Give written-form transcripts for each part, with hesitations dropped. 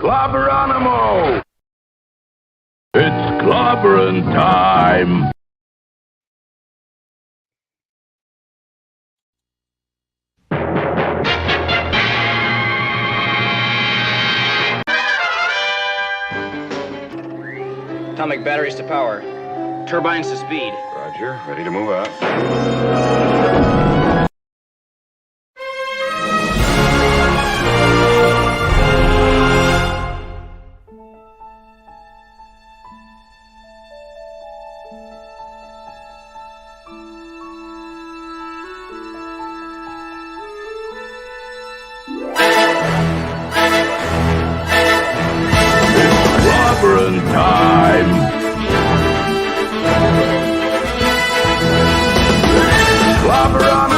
Clobberin! It's Clobberin time! Atomic batteries to power. Turbines to speed. Roger. Ready to move out. Clobberin time! Clobberin!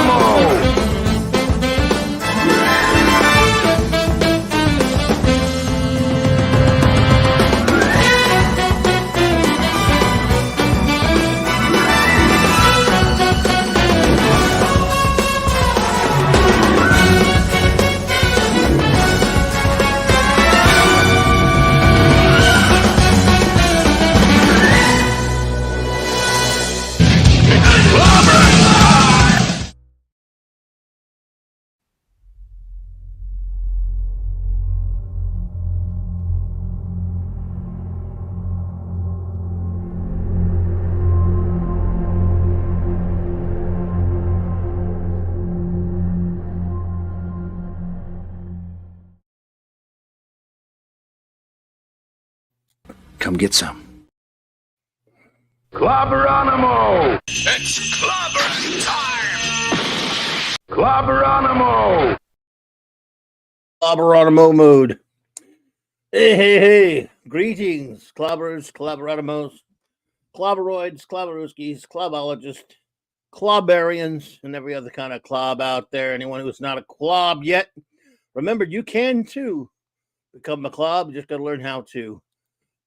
Come get some. Clobberin! It's clobbering time! Clobberin! Clobberonimo mode. Hey. Greetings, clobbers, clobberonimos, clobberoids, clobberuskis, clobologists, clobberians, and every other kind of clob out there. Anyone who's not a clob yet, remember, you can too become a clob. You just got to learn how to.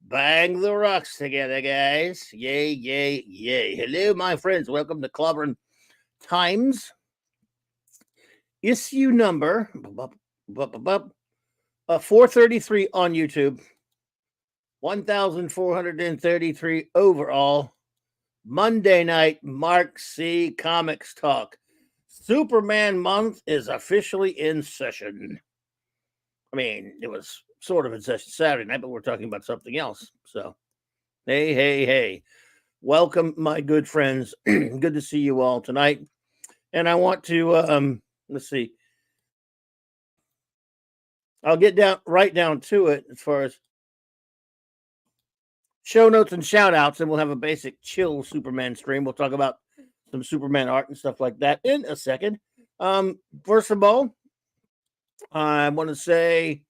Bang the rocks together, guys. Yay. Hello, my friends. Welcome to Clobberin Times. Issue number 433 on YouTube. 1,433 overall. Monday night, Mark C. Comics Talk. Superman month is officially in session. I mean, it was sort of in session Saturday night, but we're talking about something else. So, hey. Welcome, my good friends. Good to see you all tonight. And I want to, let's see. I'll get right down to it as far as show notes and shout outs, and we'll have a basic chill Superman stream. We'll talk about some Superman art and stuff like that in a second. First of all, I want to say,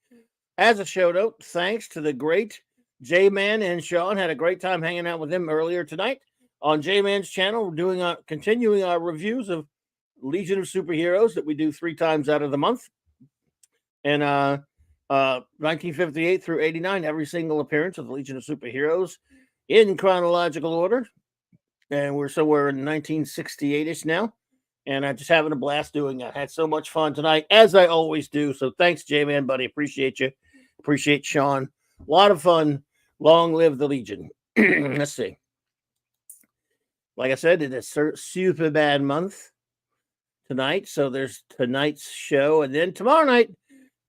as a show note, thanks to the great J-Man and Sean. Had a great time hanging out with him earlier tonight on J-Man's channel. We're doing continuing our reviews of Legion of Superheroes that we do 3 times out of the month. And 1958 through 89, every single appearance of the Legion of Superheroes in chronological order. And we're somewhere in 1968-ish now. And I'm just having a blast doing that. Had so much fun tonight, as I always do. So thanks, J-Man, buddy. Appreciate you. Appreciate Sean. A lot of fun. Long live the Legion. Let's see. Like I said, it's a super bad month tonight. So there's tonight's show. And then tomorrow night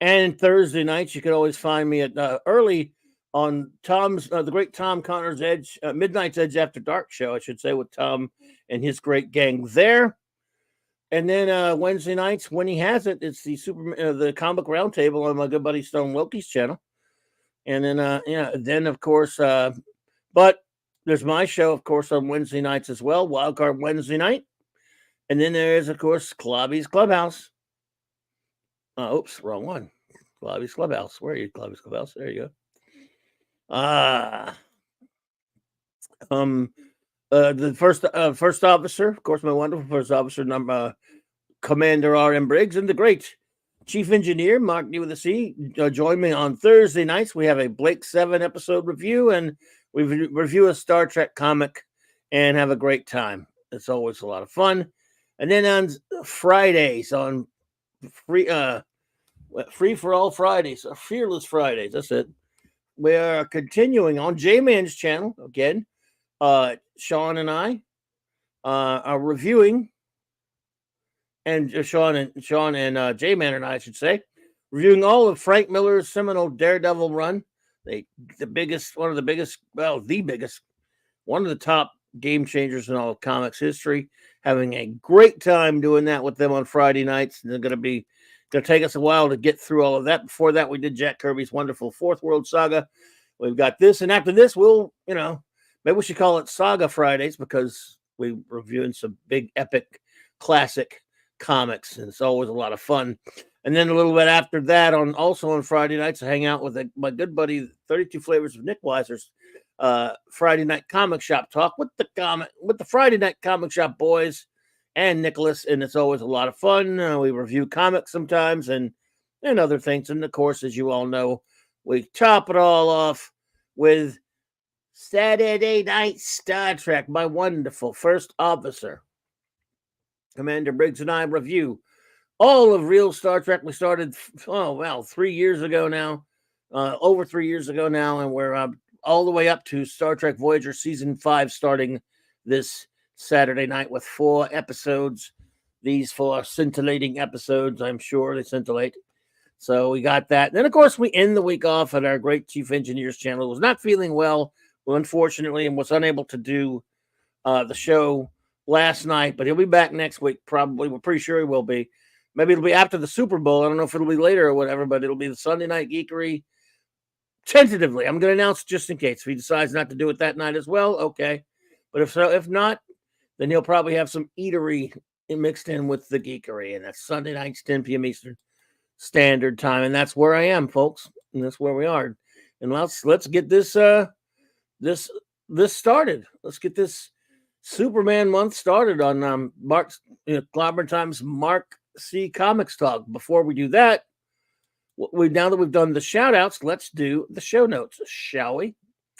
and Thursday nights, you can always find me at early on Tom's, the great Tom Connor's Edge, Midnight's Edge After Dark show, I should say, with Tom and his great gang there. And then Wednesday nights, when he has it, it's the the comic roundtable on my good buddy Stone Wilkie's channel. And then, then of course, but there's my show, of course, on Wednesday nights as well, Wildcard Wednesday night. And then there is, of course, Clobby's Clubhouse. Oops, wrong one. Clobby's Clubhouse. Where are you, Clobby's Clubhouse? There you go. The first officer, of course, my wonderful first officer, Commander R.M. Briggs, and the great Chief Engineer Mark D with a C. Join me on Thursday nights. We have a Blake 7 episode review, and we review a Star Trek comic and have a great time. It's always a lot of fun. And then on Fridays on free Free for all Fridays, Fearless Fridays. That's it. We are continuing on J-Man's channel again. Sean and I are reviewing, and Sean and J-Man and I should say, reviewing all of Frank Miller's seminal Daredevil run. The biggest, one of the top game changers in all of comics history. Having a great time doing that with them on Friday nights. And they're going to take us a while to get through all of that. Before that, we did Jack Kirby's wonderful Fourth World Saga. We've got this, and after this, we'll, maybe we should call it Saga Fridays because we're reviewing some big epic classic comics, and it's always a lot of fun. And then a little bit after that, also on Friday nights, I hang out with my good buddy 32 Flavors of Nick Weiser's Friday Night Comic Shop talk with the Friday Night Comic Shop boys and Nicholas, and it's always a lot of fun. We review comics sometimes and other things, and of course, as you all know, we top it all off with Saturday Night Star Trek. My wonderful first officer, Commander Briggs, and I review all of real Star Trek. We started 3 years ago now, over 3 years ago now, and we're all the way up to Star Trek Voyager Season 5 starting this Saturday night with 4 episodes. These 4 scintillating episodes, I'm sure they scintillate. So we got that. And then, of course, we end the week off at our great Chief Engineer's channel. Who was not feeling well, unfortunately, and was unable to do the show last night, but he'll be back next week, probably. We're pretty sure he will be. Maybe it'll be after the Super Bowl. I don't know if it'll be later or whatever, but it'll be the Sunday Night Geekery. Tentatively, I'm going to announce just in case. If he decides not to do it that night as well, okay. But if not, then he'll probably have some eatery mixed in with the Geekery, and that's Sunday nights, 10 p.m. Eastern Standard Time, and that's where I am, folks, and that's where we are. And let's get this started. Let's get this Superman month started on Clobberin Times Mark C Comics Talk. Before we do that, now that we've done the shout outs, let's do the show notes, shall we?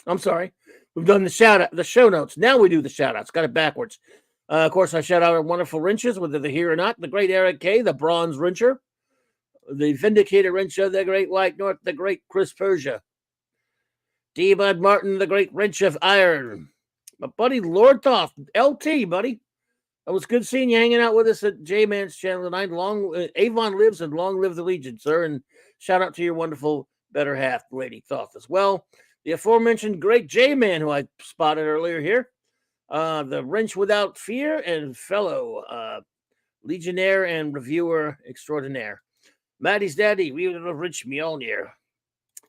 I'm sorry. We've done the show notes. Now we do the shout outs. Got it backwards. Of course, I shout out our wonderful wrenches, whether they're here or not. The great Eric K., the Bronze Wrencher, the Vindicator Wrencher, the great White North, the great Chris Persia, D. Bud Martin, the great Wrench of Iron, my buddy Lord Toth, LT, buddy. It was good seeing you hanging out with us at J-Man's channel tonight. Avon lives and long live the Legion, sir. And shout out to your wonderful better half, Lady Thoth, as well. The aforementioned great J-Man, who I spotted earlier here. The Wrench Without Fear and fellow Legionnaire and reviewer extraordinaire. Maddie's daddy, we were Rich Mjolnir.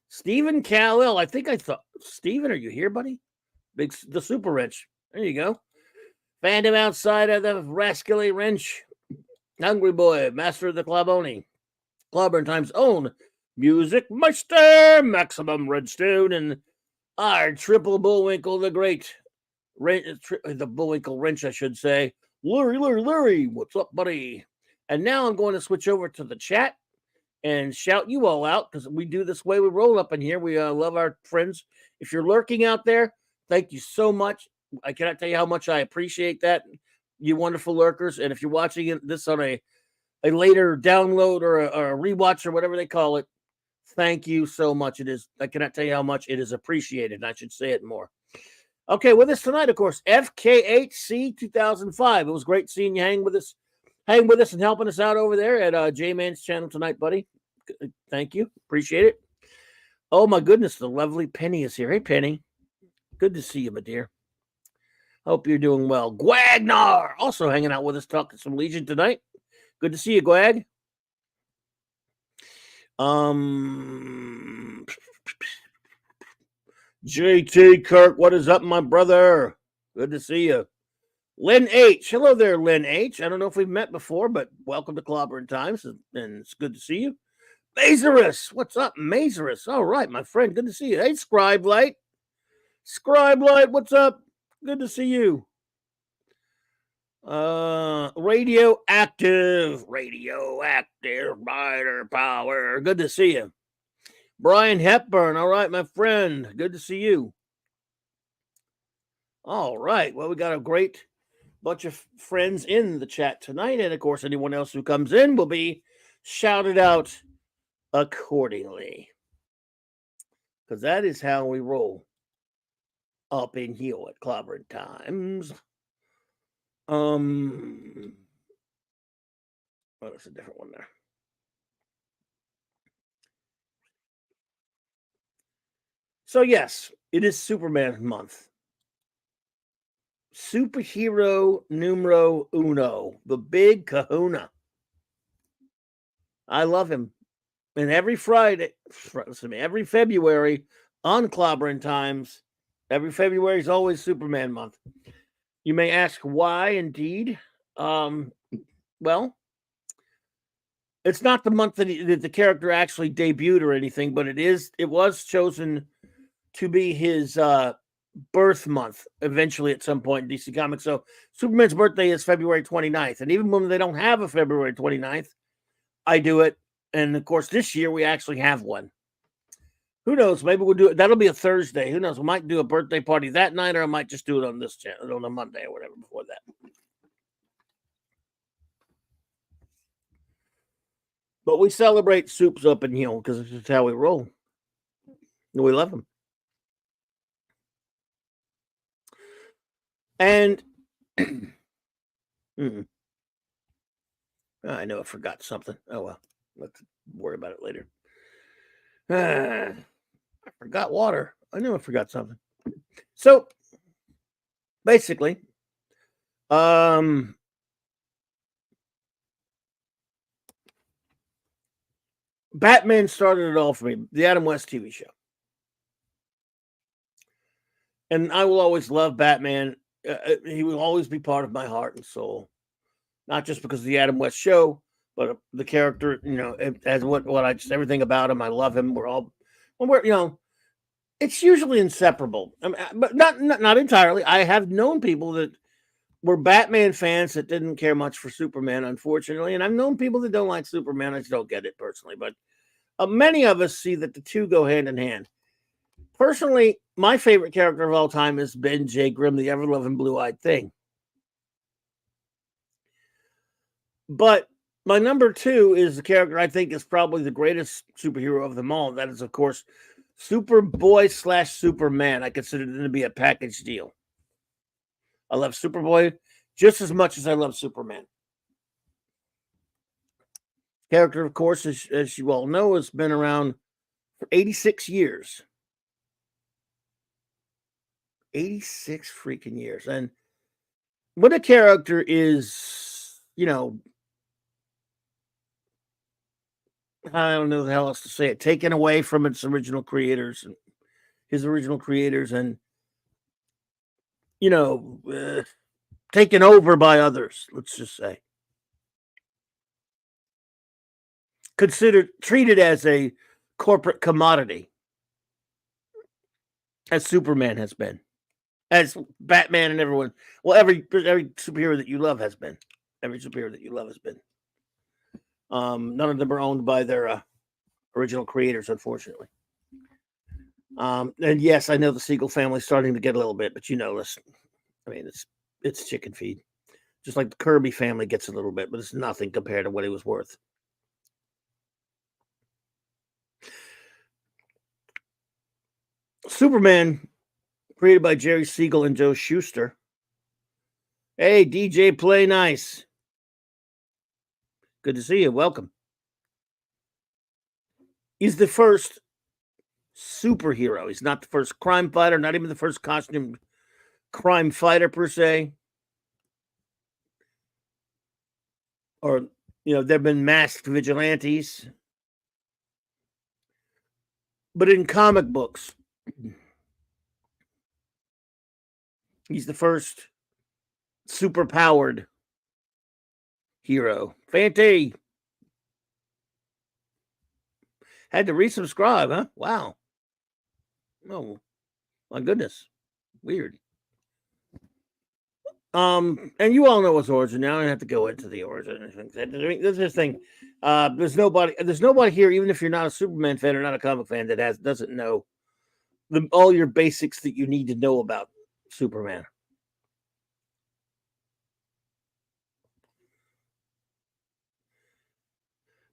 Stephen Callell, Stephen, are you here, buddy? The Super Wrench. There you go. Fandom outside of the rascally wrench. Hungry Boy, Master of the Cloboni. Clobberin Times' own Music Meister, Maximum Redstone, and our Triple Bullwinkle, the great, the Bullwinkle Wrench, I should say. Larry, what's up, buddy? And now I'm going to switch over to the chat and shout you all out because we do this way we roll up in here. We love our friends. If you're lurking out there, thank you so much. I cannot tell you how much I appreciate that, you wonderful lurkers. And if you're watching this on a later download or a rewatch or whatever they call it, thank you so much. I cannot tell you how much it is appreciated. I should say it more. Okay, with us tonight, of course, FKHC 2005. It was great seeing you hang with us and helping us out over there at J-Man's channel tonight, buddy. Thank you. Appreciate it. Oh, my goodness, the lovely Penny is here. Hey, Penny. Good to see you, my dear. Hope you're doing well. Gwagnar also hanging out with us, talking some Legion tonight. Good to see you, Gwag. JT Kirk, what is up, my brother? Good to see you. Lynn H. Hello there, Lynn H. I don't know if we've met before, but welcome to Clobberin Times, and it's good to see you. Mazerus, what's up, Mazerus? All right, my friend, good to see you. Hey, Scribe Light, what's up? Good to see you. Radioactive, Rider Power. Good to see you. Brian Hepburn, all right, my friend. Good to see you. All right, well, we got a great bunch of friends in the chat tonight, and of course, anyone else who comes in will be shouted out accordingly. Because that is how we roll up in here at Clobberin Times. Oh, that's a different one there. So, yes, it is Superman month. Superhero numero uno, the big kahuna. I love him. And every every February on Clobberin Times, every February is always Superman month. You may ask why, indeed. Well, it's not the month that the character actually debuted or anything, but it was chosen to be his birth month eventually at some point in DC Comics. So Superman's birthday is February 29th. And even when they don't have a February 29th, I do it. And of course, this year we actually have one. Who knows? Maybe we'll do it. That'll be a Thursday. Who knows? We might do a birthday party that night, or I might just do it on this channel on a Monday or whatever before that. But we celebrate Soups up in here because it's just how we roll. And we love them. And I know I forgot something. Oh, well. Let's worry about it later. I forgot water. I knew I forgot something. So, basically, Batman started it all for me. The Adam West TV show. And I will always love Batman. He will always be part of my heart and soul. Not just because of the Adam West show, but the character, as what I just everything about him. I love him. It's usually inseparable. But not entirely. I have known people that were Batman fans that didn't care much for Superman, unfortunately. And I've known people that don't like Superman. I just don't get it personally. But many of us see that the two go hand in hand. Personally, my favorite character of all time is Ben J. Grimm, the ever-loving blue-eyed thing. But my number two is the character I think is probably the greatest superhero of them all. That is, of course, Superboy / Superman. I consider it to be a package deal. I love Superboy just as much as I love Superman. Character, of course, as you all know, has been around for 86 years. 86 freaking years. And when a character is, I don't know how else to say it, taken away from its original creators and his original creators and, taken over by others, let's just say. Treated as a corporate commodity, as Superman has been, as Batman and everyone. Well, every superhero that you love has been. Every superhero that you love has been. None of them are owned by their original creators, unfortunately. And yes, I know the Siegel family's starting to get a little bit, but listen, I mean, it's chicken feed. Just like the Kirby family gets a little bit, but it's nothing compared to what he was worth. Superman, created by Jerry Siegel and Joe Shuster. Hey, DJ Play Nice. Good to see you. Welcome. He's the first superhero. He's not the first crime fighter, not even the first costume crime fighter per se. Or, there have been masked vigilantes. But in comic books, he's the first super-powered hero. Fanty. Had to resubscribe, huh? Wow. Oh, my goodness. Weird. And you all know his origin now. I don't have to go into the origin. There's this thing. There's nobody here, even if you're not a Superman fan or not a comic fan, that doesn't know all your basics that you need to know about Superman.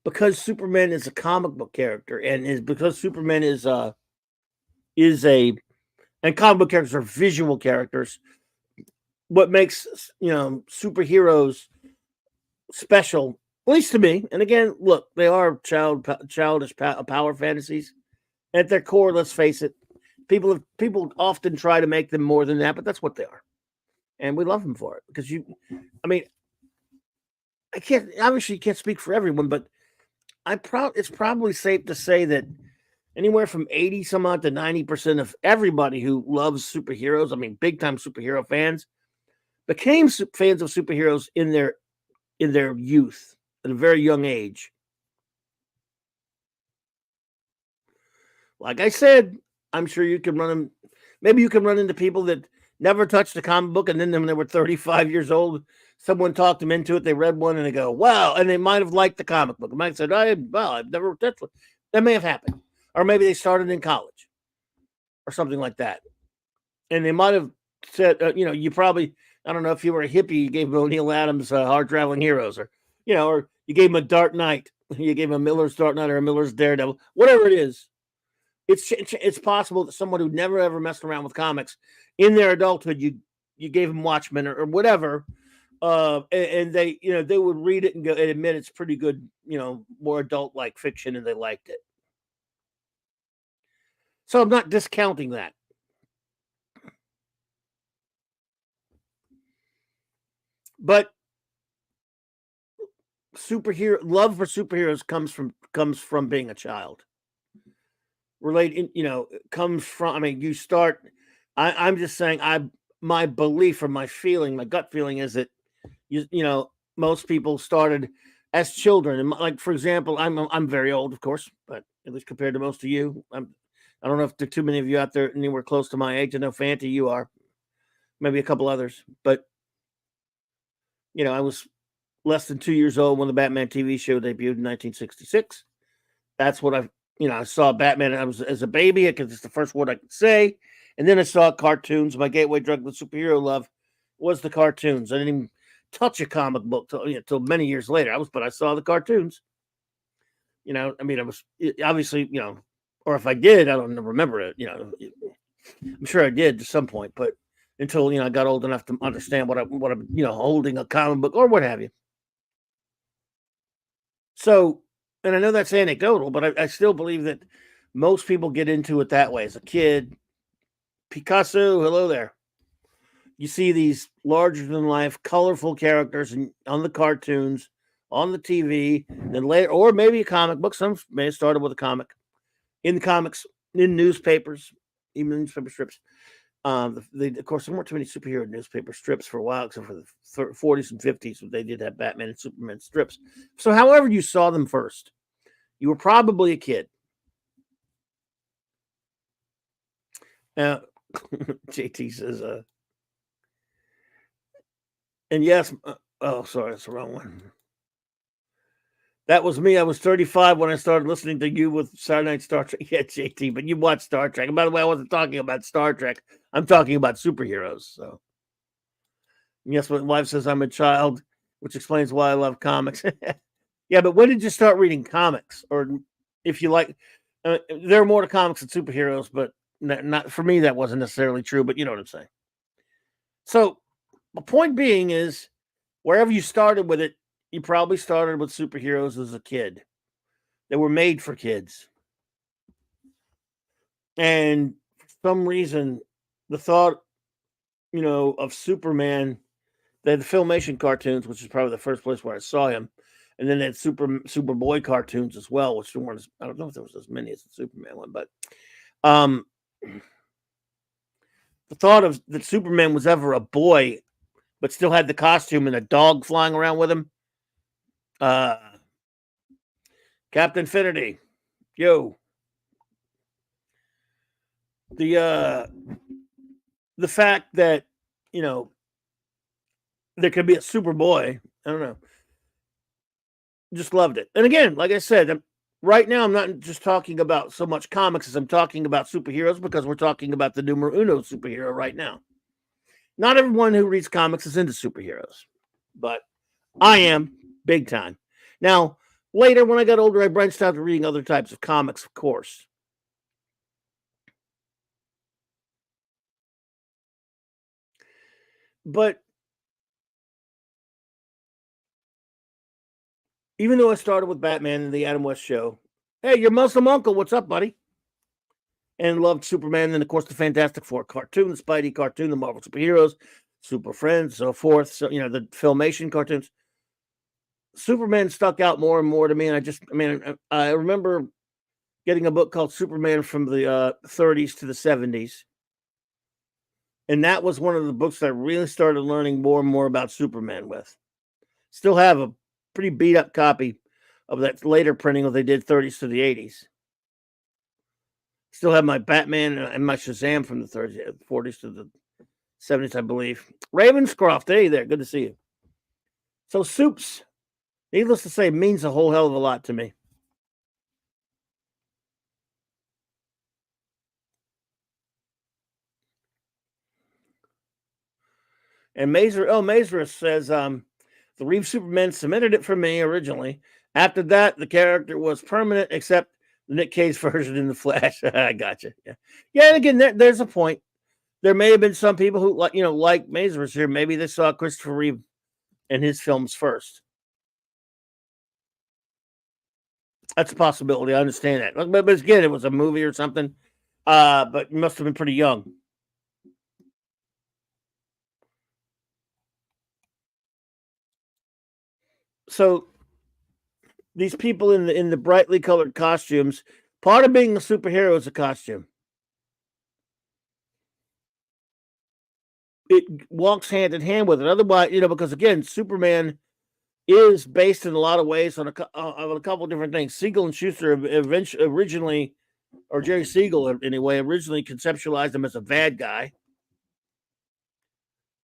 because Superman is a comic book character, and is because Superman is a and comic book characters are visual characters. What makes superheroes special, at least to me, and again, look, they are childish power fantasies at their core. Let's face it, people often try to make them more than that, but that's what they are, and we love them for it because I can't obviously you can't speak for everyone, but it's probably safe to say that anywhere from 80 some odd to 90% of everybody who loves superheroes, big time superhero fans, became fans of superheroes in their youth at a very young age. Like I said, I'm sure you can maybe you can run into people that never touched a comic book, and then when they were 35 years old, someone talked them into it. They read one and they go, wow. And they might have liked the comic book. They might have said, I've never touched one. That may have happened. Or maybe they started in college or something like that. And they might have said, you probably, I don't know, if you were a hippie, you gave O'Neil Adams Hard Traveling Heroes, or you gave him a Dark Knight. You gave him a Miller's Dark Knight or a Miller's Daredevil, whatever it is. It's possible that someone who never ever messed around with comics in their adulthood, you gave them Watchmen or whatever, and they they would read it and go and admit it's pretty good, more adult like fiction, and they liked it. So I'm not discounting that. But love for superheroes comes from being a child. Comes from, you start, I'm just saying, my belief or my feeling, my gut feeling is that most people started as children. And like, for example, I'm very old, of course, but at least compared to most of you, I don't know if there are too many of you out there anywhere close to my age. I know Fanty, you are, maybe a couple others, but I was less than 2 years old when the Batman TV show debuted in 1966. That's what I saw Batman. I was as a baby because it's the first word I could say. And then I saw cartoons. My gateway drug with superhero love was the cartoons. I didn't even touch a comic book till many years later. I saw the cartoons. I was obviously, or if I did, I don't remember it. I'm sure I did at some point, but until I got old enough to understand what I'm holding a comic book or what have you. So, and I know that's anecdotal, but I still believe that most people get into it that way. As a kid, Picasso, hello there. You see these larger than life, colorful characters on the cartoons, on the TV, then later, or maybe a comic book. Some may have started with a comic. In the comics, in newspapers, even newspaper strips. Of course, there weren't too many superhero newspaper strips for a while, except for the 40s and 50s, when they did have Batman and Superman strips. So, however you saw them first, you were probably a kid. Now, JT says, and yes, sorry, that's the wrong one. That was me. I was 35 when I started listening to you with Saturday Night Star Trek. Yeah, JT, but you watched Star Trek. And by the way, I wasn't talking about Star Trek. I'm talking about superheroes. So, yes, my wife says I'm a child, which explains why I love comics. Yeah, but when did you start reading comics? Or if you like, there are more to comics than superheroes, but not for me, that wasn't necessarily true, but you know what I'm saying. So, the point being is, wherever you started with it, you probably started with superheroes as a kid. They were made for kids. And for some reason, the thought, of Superman, they had the Filmation cartoons, which is probably the first place where I saw him. And then they had Superboy cartoons as well, which weren't, I don't know if there was as many as the Superman one, but the thought of that Superman was ever a boy, but still had the costume and a dog flying around with him. Captain Infinity, yo. The fact that there could be a Superboy, I don't know, just loved it. And again, like I said, right now I'm not just talking about so much comics as I'm talking about superheroes, because we're talking about the numero uno superhero right now. Not everyone who reads comics is into superheroes, but I am big time. Now, Later, when I got older, I branched out to reading other types of comics, of course. But even though I started with Batman and the Adam West Show, hey, your Muslim uncle, what's up, buddy? And loved Superman, and of course the Fantastic Four cartoon, the Spidey cartoon, the Marvel superheroes, Super Friends, so forth. So the Filmation cartoons. Superman stuck out more and more to me, and I remember getting a book called Superman from the 30s to the 70s, and that was one of the books that I really started learning more and more about Superman with. Still have a pretty beat up copy of that later printing of they did 30s to the 80s. Still have my Batman and my Shazam from the 30s, 40s to the 70s, I believe. Ravenscroft, hey there, good to see you. So Soups, needless to say, means a whole hell of a lot to me. And Mazer says, the Reeve Superman cemented it for me originally. After that, the character was permanent, except Nick Cage's version in the Flash. I gotcha. Yeah. And again, there's a point. There may have been some people who like Mazurus here. Maybe they saw Christopher Reeve in his films first. That's a possibility. I understand that. But again, it was a movie or something. But you must have been pretty young. So these people in the brightly colored costumes, part of being a superhero is a costume. It walks hand in hand with it. Otherwise, because again, Superman is based in a lot of ways on a couple of different things. Siegel and Schuster originally, or Jerry Siegel anyway, originally conceptualized him as a bad guy.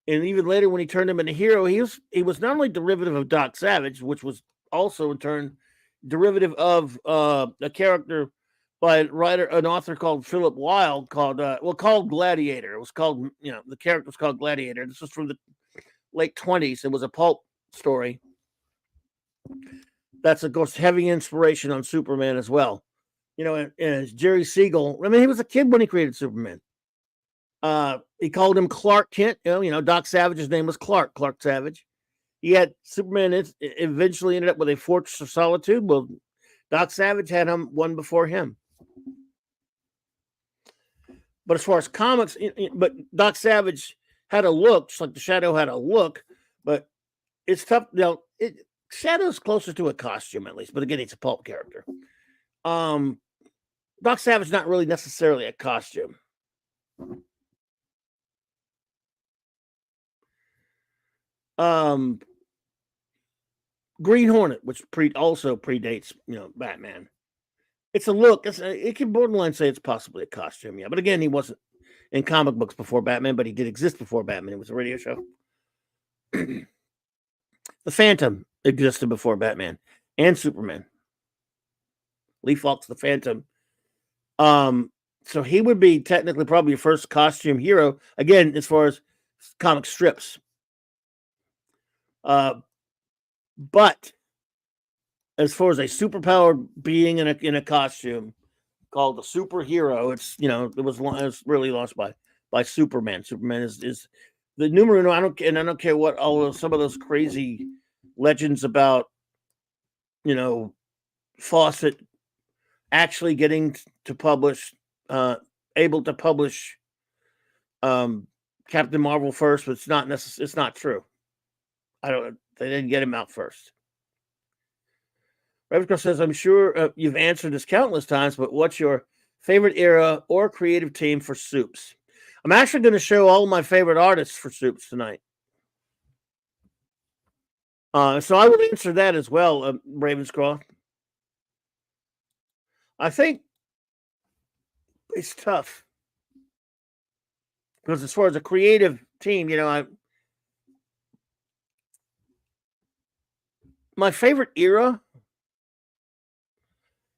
And even later, when he turned him into a hero, he was not only derivative of Doc Savage, which was also in turn derivative of a character by an author called Philip Wilde called Gladiator. It was called, the character was called Gladiator. This was from the late 20s. It was a pulp story. That's, of course, heavy inspiration on Superman as well. And Jerry Siegel, he was a kid when he created Superman. He called him Clark Kent. Doc Savage's name was Clark Savage. He had Superman eventually ended up with a Fortress of Solitude. Well, Doc Savage had one before him. But as far as comics, but Doc Savage had a look, just like the Shadow had a look, but it's tough. Shadow's closer to a costume, at least, but again, it's a pulp character. Doc Savage not really necessarily a costume. Green Hornet, which also predates, Batman. It's a look. It can borderline say it's possibly a costume, yeah. But again, he wasn't in comic books before Batman, but he did exist before Batman. It was a radio show. The Phantom existed before Batman and Superman. Lee Falk's the Phantom. So he would be technically probably your first costume hero, again, as far as comic strips. But as far as a superpowered being in a costume called a superhero, it's it was really launched by Superman. Superman is the numero uno. I don't care what some of those crazy legends about Fawcett actually getting to publish, able to publish Captain Marvel first, but it's not true. They didn't get him out first. Ravenscroft says, I'm sure you've answered this countless times, but what's your favorite era or creative team for Soups? I'm actually going to show all of my favorite artists for Soups tonight. So I will answer that as well, Ravenscroft. I think it's tough. Because as far as a creative team, my favorite era,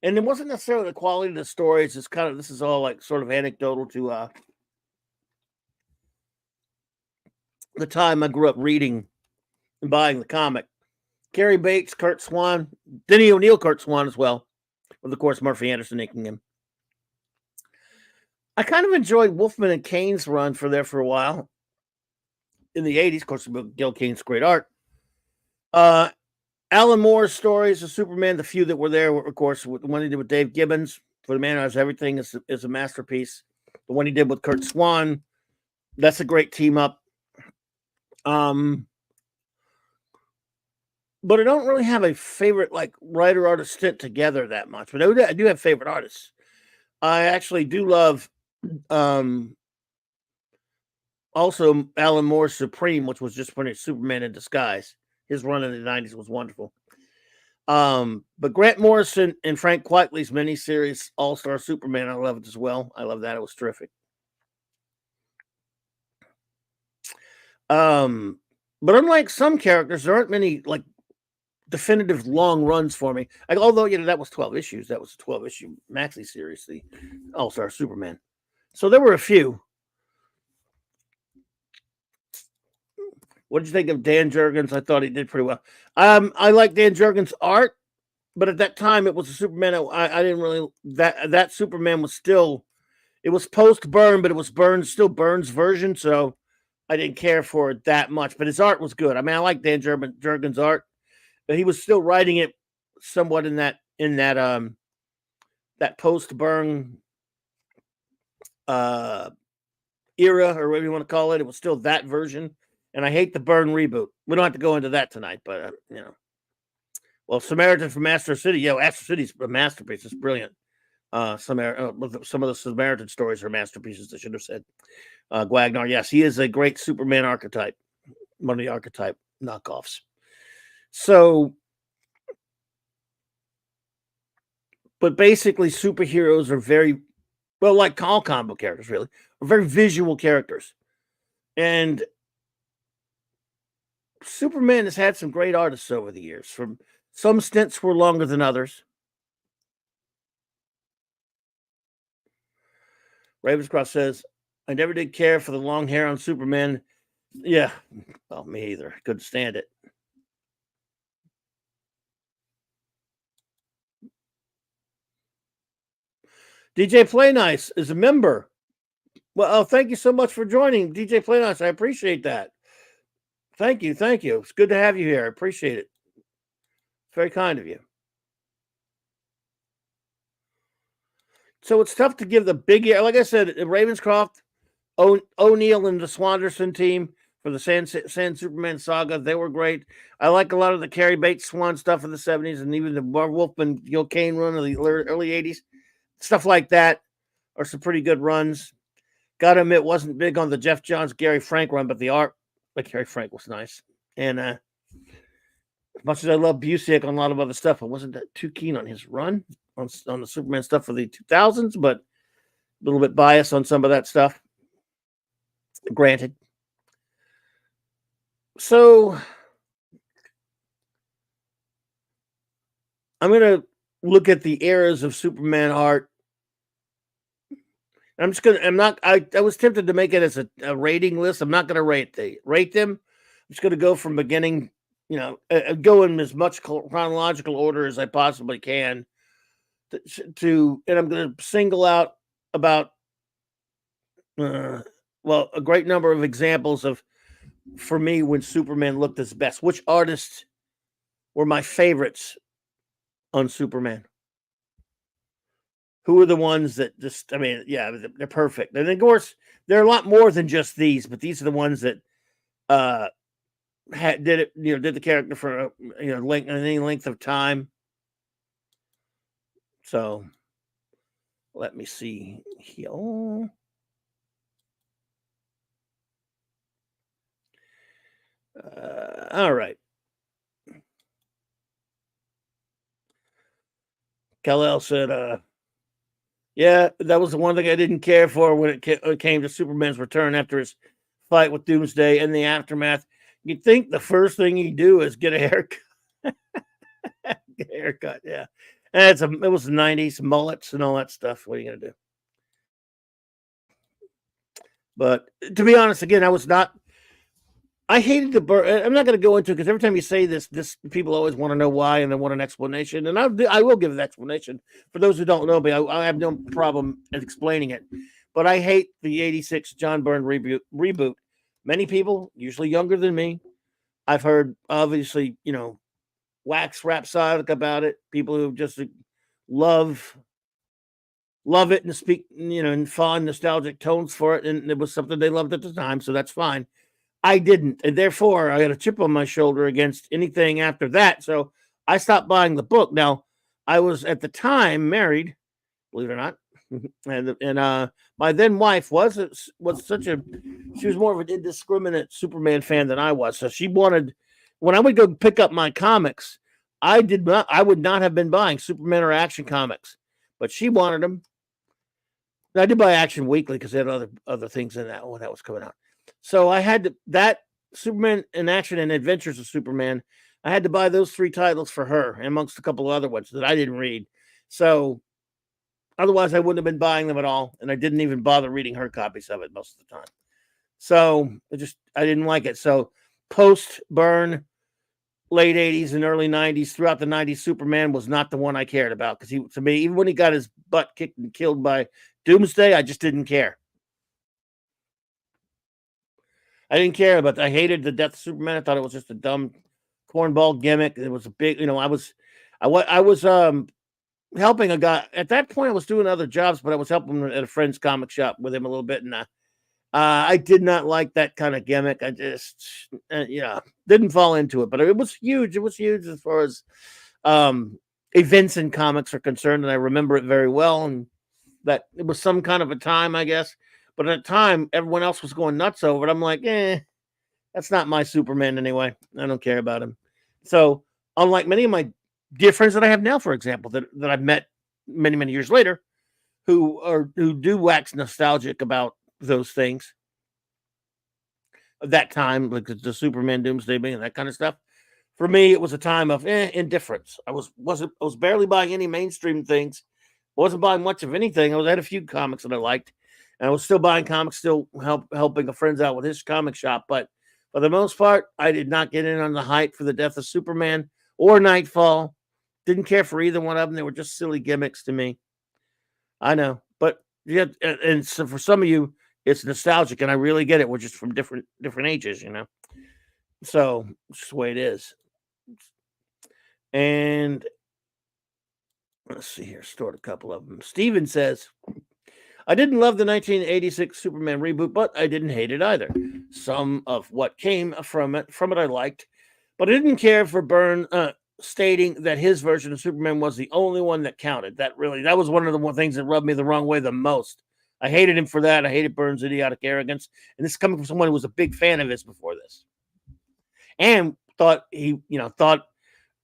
and it wasn't necessarily the quality of the stories. It's this is all like sort of anecdotal to the time I grew up reading and buying the comic. Cary Bates, Kurt Swan, Denny O'Neil, Kurt Swan as well, with of course Murphy Anderson inking him. I kind of enjoyed Wolfman and Kane's run for a while in the 80s. Of course, Gil Kane's great art. Alan Moore's stories of Superman, the few that were there, of course, the one he did with Dave Gibbons for The Man Who Has Everything is a masterpiece. The one he did with Kurt Swan, that's a great team up. But I don't really have a favorite like writer artist stint together that much. But I do have favorite artists. I actually do love also Alan Moore's Supreme, which was just printed Superman in Disguise. His run in the 90s was wonderful. But Grant Morrison and Frank Quitely's miniseries All-Star Superman, I love it as well. I love that. It was terrific. But unlike some characters, there aren't many like definitive long runs for me. Although, that was 12 issues. That was a 12-issue maxi series, the All-Star Superman. So there were a few. What did you think of Dan Jurgens? I thought he did pretty well. I like Dan Jurgens' art, but at that time it was a Superman. I didn't really that Superman was still, it was post Byrne, but it was still Byrne's version, so I didn't care for it that much. But his art was good. I mean, I like Dan Jurgens' art, but he was still writing it somewhat in that post Byrne era, or whatever you want to call it. It was still that version. And I hate the Byrne reboot. We don't have to go into that tonight, but, Well, Samaritan from Astro City. Yeah, Astro City's a masterpiece. It's brilliant. Some of the Samaritan stories are masterpieces, I should have said. Guagnar, yes, he is a great Superman archetype. One of the archetype knockoffs. So, but basically superheroes are very, well, like all comic book characters, really, are very visual characters. And Superman has had some great artists over the years. From some stints were longer than others. Ravenscroft says, I never did care for the long hair on Superman. Yeah, well, me either. Couldn't stand it. DJ Play Nice is a member. Well, thank you so much for joining, DJ Play Nice. I appreciate that. Thank you. It's good to have you here. I appreciate it. Very kind of you. So it's tough to give the big, like I said, Ravenscroft, O'Neill, and the Swanderson team for the Sand Superman saga. They were great. I like a lot of the Cary Bates Swan stuff in the 70s and even the Wolfman Gil Kane run of the early 80s. Stuff like that are some pretty good runs. Gotta admit, wasn't big on the Jeff Johns, Gary Frank run, but the art by Gary Frank was nice. And as much as I love Busiek on a lot of other stuff, I wasn't too keen on his run on the Superman stuff for the 2000s, but a little bit biased on some of that stuff. Granted. So I'm going to look at the eras of Superman art. I was tempted to make it as a rating list. I'm not going to rate them. I'm just going to go from beginning, go in as much chronological order as I possibly can and I'm going to single out about, a great number of examples of, for me, when Superman looked his best. Which artists were my favorites on Superman? Who are the ones that they're perfect. And of course, there are a lot more than just these, but these are the ones that did the character for any length of time. So let me see here. All right. Kal-El said, yeah, that was the one thing I didn't care for when it came to Superman's return after his fight with Doomsday and the aftermath. You'd think the first thing he'd do is get a haircut. Get a haircut, yeah. And it was the 90s, mullets and all that stuff. What are you going to do? But to be honest, again, I was not I hated the Byrne. I'm not going to go into it because every time you say this, people always want to know why and they want an explanation. And I will give an explanation for those who don't know me. I have no problem in explaining it, but I hate the '86 John Byrne reboot. Many people, usually younger than me, I've heard obviously wax rhapsodic about it. People who just love it and speak in fond nostalgic tones for it, and it was something they loved at the time, so that's fine. I didn't, and therefore I got a chip on my shoulder against anything after that. So I stopped buying the book. Now, I was at the time married, believe it or not, and my then wife was she was more of an indiscriminate Superman fan than I was. So she wanted when I would go pick up my comics, I would not have been buying Superman or Action comics, but she wanted them. I did buy Action Weekly because they had other things in that when that was coming out. So I had that Superman in Action and Adventures of Superman. I had to buy those 3 titles for her, amongst a couple of other ones that I didn't read. So otherwise, I wouldn't have been buying them at all, and I didn't even bother reading her copies of it most of the time. So I didn't like it. So post Byrne, late '80s and early '90s, throughout the '90s, Superman was not the one I cared about because to me, even when he got his butt kicked and killed by Doomsday, I just didn't care. I didn't care about that. I hated the death of Superman. I thought it was just a dumb cornball gimmick. It was a big, I was helping a guy at that point. I was doing other jobs, but I was helping him at a friend's comic shop with him a little bit, and I did not like that kind of gimmick. I just, didn't fall into it. But it was huge. It was huge as far as events in comics are concerned, and I remember it very well. And that it was some kind of a time, I guess. But at the time, everyone else was going nuts over it. I'm like, that's not my Superman anyway. I don't care about him. So, unlike many of my dear friends that I have now, for example, that I've met many, many years later, who do wax nostalgic about those things of that time, like the Superman Doomsday and that kind of stuff. For me, it was a time of indifference. I was barely buying any mainstream things. I wasn't buying much of anything. I had a few comics that I liked. And I was still buying comics, still helping a friend out with his comic shop. But for the most part, I did not get in on the hype for the death of Superman or Nightfall. Didn't care for either one of them. They were just silly gimmicks to me. I know. But yeah, and so for some of you, it's nostalgic, and I really get it. We're just from different ages, So it's just the way it is. And let's see here. Stored a couple of them. Steven says, I didn't love the 1986 Superman reboot, but I didn't hate it either. Some of what came from it I liked, but I didn't care for Byrne stating that his version of Superman was the only one that counted. That was one of the things that rubbed me the wrong way the most. I hated him for that. I hated Byrne's idiotic arrogance, and this is coming from someone who was a big fan of his before this, and thought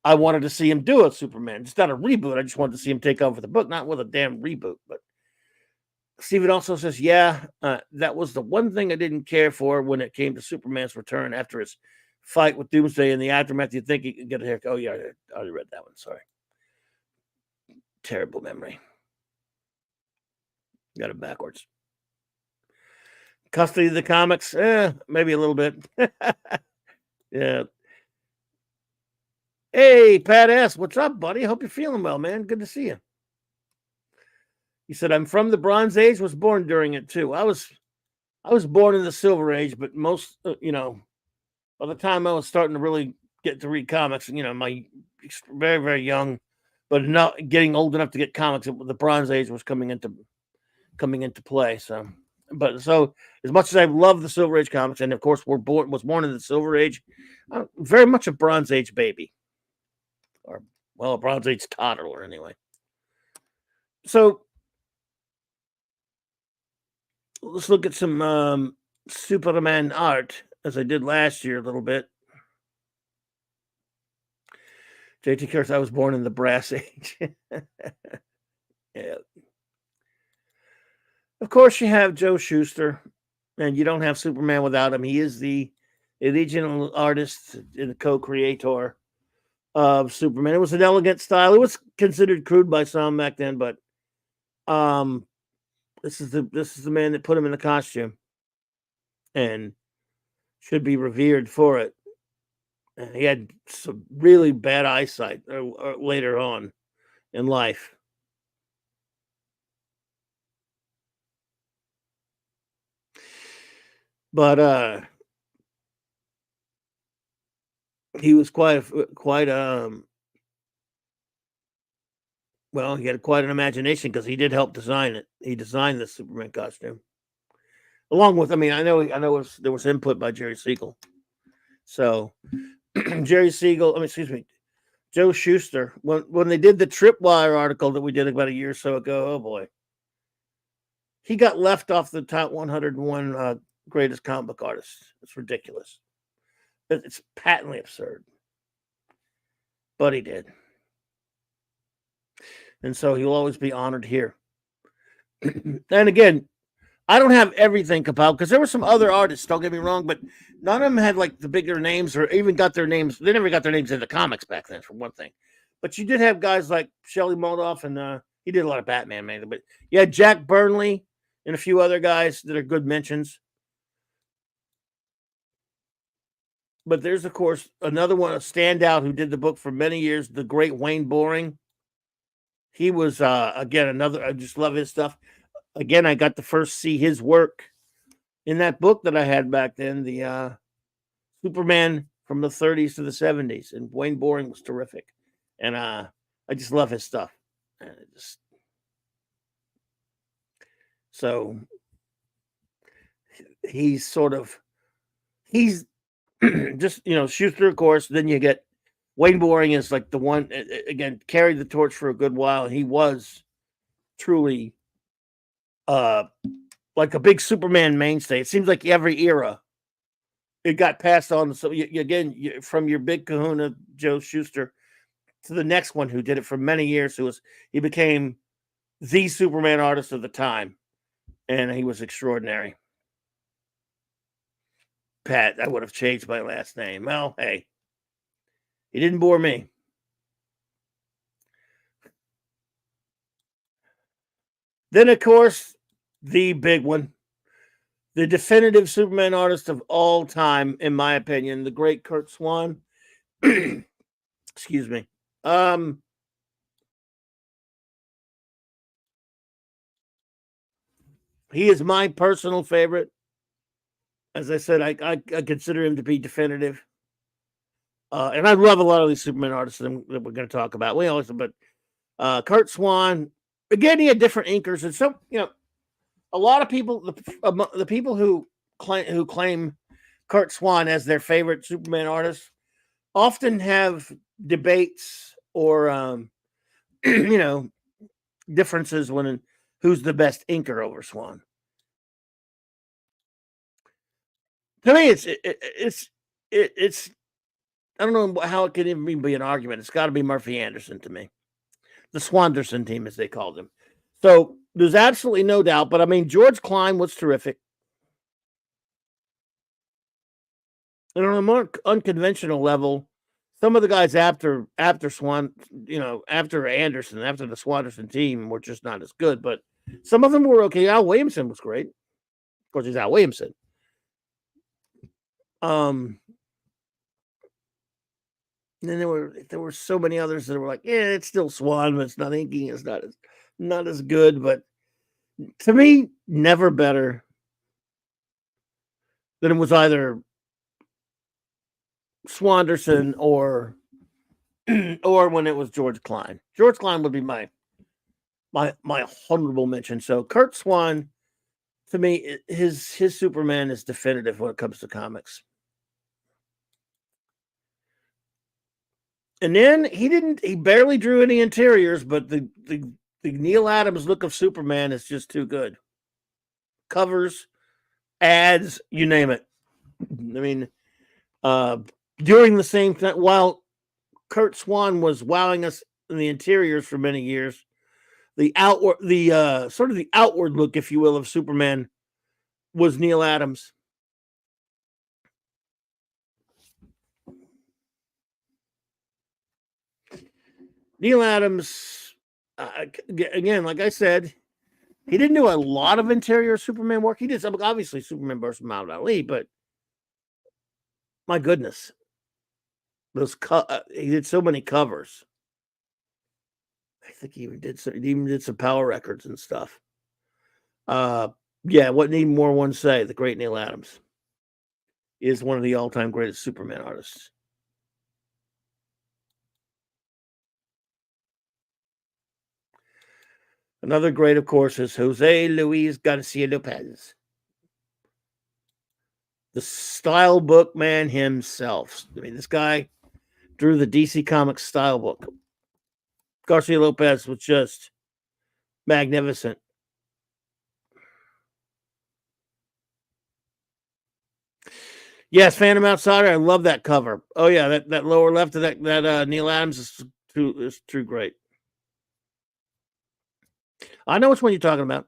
I wanted to see him do a Superman. It's not a reboot. I just wanted to see him take over the book, not with a damn reboot, but. Steven also says, that was the one thing I didn't care for when it came to Superman's return after his fight with Doomsday in the aftermath. You'd think he could get a haircut. Oh, yeah, I already read that one. Sorry. Terrible memory. Got it backwards. Custody of the comics? Maybe a little bit. Yeah. Hey, Pat S., what's up, buddy? Hope you're feeling well, man. Good to see you. He said, I'm from the Bronze Age, was born during it too. I was born in the Silver Age, but most, by the time I was starting to really get to read comics, my very, very young, but not getting old enough to get comics, the Bronze Age was coming into play. So as much as I love the Silver Age comics, and of course was born in the Silver Age, I'm very much a Bronze Age baby, or a Bronze Age toddler anyway. So. Let's look at some Superman art, as I did last year a little bit. JT Kurth, I was born in the Brass Age. Yeah. Of course, you have Joe Shuster, and you don't have Superman without him. He is the original artist and co-creator of Superman. It was an elegant style. It was considered crude by some back then, but this is the man that put him in the costume, and should be revered for it. And he had some really bad eyesight later on in life. But he was quite well, he had quite an imagination because he did help design it. He designed the Superman costume. Along with, I mean, I know there was input by Jerry Siegel. So Jerry Siegel, excuse me, Joe Shuster, when they did the Tripwire article that we did about a year or so ago, oh boy, he got left off the top 101 greatest comic book artists. It's ridiculous. It's patently absurd. But he did. And so he'll always be honored here. And again, I don't have everything compiled because there were some other artists, don't get me wrong, but none of them had like the bigger names or even got their names. They never got their names in the comics back then, for one thing. But you did have guys like Shelley Moldoff, and he did a lot of Batman, mainly. But you had Jack Burnley and a few other guys that are good mentions. But there's, of course, another one, a standout who did the book for many years, the great Wayne Boring. He was, again, another, I just love his stuff. Again, I got to first see his work in that book that I had back then, the Superman from the 30s to the 70s. And Wayne Boring was terrific. And I just love his stuff. So he's just, Schuster, of course. Then you get Wayne Boring is like the one, again, carried the torch for a good while. And he was truly like a big Superman mainstay. It seems like every era it got passed on. So again, from your big kahuna, Joe Shuster, to the next one who did it for many years, he became the Superman artist of the time. And he was extraordinary. Pat, I would have changed my last name. Well, hey, he didn't bore me. Then, of course, the big one, the definitive Superman artist of all time, in my opinion, the great Curt Swan. Excuse me. He is my personal favorite. As I said, I consider him to be definitive. And I love a lot of these Superman artists that we're going to talk about. But Curt Swan, again, he had different inkers. And so, a lot of people, the people who claim Curt Swan as their favorite Superman artist often have debates or, differences when who's the best inker over Swan. To me, it's I don't know how it could even be an argument. It's got to be Murphy Anderson to me, the Swanderson team as they called him. So there's absolutely no doubt. But I mean, George Klein was terrific. And on a more unconventional level, some of the guys after Swan, after Anderson, after the Swanderson team, were just not as good. But some of them were okay. Al Williamson was great. Of course, he's Al Williamson. And then there were so many others that were like, yeah, it's still Swan, but it's not inking. It's not as good. But to me, never better than it was either Swanderson or when it was George Klein. George Klein would be my honorable mention. So Curt Swan, to me, his Superman is definitive when it comes to comics. And then he barely drew any interiors, but the Neil Adams look of Superman is just too good. Covers, ads, you name it. I mean, during the same time, while Curt Swan was wowing us in the interiors for many years, the sort of the outward look, if you will, of Superman was Neil Adams. Neil Adams, again, like I said, he didn't do a lot of interior Superman work. He did some, obviously, Superman versus Muhammad Ali, but my goodness, he did so many covers. I think he even did some Power records and stuff. Yeah, what need more one say? The great Neil Adams is one of the all-time greatest Superman artists. Another great, of course, is Jose Luis Garcia Lopez, the style book man himself. I mean, this guy drew the DC Comics style book. Garcia Lopez was just magnificent. Yes, Phantom Outsider. I love that cover. Oh yeah, that lower left of that Neil Adams is true great. I know which one you're talking about.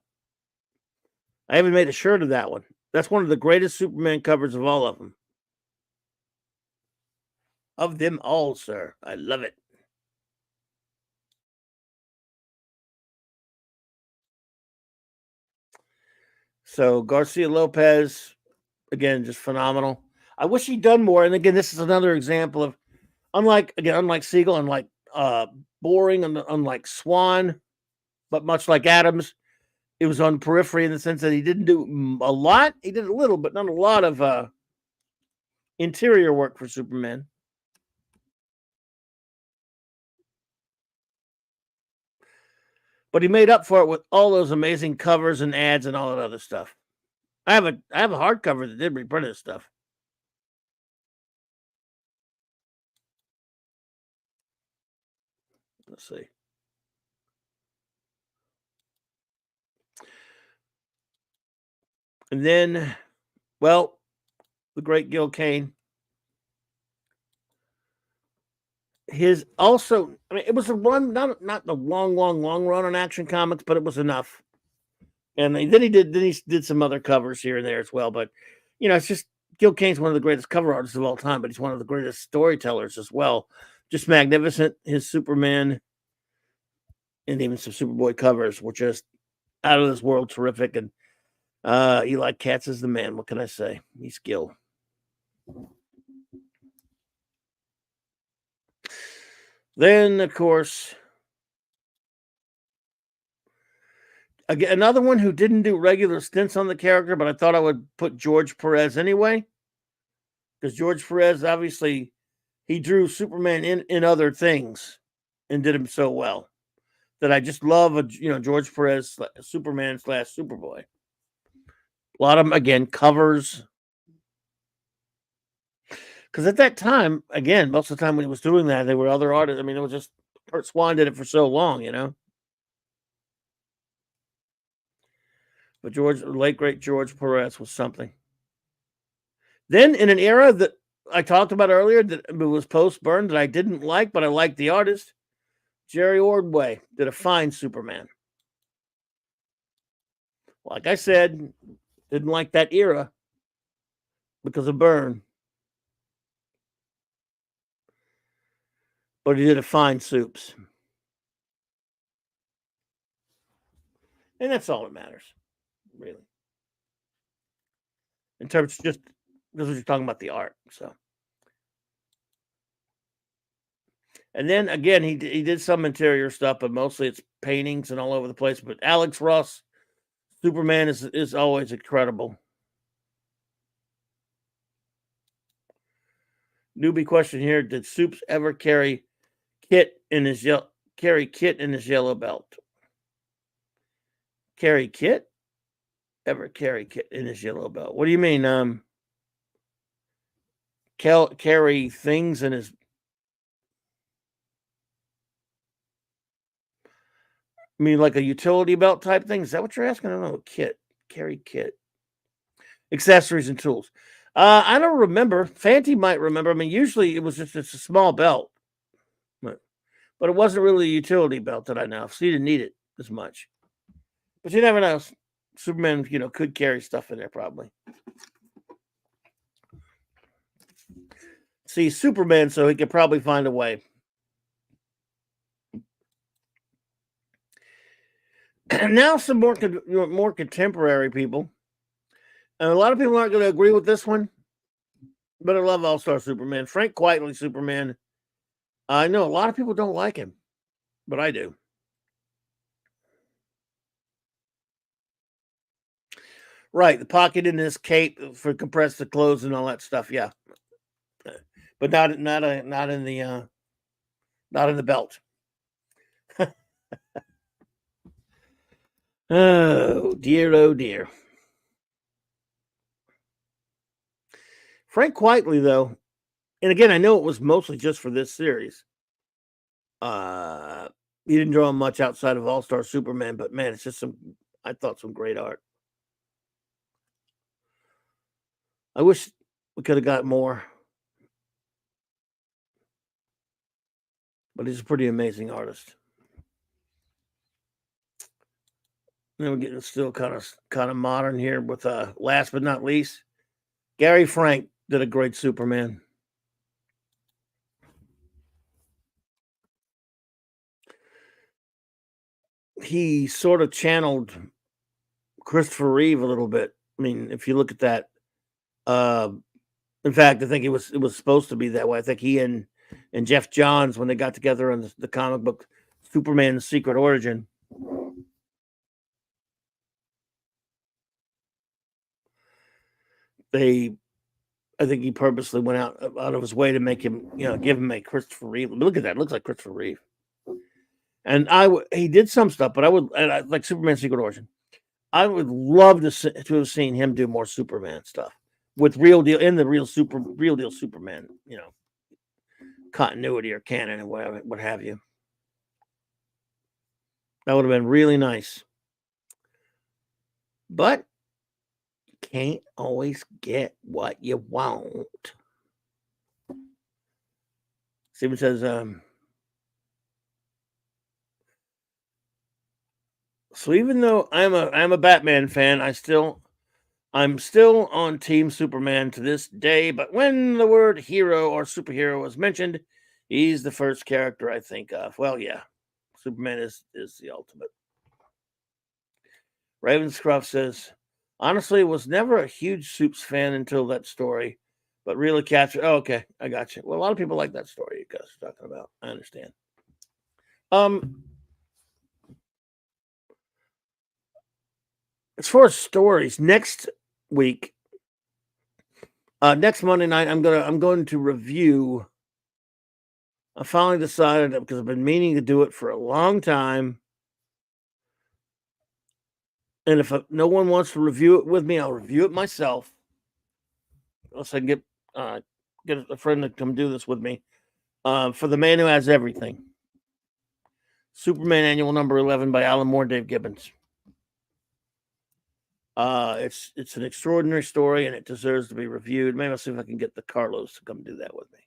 I haven't made a shirt of that one. That's one of the greatest Superman covers of all of them. Of them all, sir. I love it. So Garcia Lopez, again, just phenomenal. I wish he'd done more. And again, this is another example of unlike Siegel, unlike Boring, unlike Swan, but much like Adams, it was on periphery in the sense that he didn't do a lot. He did a little, but not a lot of interior work for Superman. But he made up for it with all those amazing covers and ads and all that other stuff. I have a hardcover that did reprint his stuff. Let's see. And then, well, the great Gil Kane. His also, I mean, it was a run, not the long run on Action Comics, but it was enough. And then he did some other covers here and there as well. But it's just Gil Kane's one of the greatest cover artists of all time, but he's one of the greatest storytellers as well. Just magnificent. His Superman and even some Superboy covers were just out of this world terrific. And Eli Katz is the man. What can I say? He's Gil. Then, of course, again, another one who didn't do regular stints on the character, but I thought I would put George Perez anyway. Because George Perez, obviously, he drew Superman in other things and did him so well that I just love, George Perez, Superman / Superboy. A lot of them, again, covers. Because at that time, again, most of the time when he was doing that, there were other artists. I mean, it was just Kurt Swan did it for so long, But late great George Perez was something. Then in an era that I talked about earlier that it was post-Byrne that I didn't like, but I liked the artist, Jerry Ordway did a fine Superman. Like I said, didn't like that era because of Byrne. But he did a fine Supes. And that's all that matters, really. In terms of just because you're talking about the art. So. And then again, he did some interior stuff, but mostly it's paintings and all over the place. But Alex Ross, Superman is always incredible. Newbie question here: did Supes ever carry Kit in his yellow belt? Carry Kit? Ever carry Kit in his yellow belt? What do you mean? Carry things in his. I mean, like a utility belt type thing? Is that what you're asking? I don't know. Carry Kit. Accessories and tools. I don't remember. Fanti might remember. I mean, usually it was just a small belt. But it wasn't really a utility belt that I know. So you didn't need it as much. But you never know. Superman, could carry stuff in there probably. See, Superman, so he could probably find a way. And now some more contemporary people. And a lot of people aren't going to agree with this one. But I love All-Star Superman. Frank Quitely Superman. I know a lot of people don't like him, but I do. Right, the pocket in his cape for compress the clothes and all that stuff. Yeah, but not in the belt. Oh dear, oh dear. Frank Quitely, though, and again, I know it was mostly just for this series. He didn't draw much outside of All-Star Superman, but man, it's just I thought some great art. I wish we could have got more, but he's a pretty amazing artist. Then we're getting still kind of modern here with last but not least, Gary Frank did a great Superman. He sort of channeled Christopher Reeve a little bit. I mean, if you look at that, in fact, I think it was supposed to be that way. I think he and Jeff Johns, when they got together on the comic book Superman's Secret Origin, I think he purposely went out of his way to make him, give him a Christopher Reeve. Look at that; it looks like Christopher Reeve. And he did some stuff, but like Superman Secret Origin. I would love to have seen him do more Superman stuff with real deal Superman, continuity or canon and whatever, what have you. That would have been really nice. But you can't always get what you want. Steven says, so even though I'm a Batman fan, I'm still on Team Superman to this day, but when the word hero or superhero was mentioned, he's the first character I think of. Well, yeah, Superman is the ultimate. Ravenscroft says, honestly, was never a huge Supes fan until that story, but really captured. Oh, okay, I got you. Well, a lot of people like that story you guys are talking about. I understand. As far as stories, next week, next Monday night, I'm going to review. I finally decided, because I've been meaning to do it for a long time, and if no one wants to review it with me, I'll review it myself. Unless I can get a friend to come do this with me. For The Man Who Has Everything, Superman Annual Number 11 by Alan Moore, Dave Gibbons. It's an extraordinary story, and it deserves to be reviewed. Maybe I'll see if I can get the Carlos to come do that with me.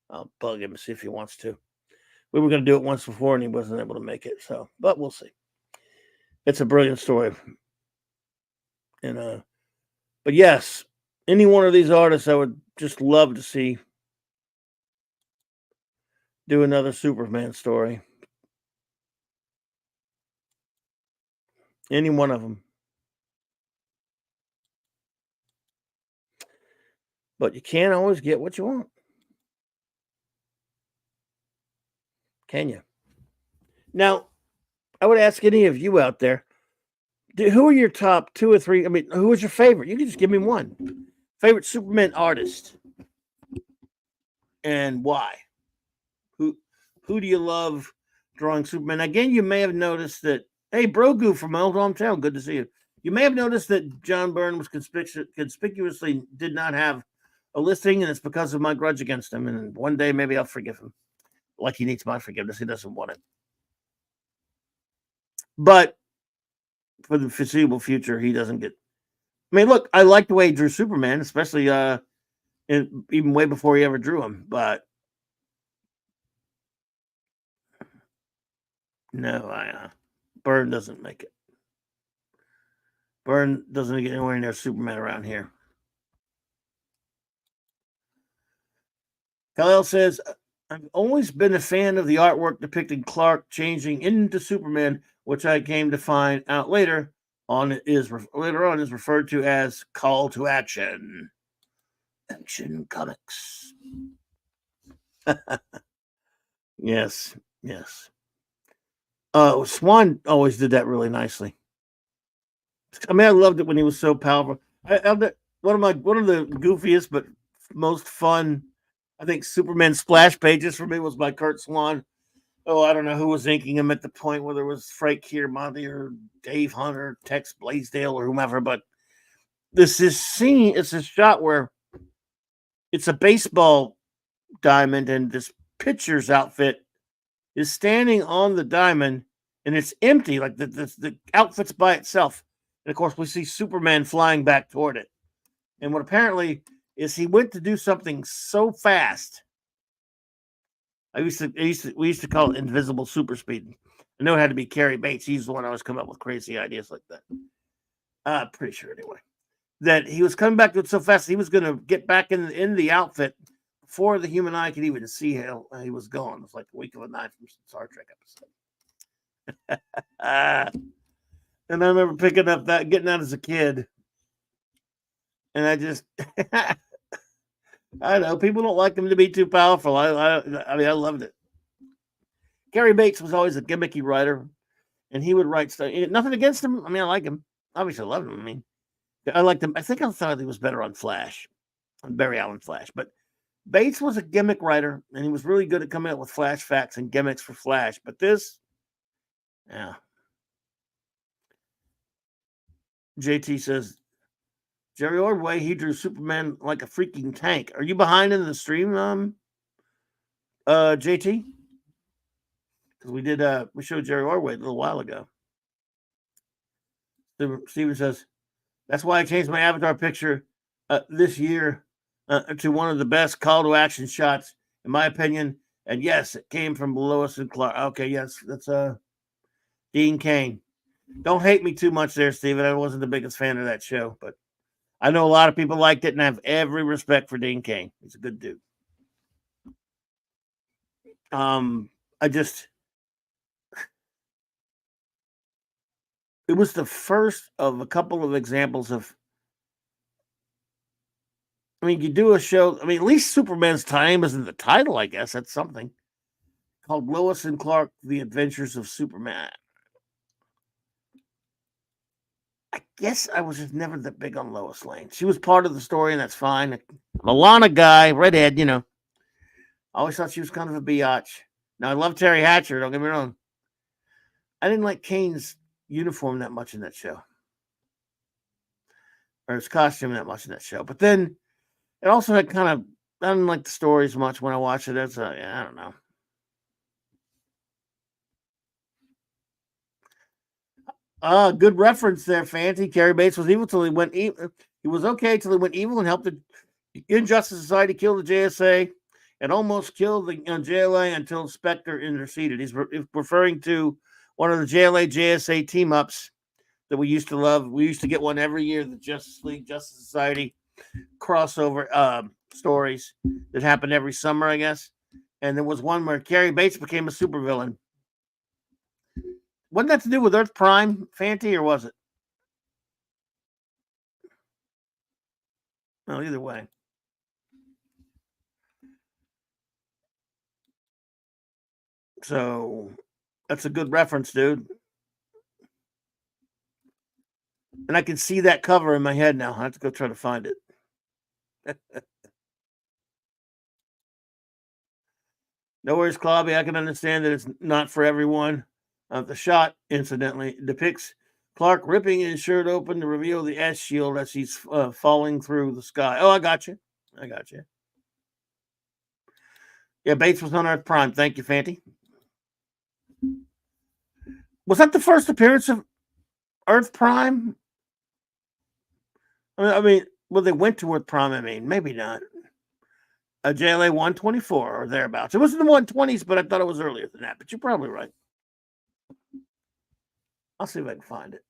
I'll bug him and see if he wants to. We were going to do it once before, and he wasn't able to make it. So, but we'll see. It's a brilliant story, and but yes, any one of these artists, I would just love to see do another Superman story. Any one of them. But you can't always get what you want. Can you? Now, I would ask any of you out there, who are your top 2 or 3? I mean, who is your favorite? You can just give me one. Favorite Superman artist. And why? Who do you love drawing Superman? Again, you may have noticed that, hey, Brogu from my old hometown, good to see you. You may have noticed that John Byrne was conspicuously did not have a listing, and it's because of my grudge against him. And one day, maybe I'll forgive him. Like he needs my forgiveness. He doesn't want it. But for the foreseeable future, he doesn't get. I mean, look, I like the way he drew Superman, especially even way before he ever drew him. But no, Byrne doesn't make it. Byrne doesn't get anywhere near Superman around here. Kal says, I've always been a fan of the artwork depicting Clark changing into Superman, which I came to find out later on is referred to as call to action. Action Comics. Yes, yes. Swan always did that really nicely. I mean, I loved it when he was so powerful. One of the goofiest but most fun, I think, Superman splash pages for me was by Kurt Swan. Oh, I don't know who was inking him at the point, whether it was Frank Monty or Dave Hunter, Tex Blaisdell, or whomever. But this scene, it's a shot where it's a baseball diamond, and this pitcher's outfit is standing on the diamond, and it's empty, like the outfit's by itself. And of course, we see Superman flying back toward it. And what apparently is he went to do something so fast. We used to call it invisible super speed. I know it had to be Cary Bates. He's the one I was coming up with crazy ideas like that. Pretty sure anyway. That he was coming back to it so fast he was going to get back in the outfit before the human eye could even see how he was going. It was like a week of a night from some Star Trek episode. And I remember picking up getting that as a kid. And I just, I don't know, people don't like him to be too powerful. I mean, I loved it. Cary Bates was always a gimmicky writer, and he would write stuff. Nothing against him. I mean, I like him. Obviously, I love him. I mean, I liked him. I think I thought he was better on Flash, on Barry Allen Flash. But Bates was a gimmick writer, and he was really good at coming up with flash facts and gimmicks for Flash. But this, yeah. JT says, Jerry Ordway, he drew Superman like a freaking tank. Are you behind in the stream, JT? Because we showed Jerry Ordway a little while ago. Steven says, that's why I changed my avatar picture this year to one of the best call to action shots, in my opinion. And yes, it came from Lois and Clark. Okay, yes, that's Dean Cain. Don't hate me too much there, Steven. I wasn't the biggest fan of that show, but I know a lot of people liked it, and I have every respect for Dean Cain. He's a good dude. It was the first of a couple of examples of, I mean, you do a show, I mean, at least Superman's time is in the title, I guess. That's something. Called Lois and Clark, The Adventures of Superman. I guess I was just never that big on Lois Lane. She was part of the story, and that's fine. I'm a Lana guy, redhead, I always thought she was kind of a biatch. Now, I love Terry Hatcher, don't get me wrong. I didn't like Kane's uniform that much in that show. Or his costume that much in that show. But then it also had kind of, I didn't like the stories much when I watched it. I don't know. Good reference there, Fancy. Cary Bates was evil till he went evil. He was okay till he went evil and helped the Injustice Society kill the JSA and almost killed the JLA until Spectre interceded. He's referring to one of the JLA JSA team ups that we used to love. We used to get one every year, the Justice League, Justice Society crossover stories that happened every summer, I guess. And there was one where Cary Bates became a supervillain. Wasn't that to do with Earth Prime, Fanty, or was it? No, either way. So that's a good reference, dude. And I can see that cover in my head now. I have to go try to find it. No worries, Clobby. I can understand that it's not for everyone. The shot, incidentally, depicts Clark ripping his shirt open to reveal the S shield as he's falling through the sky. Oh, I got you. Yeah, Bates was on Earth Prime. Thank you, Fanty. Was that the first appearance of Earth Prime? I mean, well, they went to Earth Prime. I mean, maybe not. JLA 124 or thereabouts. It was in the 120s, but I thought it was earlier than that. But you're probably right. I'll see if I can find it.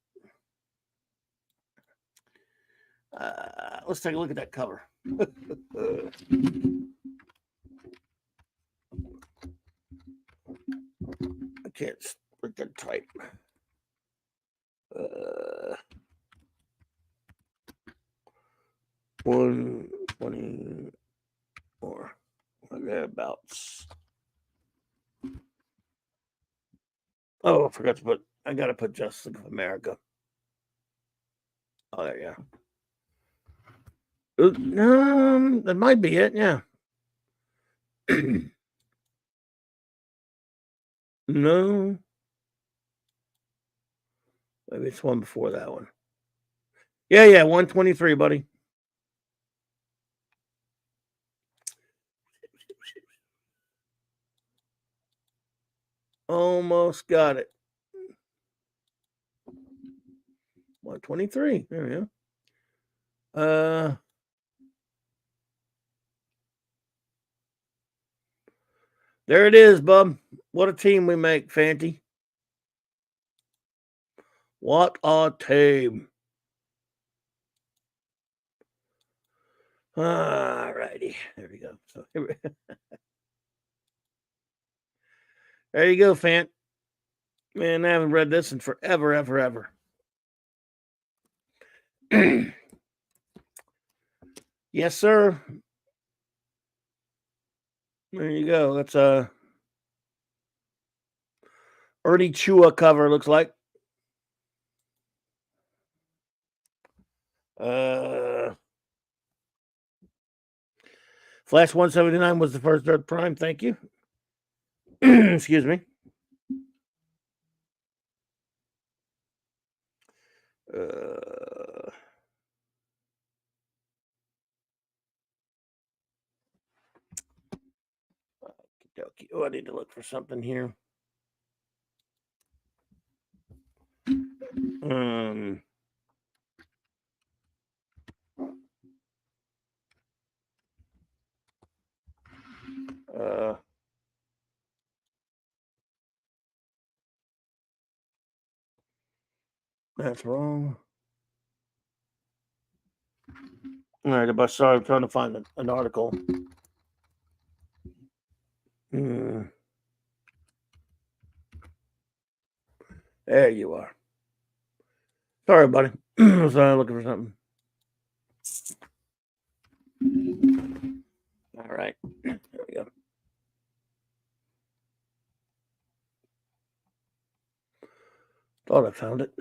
Let's take a look at that cover. I can't freaking type. 120. roundabouts. Oh, I forgot to put. I gotta put Justice of America. Oh, there you go. That might be it. Yeah. No. Maybe it's one before that one. Yeah, 123, buddy. Almost got it. 123. There we go. There it is, bub. What a team we make, Fanty. What a team. All righty. There we go. So there you go, Fant. Man, I haven't read this in forever, ever. Yes, sir. There you go. That's a Ernie Chua cover, looks like. Flash 179 was the first Earth Prime. Thank you. Excuse me. Oh, I need to look for something here. That's wrong. All right, but sorry, I'm trying to find an article. There you are. Sorry, buddy. I was looking for something. All right. There we go. Thought I found it.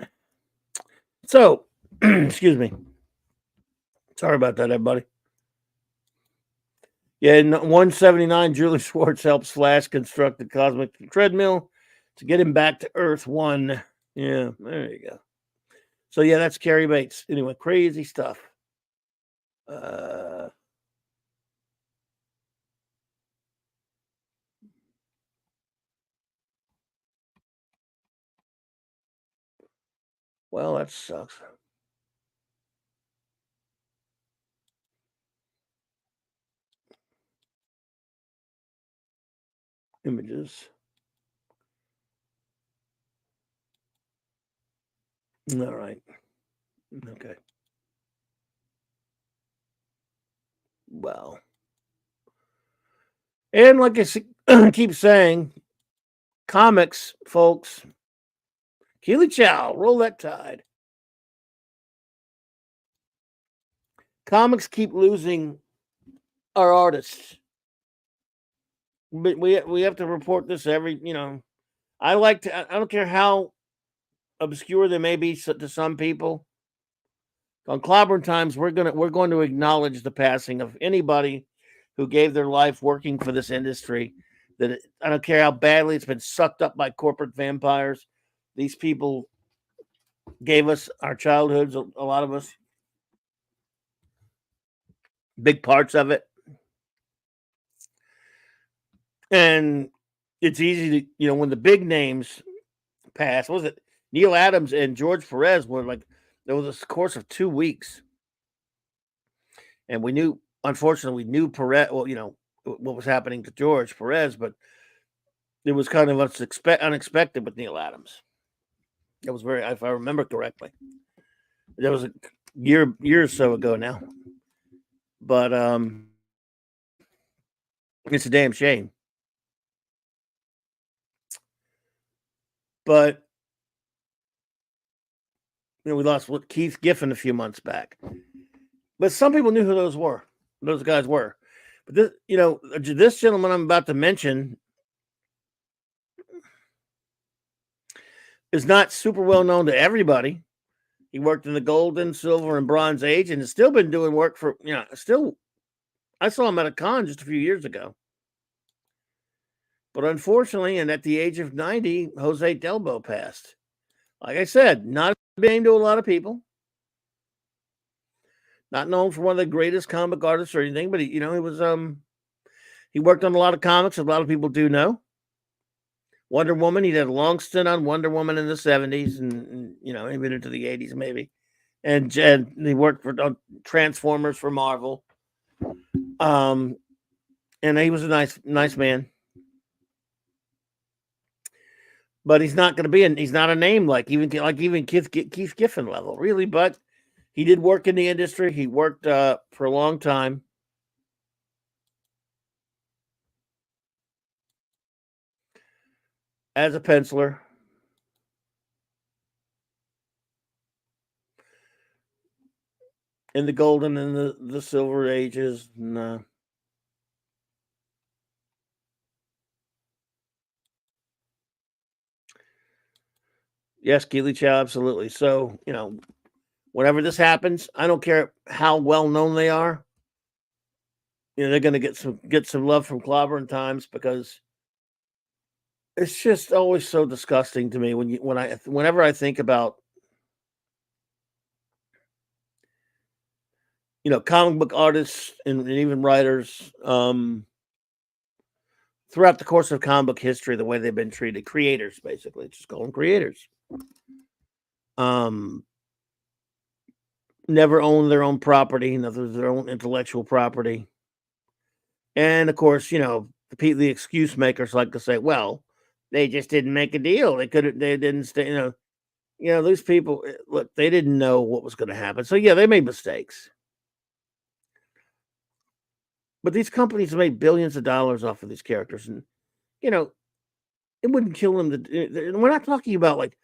So, excuse me. Sorry about that, everybody. Yeah, in 179, Julie Schwartz helps Flash construct the cosmic treadmill to get him back to Earth 1. Yeah, there you go. So, yeah, that's Carrie Bates. Anyway, crazy stuff. Well, that sucks. Images. All right. Okay. Well. And like I keep saying, comics, folks. Keely Chow, roll that tide. Comics keep losing our artists. But we have to report this every, I don't care how obscure they may be to some people. On Clobberin Times, we're going to acknowledge the passing of anybody who gave their life working for this industry. That I don't care how badly it's been sucked up by corporate vampires. These people gave us our childhoods, a lot of us, big parts of it. And it's easy to, when the big names pass, what was it? Neil Adams and George Perez were like, there was a course of 2 weeks. And unfortunately, we knew Perez, what was happening to George Perez, but it was kind of unexpected with Neil Adams. It was if I remember correctly. That was a year or so ago now. But it's a damn shame. But we lost Keith Giffen a few months back. But some people knew who those guys were. But this gentleman I'm about to mention is not super well known to everybody. He worked in the Golden, Silver, and Bronze Age, and has still been doing work for still. I saw him at a con just a few years ago. But unfortunately, and at the age of 90, Jose Delbo passed. Like I said, not a big name to a lot of people. Not known for one of the greatest comic artists or anything, but he was he worked on a lot of comics. A lot of people do know. Wonder Woman. He did a long stint on Wonder Woman in the 70s and even into the 80s maybe. And he worked for Transformers for Marvel. And he was a nice man. But he's not going to be he's not a name like even Keith Giffen level, really. But he did work in the industry. He worked for a long time. As a penciler. In the Golden and the Silver Ages. And, yes, Keely Chow, absolutely. So, whenever this happens, I don't care how well known they are. They're going to get some love from Clobberin Times, because it's just always so disgusting to me whenever I think about comic book artists and even writers throughout the course of comic book history, the way they've been treated. Creators, basically, just call them creators. Never own their own property, in other words, their own intellectual property. And of course, the excuse makers like to say, well, they just didn't make a deal. They didn't stay, these people, look, they didn't know what was going to happen. So yeah, they made mistakes. But these companies made billions of dollars off of these characters. And, it wouldn't kill them. We're not talking about like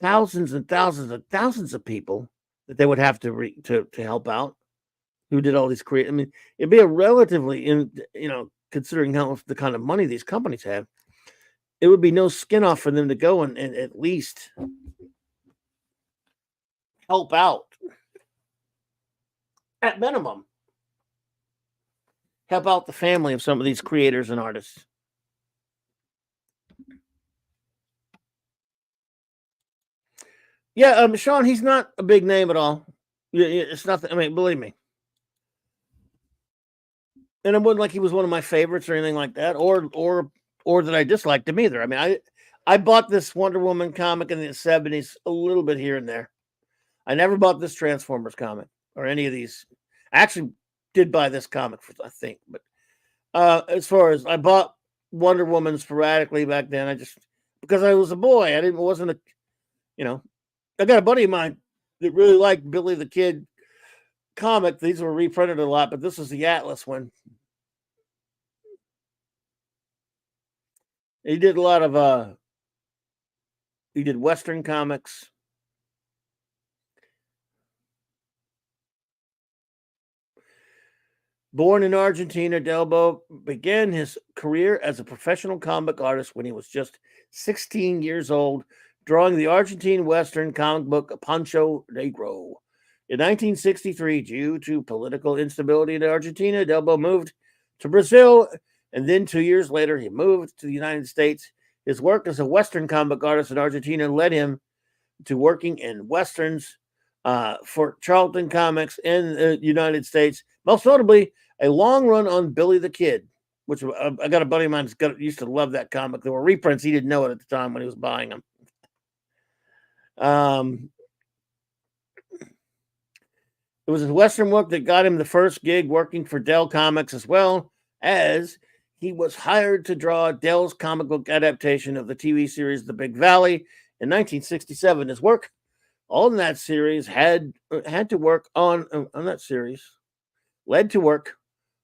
thousands and thousands and thousands of people that they would have to help out who did all these I mean, it'd be a relatively, considering the kind of money these companies have, it would be no skin off for them to go and at least help out. At minimum, help out the family of some of these creators and artists. Yeah, Sean, he's not a big name at all. It's nothing. I mean, believe me. And it wasn't like he was one of my favorites or anything like that, or that I disliked him either. I mean, I bought this Wonder Woman comic in the 70s a little bit here and there. I never bought this Transformers comic or any of these. I actually did buy this comic I think, but as far as I bought Wonder Woman sporadically back then, because I was a boy, I got a buddy of mine that really liked Billy the Kid comic. These were reprinted a lot, but this is the Atlas one. He did a lot of he did Western comics. Born in Argentina, Delbo began his career as a professional comic artist when he was just 16 years old, drawing the Argentine Western comic book Pancho Negro. In 1963, due to political instability in Argentina, Delbo moved to Brazil, and then 2 years later, he moved to the United States. His work as a Western comic artist in Argentina led him to working in Westerns for Charlton Comics in the United States, most notably a long run on Billy the Kid, which I got a buddy of mine used to love that comic. There were reprints. He didn't know it at the time when he was buying them. It was his Western work that got him the first gig working for Dell Comics, as well as he was hired to draw Dell's comic book adaptation of the TV series The Big Valley in 1967. His work on that series led to work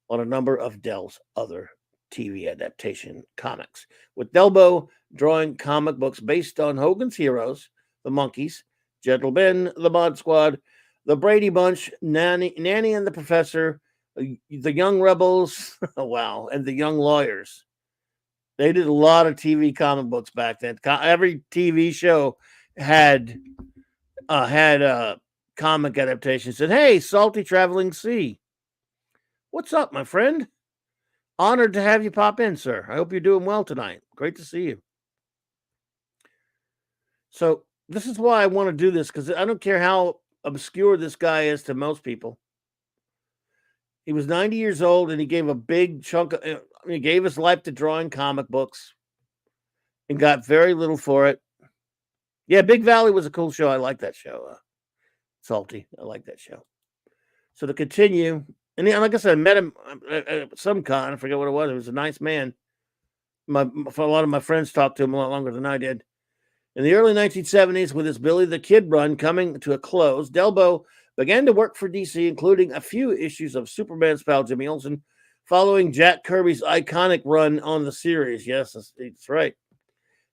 on a number of Dell's other TV adaptation comics, with Delbo drawing comic books based on Hogan's Heroes, The Monkees, Gentle Ben, The Mod Squad, The Brady Bunch, Nanny and the Professor, the Young Rebels, wow, and the Young Lawyers. They did a lot of TV comic books back then. Every TV show had comic adaptations. Said, "Hey, Salty Traveling Sea, what's up, my friend? Honored to have you pop in, sir. I hope you're doing well tonight. Great to see you." So this is why I want to do this, because I don't care how obscure this guy is to most people. He was 90 years old, and he gave a big chunk of, he gave his life to drawing comic books and got very little for it. Yeah, Big Valley was a cool show. I like that show. Salty. I like that show. So to continue, and like I said, I met him at some con. I forget what it was. He was a nice man. For a lot of my friends talked to him a lot longer than I did. In the early 1970s, with his Billy the Kid run coming to a close, Delbo began to work for DC, including a few issues of Superman's pal Jimmy Olsen, following Jack Kirby's iconic run on the series. Yes, that's right.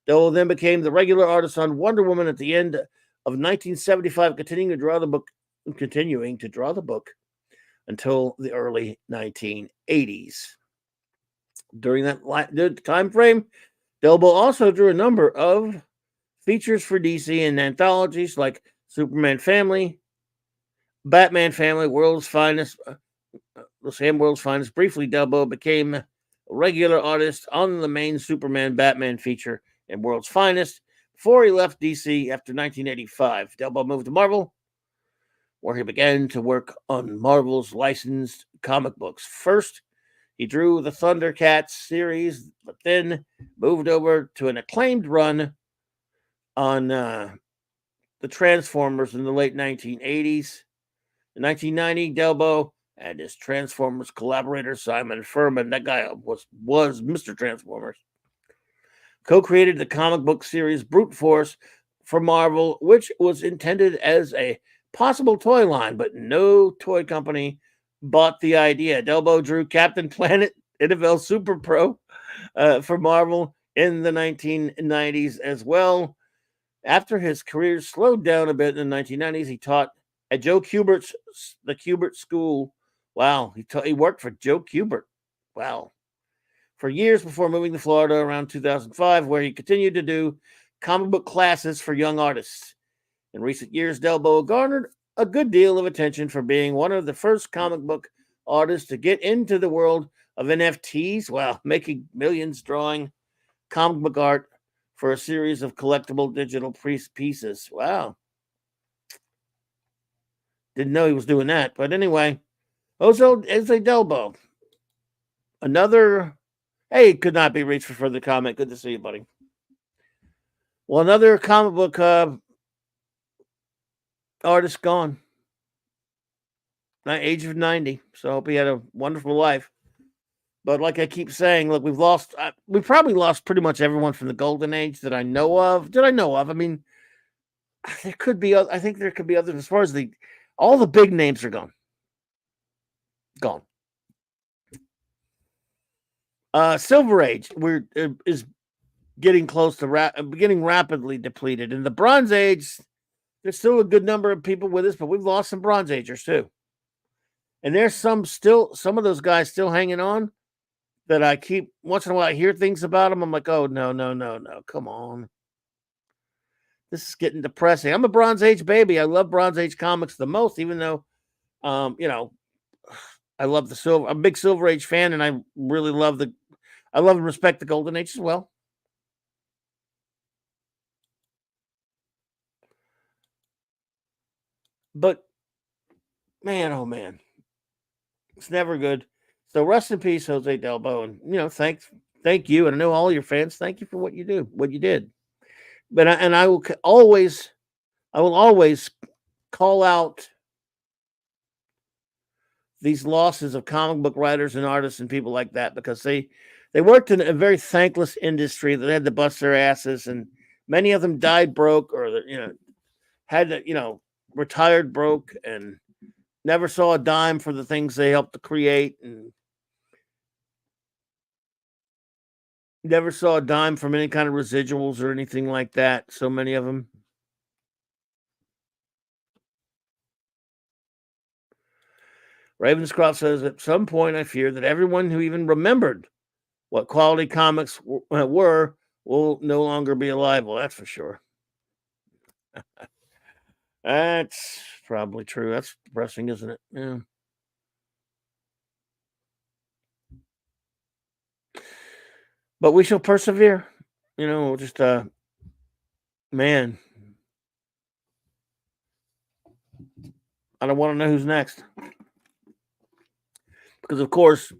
Delbo then became the regular artist on Wonder Woman at the end of 1975, continuing to draw the book until the early 1980s. During that time frame, Delbo also drew a number of features for DC and anthologies like Superman Family, Batman Family, World's Finest. World's Finest. Briefly, Delbo became a regular artist on the main Superman Batman feature in World's Finest before he left DC after 1985. Delbo moved to Marvel, where he began to work on Marvel's licensed comic books. First, he drew the Thundercats series, but then moved over to an acclaimed run on the Transformers in the late 1980s. In 1990, Delbo and his Transformers collaborator Simon Furman, that guy was Mr. Transformers, co-created the comic book series Brute Force for Marvel, which was intended as a possible toy line, but no toy company bought the idea. Delbo drew Captain Planet NFL Super Pro for Marvel in the 1990s as well. After his career slowed down a bit in the 1990s, he taught at the Kubert School. Wow, he worked for Joe Kubert. Wow. For years before moving to Florida around 2005, where he continued to do comic book classes for young artists. In recent years, Delbo garnered a good deal of attention for being one of the first comic book artists to get into the world of NFTs, while making millions drawing comic book art for a series of collectible digital pieces. Wow. Didn't know he was doing that. But anyway, also as a Delbo. Another, hey, could not be reached for further comment. Good to see you, buddy. Well, another comic book artist gone. Age of 90. So I hope he had a wonderful life. But like I keep saying, look, we probably lost pretty much everyone from the golden age that I know of. I mean, there could be, I think there could be others. As far as all the big names are gone. Silver Age is getting close to getting rapidly depleted. In the Bronze Age, there's still a good number of people with us, but we've lost some Bronze Agers too. And there's some of those guys still hanging on that I keep, once in a while I hear things about them. I'm like, oh, no, come on. This is getting depressing. I'm a Bronze Age baby. I love Bronze Age comics the most, even though, I love the Silver. I'm a big Silver Age fan, and I really love I love and respect the Golden Age as well. But man, oh man, it's never good. So rest in peace, Jose Delbo, and thank you, and I know all your fans. Thank you for what you did. But I will always call out these losses of comic book writers and artists and people like that, because they worked in a very thankless industry that had to bust their asses, and many of them died broke, or had to, retired broke, and never saw a dime for the things they helped to create, and never saw a dime from any kind of residuals or anything like that. So many of them. Ravenscroft says, at some point, I fear that everyone who even remembered what quality comics were will no longer be alive. Well, that's for sure. That's probably true. That's depressing, isn't it? Yeah. But we shall persevere. We'll just, man, I don't want to know who's next. Because, of course,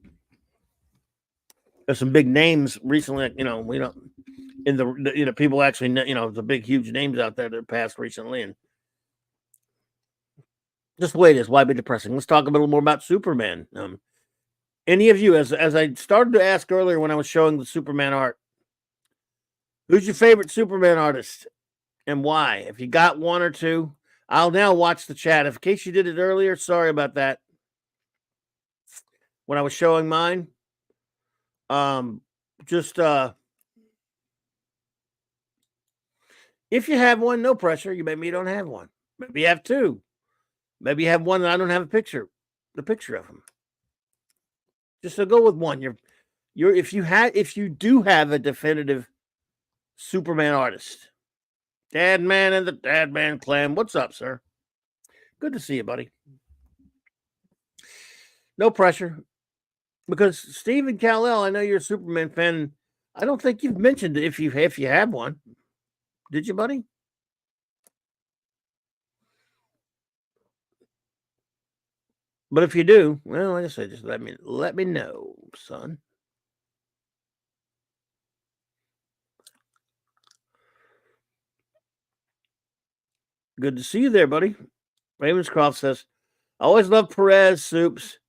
there's some big names recently, we don't, in the people actually know, the big, huge names out there that passed recently. And just the way it is. Why be depressing? Let's talk a little more about Superman. Any of you, as I started to ask earlier when I was showing the Superman art, who's your favorite Superman artist and why? If you got one or two, I'll now watch the chat. In case you did it earlier, sorry about that. When I was showing mine, just if you have one, no pressure. Maybe you don't have one. Maybe you have two. Maybe you have one that I don't have the picture of him. Just so go with one. If you do have a definitive Superman artist, Dad Man and the Dad Man clan. What's up, sir? Good to see you, buddy. No pressure. Because Stephen Kal-El, I know you're a Superman fan. I don't think you've mentioned if you have one. Did you, buddy? But if you do, well, like I said, just let me know, son. Good to see you there, buddy. Ravenscroft says, I always love Perez Soups.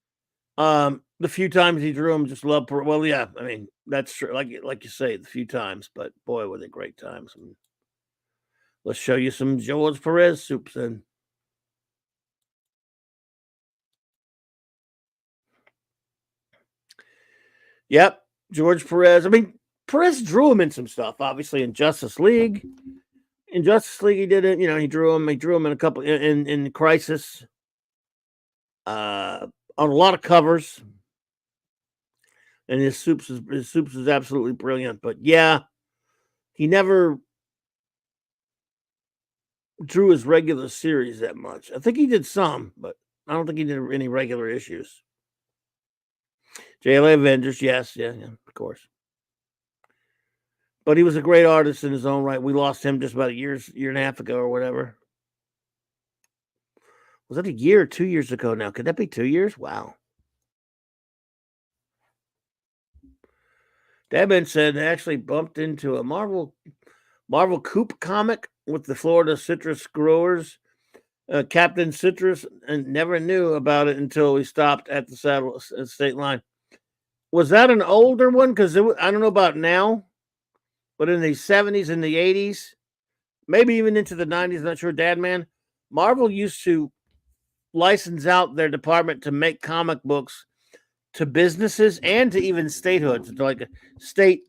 The few times he drew them, just love. Well, yeah, I mean that's true. Like you say, the few times, but boy, were they great times. I mean, let's show you some George Perez Soups then. Yep, George Perez. I mean, Perez drew him in some stuff, obviously in Justice League. In Justice League, he did it. He drew him. He drew him in a couple in Crisis. On a lot of covers. And his soups is absolutely brilliant. But yeah, he never drew his regular series that much. I think he did some, but I don't think he did any regular issues. JLA Avengers, yes, yeah, of course. But he was a great artist in his own right. We lost him just about a year and a half ago or whatever. Was that a year or 2 years ago now? Could that be 2 years? Wow. Debin said they actually bumped into a Marvel Coop comic with the Florida citrus growers, Captain Citrus, and never knew about it until we stopped at the state line. Was that an older one? Because I don't know about now, but in the 70s and the 80s, maybe even into the 90s, I'm not sure, Dad Man, Marvel used to license out their department to make comic books to businesses and to even statehoods, to like state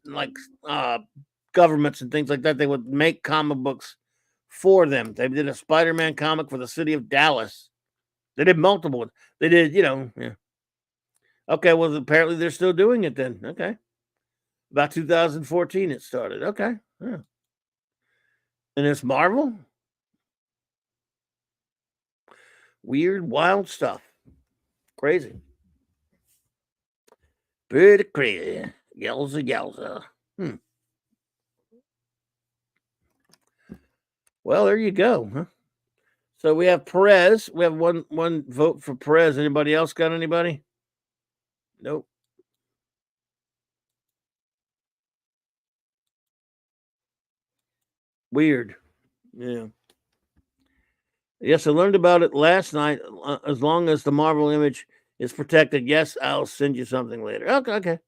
governments and things like that. They would make comic books for them. They did a Spider-Man comic for the city of Dallas. They did multiple. They did, yeah. Okay, well, apparently they're still doing it then. Okay. About 2014 it started. Okay. Yeah. And it's Marvel? Weird, wild stuff. Crazy. Pretty crazy. Yowza. Well, there you go. Huh? So we have Perez. We have one vote for Perez. Anybody else got anybody? Nope. Weird. Yeah. Yes, I learned about it last night. As long as the Marvel image is protected, yes, I'll send you something later. Okay.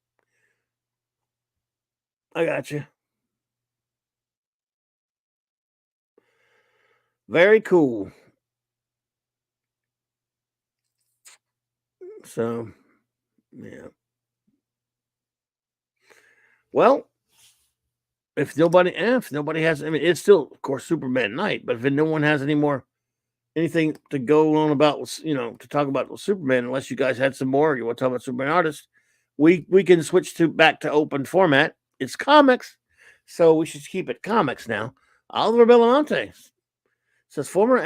I got you. Very cool. So, yeah. Well, if nobody has, I mean, it's still, of course, Superman night. But if no one has any more anything to go on about, to talk about with Superman, unless you guys had some more. You want to talk about Superman artists? We can switch back to open format. It's comics, so we should keep it comics now. Oliver Belafonte says former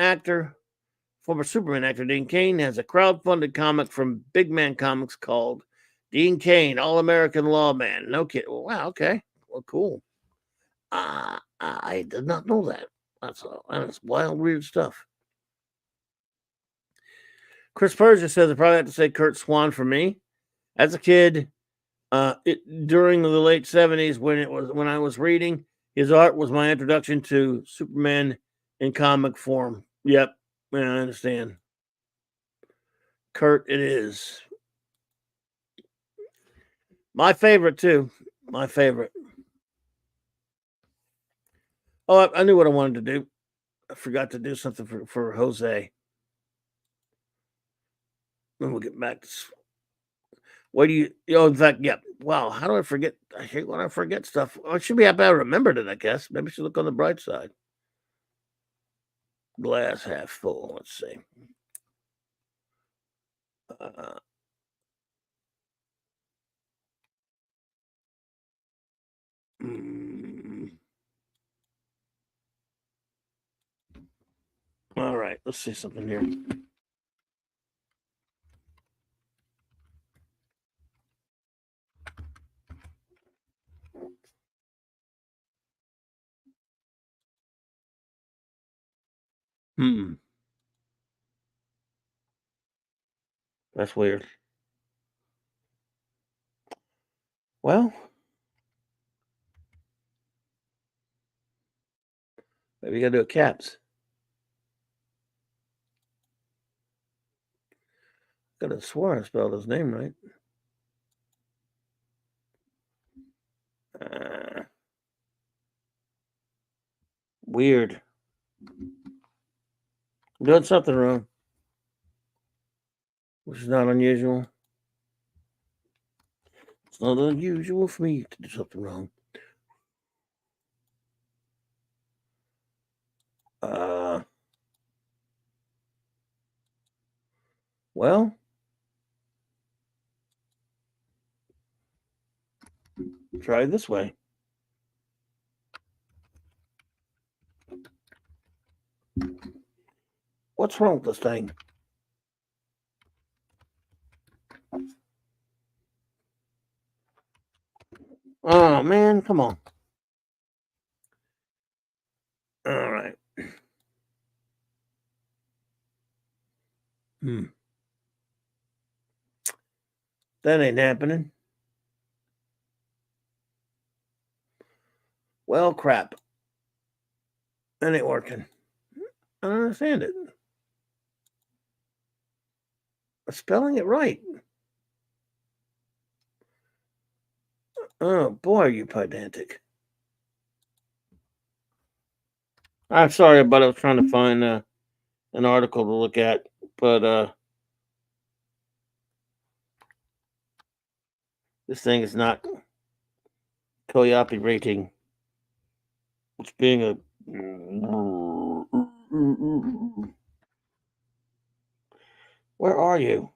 Superman actor Dean Cain has a crowd-funded comic from Big Man Comics called Dean Cain, All-American Lawman. No kid. Wow, okay. Well, cool. I did not know that. That's wild, weird stuff. Chris Persia says I probably have to say Kurt Swan for me. As a kid, during the late 70s when I was reading, his art was my introduction to Superman in comic form. Yep, I understand. Kurt, it is. My favorite, too. My favorite. Oh, I knew what I wanted to do. I forgot to do something for Jose. Then we'll get back to. What do you? In fact, yeah. Wow, how do I forget? I hate when I forget stuff. I should be happy I remembered it, I guess. Maybe I should look on the bright side. Glass half full. Let's see. All right, let's see something here. That's weird. Well, maybe you gotta do it caps. Could have sworn I spelled his name right. Weird. I'm doing something wrong, which is not unusual. It's not unusual for me to do something wrong. Well, try this way. What's wrong with this thing? Oh, man, come on. All right. That ain't happening. Well, crap. That ain't working. I don't understand it. I'm spelling it right. Oh, boy, are you pedantic. I'm sorry, but I was trying to find an article to look at, but this thing is not cooperating. It's being a. Where are you?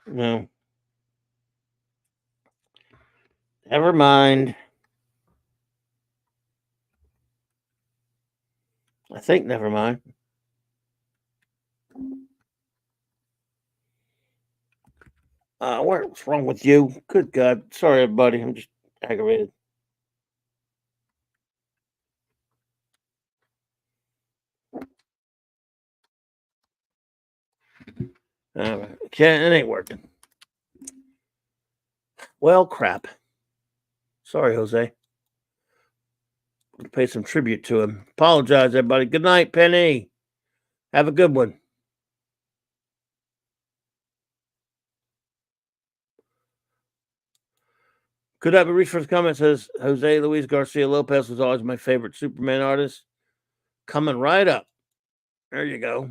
No. Never mind. I think never mind. What's wrong with you? Good God. Sorry, buddy. I'm just aggravated. All right. Okay, it ain't working. Well, crap. Sorry, Jose. I'll pay some tribute to him. Apologize, everybody. Good night, Penny. Have a good one. Could I be reached for his comment? Says Jose Luis Garcia Lopez was always my favorite Superman artist. Coming right up. There you go.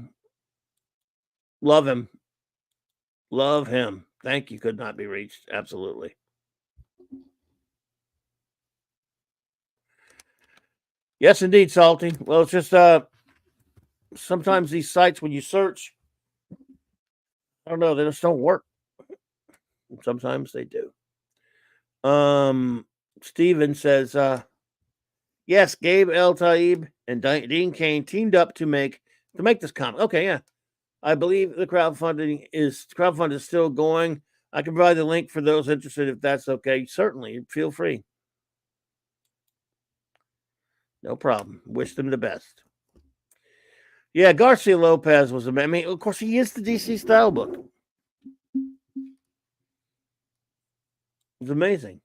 Love him. Love him. Thank you. Could not be reached. Absolutely. Yes, indeed, Salty. Well, it's just sometimes these sites, when you search, I don't know, they just don't work. Sometimes they do. Steven says, yes, Gabe El Taib and Dean Kane teamed up to make this comic. Okay, yeah. I believe the crowdfunding is still going. I can provide the link for those interested if that's okay. Certainly, feel free. No problem. Wish them the best. Yeah, Garcia Lopez was I mean, of course, he is the DC style book. It's amazing.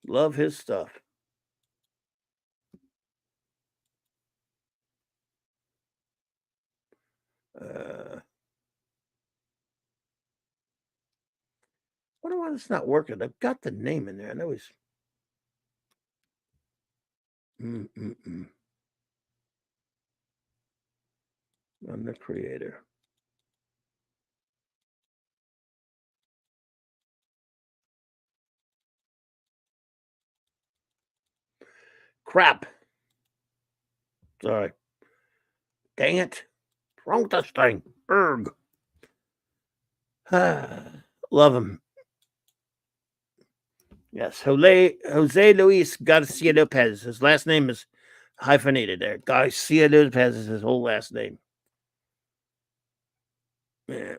Love his stuff. I wonder why it's not working. I've got the name in there. I know he's. I'm the creator. Crap. Sorry. Dang it. What's wrong with this thing? Erg. Love him. Yes. Jose Luis Garcia Lopez. His last name is hyphenated there. Garcia Lopez is his whole last name. Yeah.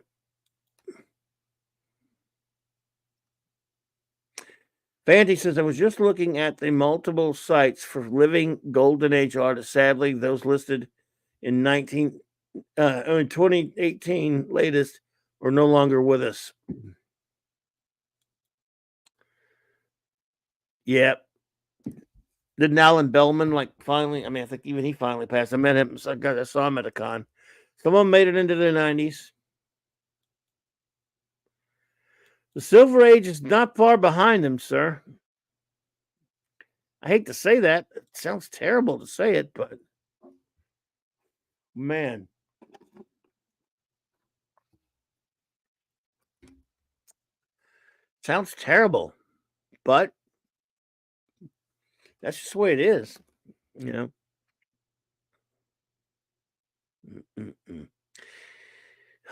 Fanty says, I was just looking at the multiple sites for living Golden Age artists. Sadly, those listed in 2018 latest are no longer with us. Yeah. Didn't Alan Bellman finally? I mean, I think even he finally passed. I met him. I saw him at a con. Some of them made it into the 90s. The Silver Age is not far behind them, sir. I hate to say that. It sounds terrible to say it, but man. Sounds terrible, but that's just the way it is, you know.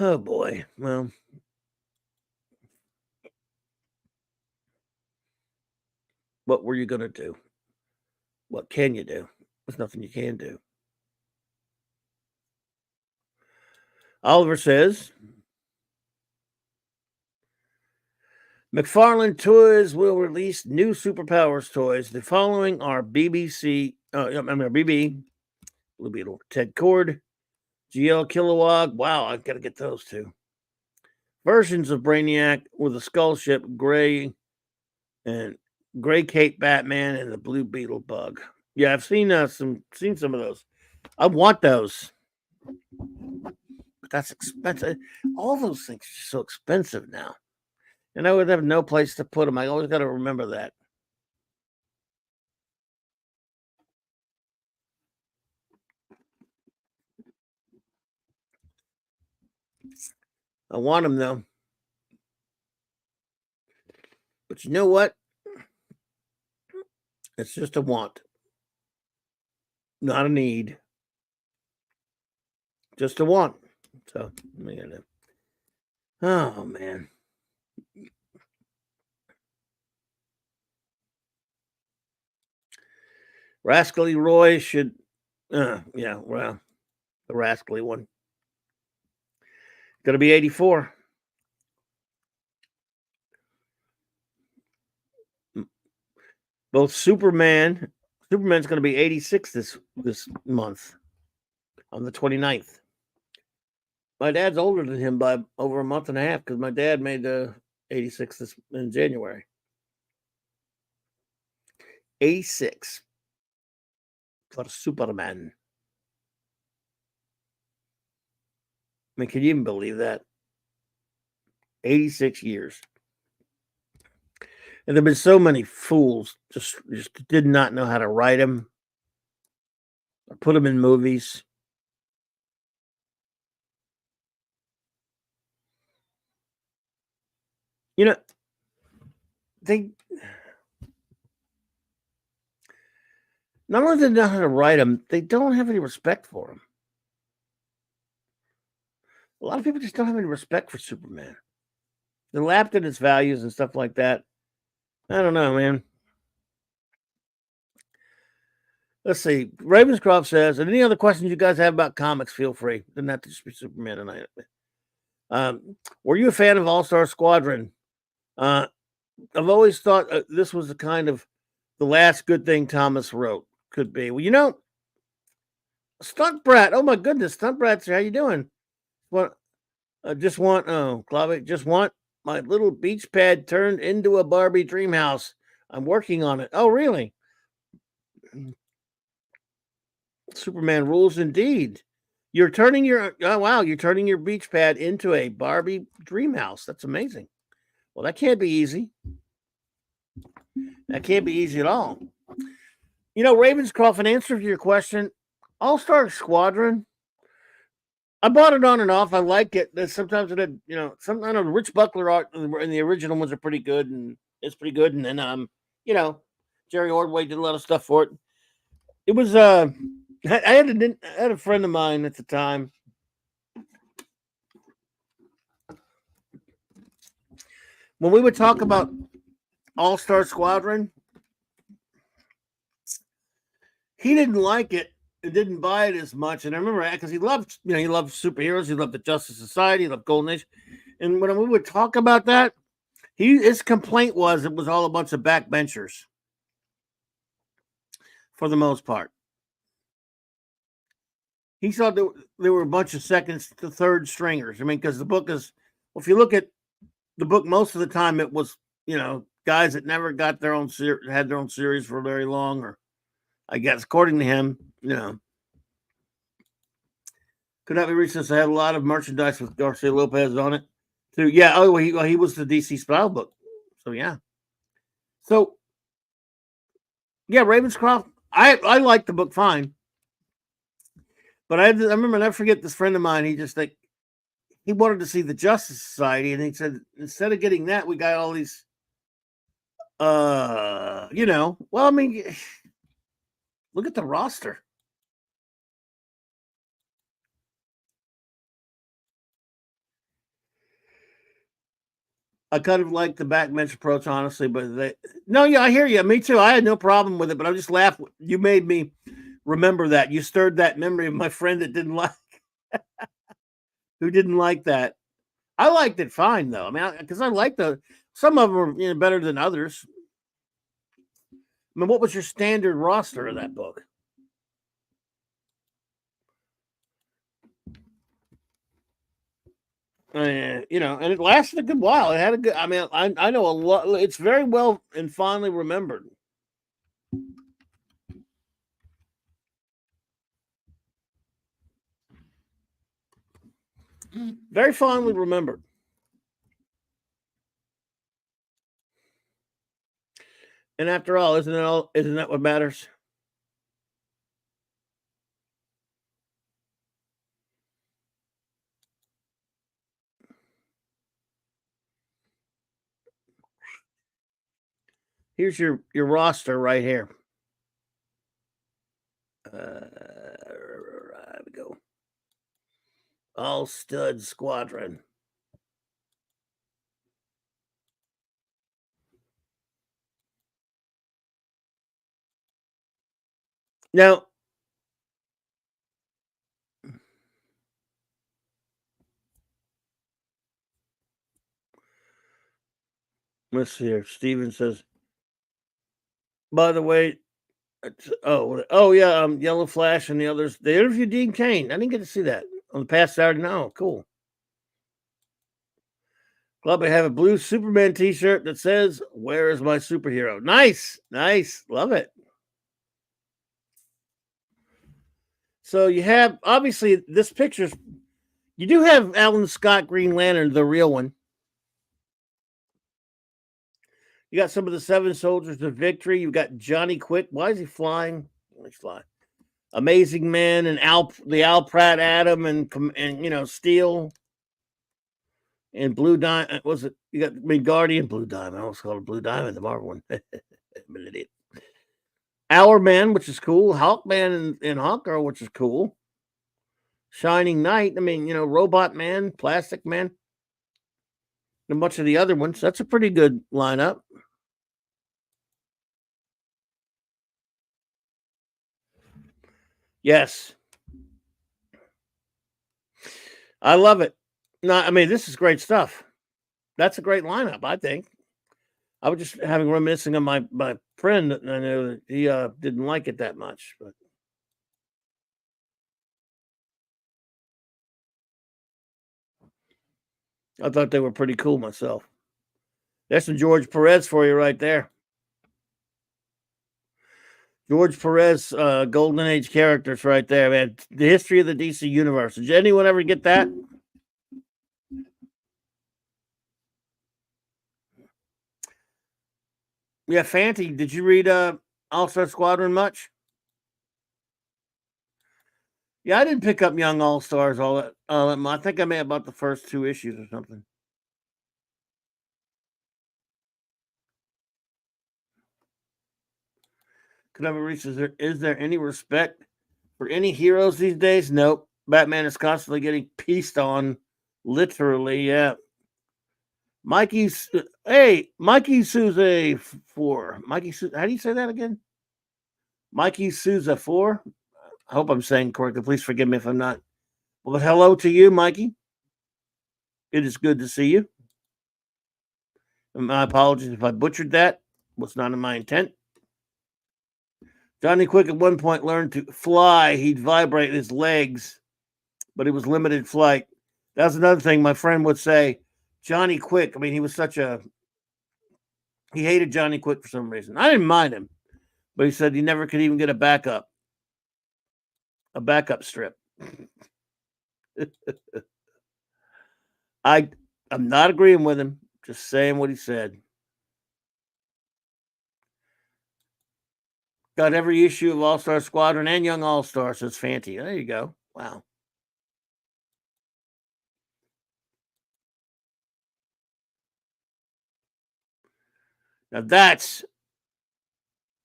Oh boy. Well, what were you going to do? What can you do? There's nothing you can do. Oliver says, McFarlane Toys will release new Superpowers toys. The following are BB, Blue Beetle, Ted Cord, GL Kilowog. Wow, I've got to get those too. Versions of Brainiac with a skull ship, Gray Cape Batman, and the Blue Beetle Bug. Yeah, I've seen some of those. I want those, but that's expensive. All those things are so expensive now, and I would have no place to put them. I always got to remember that. I want them though, but you know what? It's just a want, not a need. Just a want. So, oh man. Rascally Roy should, yeah, well, the rascally one. Going to be 84. Both Superman's going to be 86 this month on the 29th. My dad's older than him by over a month and a half because my dad made the 86 in January. 86 for Superman. I mean, can you even believe that? 86 years. And there have been so many fools just did not know how to write them or put them in movies. You know, Not only do they know how to write them, they don't have any respect for him. A lot of people just don't have any respect for Superman. They're lapped at his values and stuff like that. I don't know, man. Let's see. Ravenscroft says, and any other questions you guys have about comics, feel free. Doesn't have to just be Superman tonight. Were you a fan of All-Star Squadron? I've always thought this was the kind of the last good thing Thomas wrote. Could be. Well, Stunt Brat. Oh my goodness, Stunt Brat. How you doing? What? Just want my little beach pad turned into a Barbie dream house. I'm working on it. Oh, really? Superman rules indeed. You're turning your beach pad into a Barbie dream house. That's amazing. Well, that can't be easy. That can't be easy at all. Ravenscroft, in answer to your question, All-Star Squadron, I bought it on and off. I like it. Sometimes it, the Rich Buckler art and the original ones are pretty good, and it's pretty good. And then, Jerry Ordway did a lot of stuff for it. It was I had a friend of mine at the time. When we would talk about All-Star Squadron, he didn't like it and didn't buy it as much. And I remember because he loved superheroes, he loved the Justice Society, he loved Golden Age. And when we would talk about that, his complaint was it was all a bunch of backbenchers for the most part. He thought there were a bunch of second to third stringers. I mean, because the book is, if you look at the book, most of the time it was, guys that never got their own had their own series for very long, or I guess according to him, could not be reached since I had a lot of merchandise with Garcia Lopez on it. So yeah, he was the DC style book. So yeah. So yeah, Ravenscroft, I liked the book fine. But I remember, never forget this friend of mine. He just he wanted to see the Justice Society, and he said instead of getting that, we got all these. Well, I mean, look at the roster. I kind of like the backbench approach, honestly, but I hear you. Me too. I had no problem with it, but I just laughed. You made me remember that. You stirred that memory of my friend that didn't like, who didn't like that. I liked it fine though. I mean, because I like some of them are better than others. I mean, what was your standard roster of that book? And it lasted a good while. It had a good. I mean, I know a lot. It's very well and fondly remembered. Very fondly remembered. And after all, isn't that what matters? Here's your roster right here. There we go. All Stud Squadron. Now, let's see here. Steven says, by the way, Yellow Flash and the others. They interviewed Dean Cain. I didn't get to see that on the past Saturday. No, cool. Club, I have a blue Superman t-shirt that says, "Where is my superhero?" Nice. Love it. So you have, obviously, this picture. You do have Alan Scott Green Lantern, the real one. You got some of the Seven Soldiers of Victory. You've got Johnny Quick. Why is he flying? He's flying. Amazing Man and the Al Pratt Atom and Steel and Blue Diamond. Was it? You got Guardian Blue Diamond. I almost called it Blue Diamond, the Marvel one. I'm an idiot. Hourman, which is cool. Hawkman and Hawkgirl, which is cool. Shining Knight. I mean, Robot Man, Plastic Man, and a bunch of the other ones. That's a pretty good lineup. Yes. I love it. No, I mean, this is great stuff. That's a great lineup, I think. I was just having reminiscing of my friend. I know that he didn't like it that much, but I thought they were pretty cool myself. There's some George Perez for you right there. George Perez, Golden Age characters right there, man. The history of the DC universe. Did anyone ever get that? Yeah, Fanty, did you read All-Star Squadron much? Yeah, I didn't pick up Young All-Stars all that I think I may have bought the first 2 issues or something. Is there any respect for any heroes these days? Nope. Batman is constantly getting pieced on, literally. Yeah. Mikey Souza 4. How do you say that again? Mikey Souza 4. I hope I'm saying correctly. Please forgive me if I'm not. Well, but hello to you, Mikey. It is good to see you. And my apologies if I butchered that. Was not in my intent. Johnny Quick at one point learned to fly. He'd vibrate his legs, but it was limited flight. That's another thing my friend would say. Johnny Quick, I mean, he hated Johnny Quick for some reason. I didn't mind him, but he said he never could even get a backup strip. I'm not agreeing with him, just saying what he said. Got every issue of All-Star Squadron and Young All-Star, says Fanty. There you go. Wow. Now that's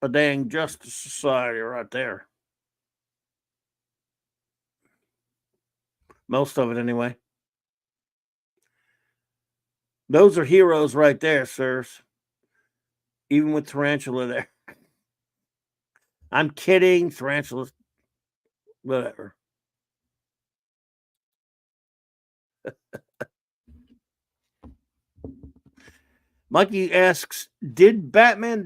a dang Justice Society right there. Most of it, anyway. Those are heroes right there, sirs. Even with Tarantula there. I'm kidding. Tarantula's whatever. Mikey asks, did Batman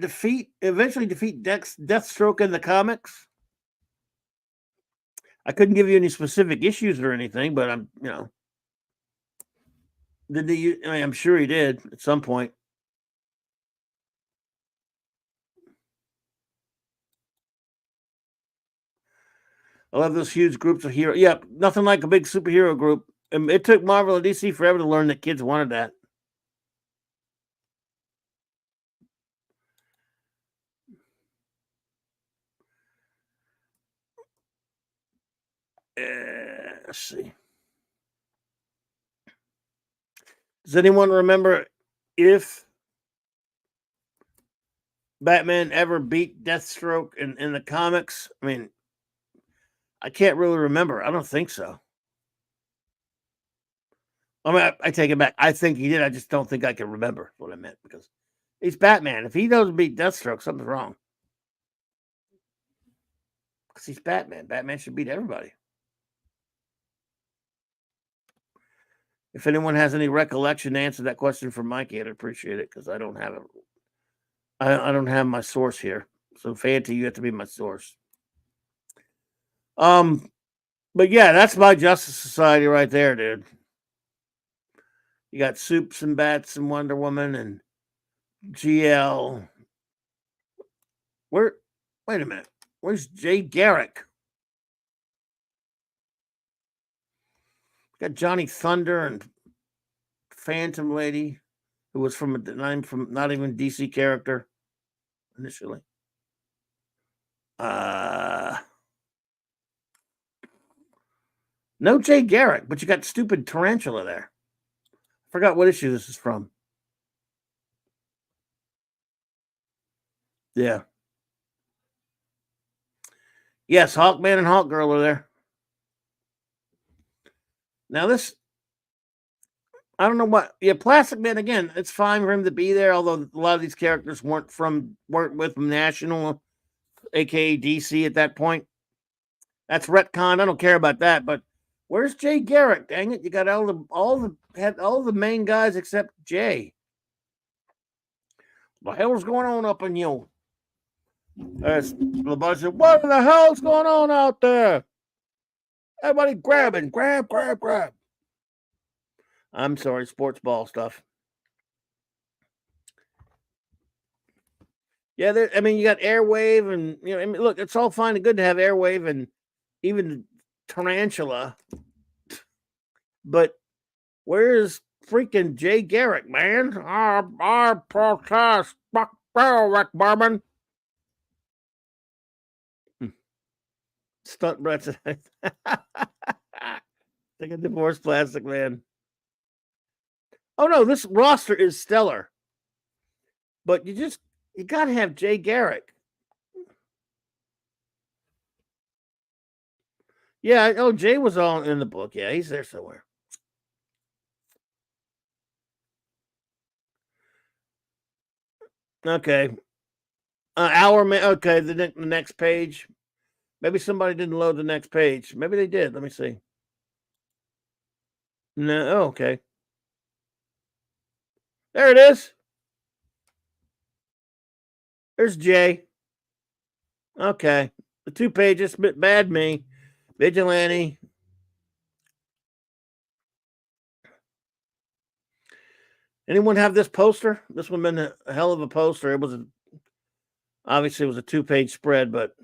eventually defeat Deathstroke in the comics? I couldn't give you any specific issues or anything, but I'm sure he did at some point. I love those huge groups of heroes. Yeah, nothing like a big superhero group. And it took Marvel and DC forever to learn that kids wanted that. Let's see. Does anyone remember if Batman ever beat Deathstroke in the comics? I mean, I can't really remember. I don't think so. I mean, I take it back. I think he did. I just don't think I can remember what I meant because he's Batman. If he doesn't beat Deathstroke, something's wrong. Because he's Batman. Batman should beat everybody. If anyone has any recollection to answer that question for Mikey, I'd appreciate it because I don't have it. I don't have my source here. So Fanty, you have to be my source. But yeah, that's my Justice Society right there, dude. You got Soups and Bats and Wonder Woman and GL. Wait a minute. Where's Jay Garrick? Got Johnny Thunder and Phantom Lady, who was from not even DC character initially. No Jay Garrick, but you got stupid Tarantula there. Forgot what issue this is from. Yeah. Yes, Hawkman and Hawkgirl are there. Now this, I don't know what. Yeah, Plastic Man again. It's fine for him to be there, although a lot of these characters weren't with National, aka DC at that point. That's retcon. I don't care about that. But where's Jay Garrick? Dang it! You got all the main guys except Jay. What the hell's going on up in you? There's the bunch of what the hell's going on out there? Everybody grabbing, grab. I'm sorry, sports ball stuff. Yeah, I mean, you got Airwave, and I mean, look, it's all fine and good to have Airwave and even Tarantula, but where's freaking Jay Garrick, man? I protest, fuck Rick Berman. Stunt Brett's take a divorced Plastic Man. Oh no, this roster is stellar, but you gotta have Jay Garrick. Yeah, oh, Jay was all in the book. Yeah, he's there somewhere. Okay. Hour man. Okay, the next page. Maybe somebody didn't load the next page. Maybe they did. Let me see. No. Oh, okay. There it is. There's Jay. Okay. The 2 pages. Bad me. Vigilante. Anyone have this poster? This one been a hell of a poster. Obviously it was a 2-page spread, but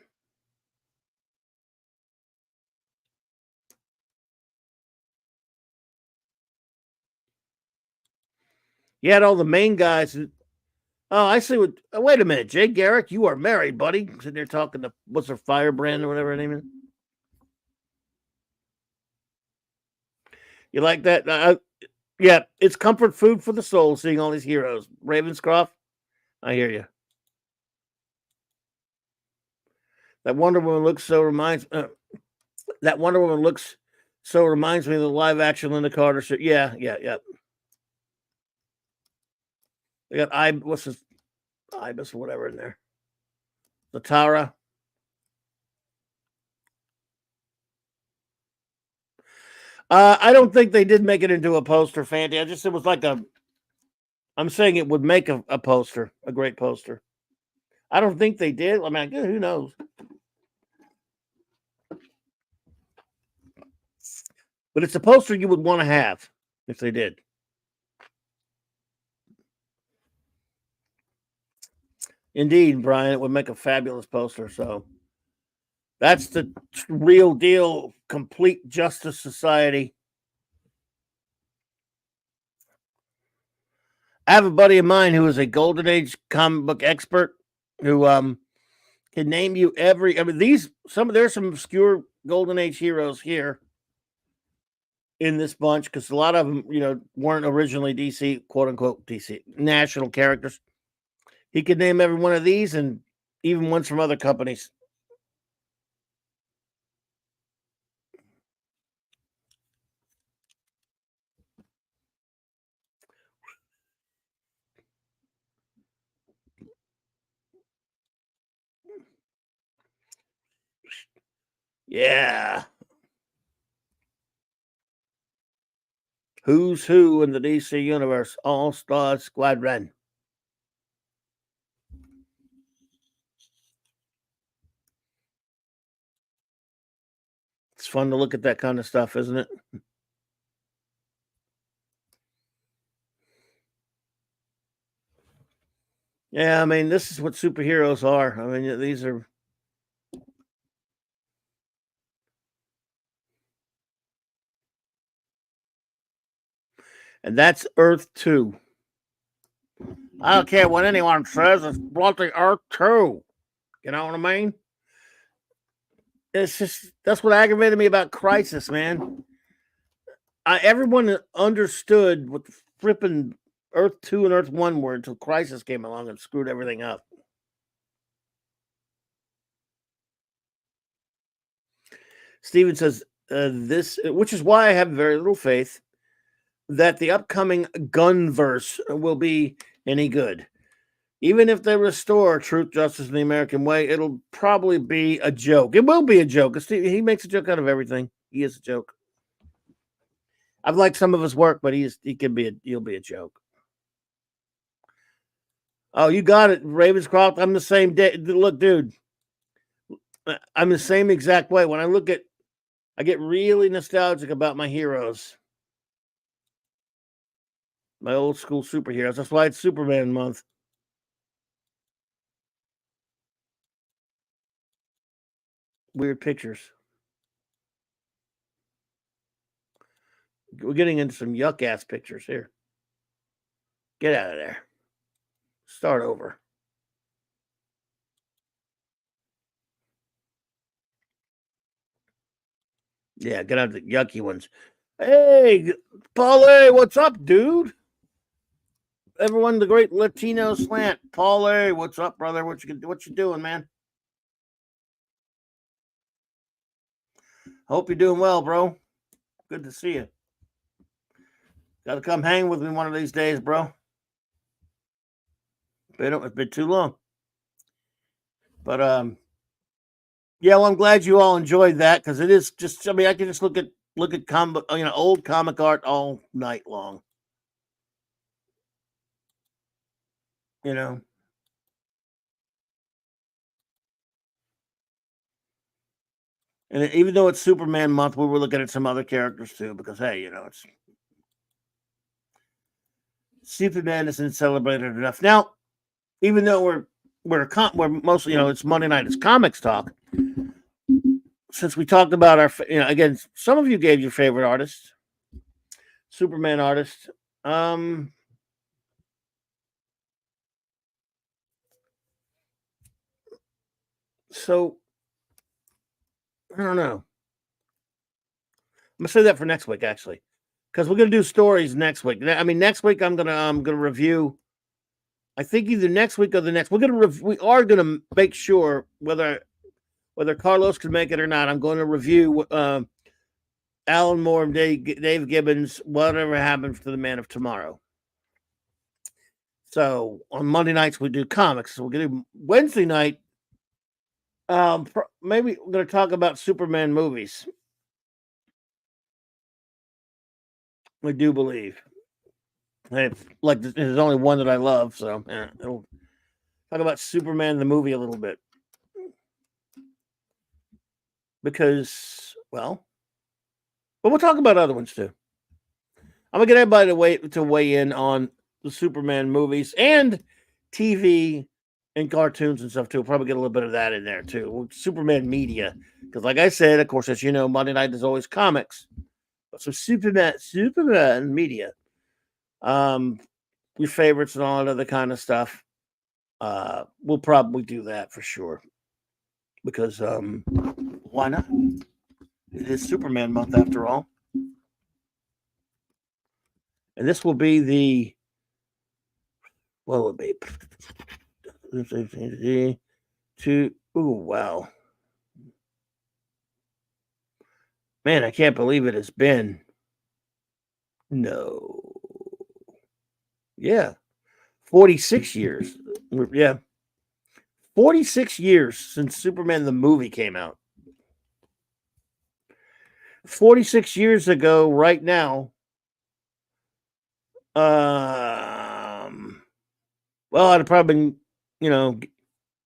you had all the main guys. Oh, I see what. Oh, wait a minute. Jay Garrick, you are married, buddy. Sitting there talking to, what's her, Firebrand or whatever her name is. You like that? Yeah, it's comfort food for the soul seeing all these heroes. Ravenscroft, I hear you. That Wonder Woman looks so reminds me of the live action Linda Carter show. Yeah. They got Ibis or whatever in there. Zatara. I don't think they did make it into a poster, Fanty. It was like I'm saying it would make a poster, a great poster. I don't think they did. I mean, who knows? But it's a poster you would want to have if they did. Indeed, Brian, it would make a fabulous poster. So that's the real deal, Complete Justice Society. I have a buddy of mine who is a Golden Age comic book expert who can name you there's some obscure Golden Age heroes here in this bunch because a lot of them, weren't originally DC, quote unquote, DC national characters. He could name every one of these and even ones from other companies. Yeah. Who's who in the DC universe? All-Star Squadron. It's fun to look at that kind of stuff, isn't it? Yeah, I mean, this is what superheroes are. I mean, these are. And that's Earth 2. I don't care what anyone says, it's bloody Earth 2. You know what I mean? It's just, that's what aggravated me about Crisis, man. Everyone understood what the flipping Earth 2 and Earth 1 were until Crisis came along and screwed everything up. Steven says this, which is why I have very little faith that the upcoming Gunverse will be any good. Even if they restore truth, justice, and the American way, it'll probably be a joke. It will be a joke. He makes a joke out of everything. He is a joke. I've liked some of his work, but he'll be a joke. Oh, you got it, Ravenscroft. I'm the same day. Look, dude, I'm the same exact way. When I get really nostalgic about my heroes, my old school superheroes. That's why it's Superman month. Weird pictures. We're getting into some yuck ass pictures here. Get out of there. Start over. Yeah, get out of the yucky ones. Hey, Paulie, what's up, dude? Everyone, the great Latino slant. Paulie, what's up, brother? What you doing, man? Hope you're doing well, bro. Good to see you. Got to come hang with me one of these days, bro. It's been too long. But yeah, well, I'm glad you all enjoyed that because it is just. I mean, I can just look at old comic art all night long. You know. And even though it's Superman month, we were looking at some other characters too, because hey, it's Superman isn't celebrated enough. Now, even though we're mostly, it's Monday night, it's comics talk. Since we talked about our, again, some of you gave your favorite artist, Superman artist. So I don't know. I'm gonna say that for next week, actually, because we're gonna do stories next week. I mean, next week I'm gonna review. I think either next week or the next. We are gonna make sure whether Carlos can make it or not. I'm going to review Alan Moore and Dave Gibbons. Whatever happens to the Man of Tomorrow. So on Monday nights we do comics. So we're gonna do Wednesday night. Maybe we're gonna talk about Superman movies. I do believe. Like there's only one that I love, so it'll talk about Superman the movie a little bit because, well, but we'll talk about other ones too. I'm gonna get everybody to weigh in on the Superman movies and TV and cartoons and stuff too. We'll probably get a little bit of that in there too. Superman media, because like I said, of course, as you know, Monday night is always comics. So Superman media, your favorites and all that other kind of stuff. We'll probably do that for sure because why not? It is Superman month after all, and this will be the what will it be? Oh wow, man! I can't believe it has been. No. Yeah. 46 years. Yeah. 46 years since Superman the movie came out. 46 years ago, right now. Well, I'd have probably been,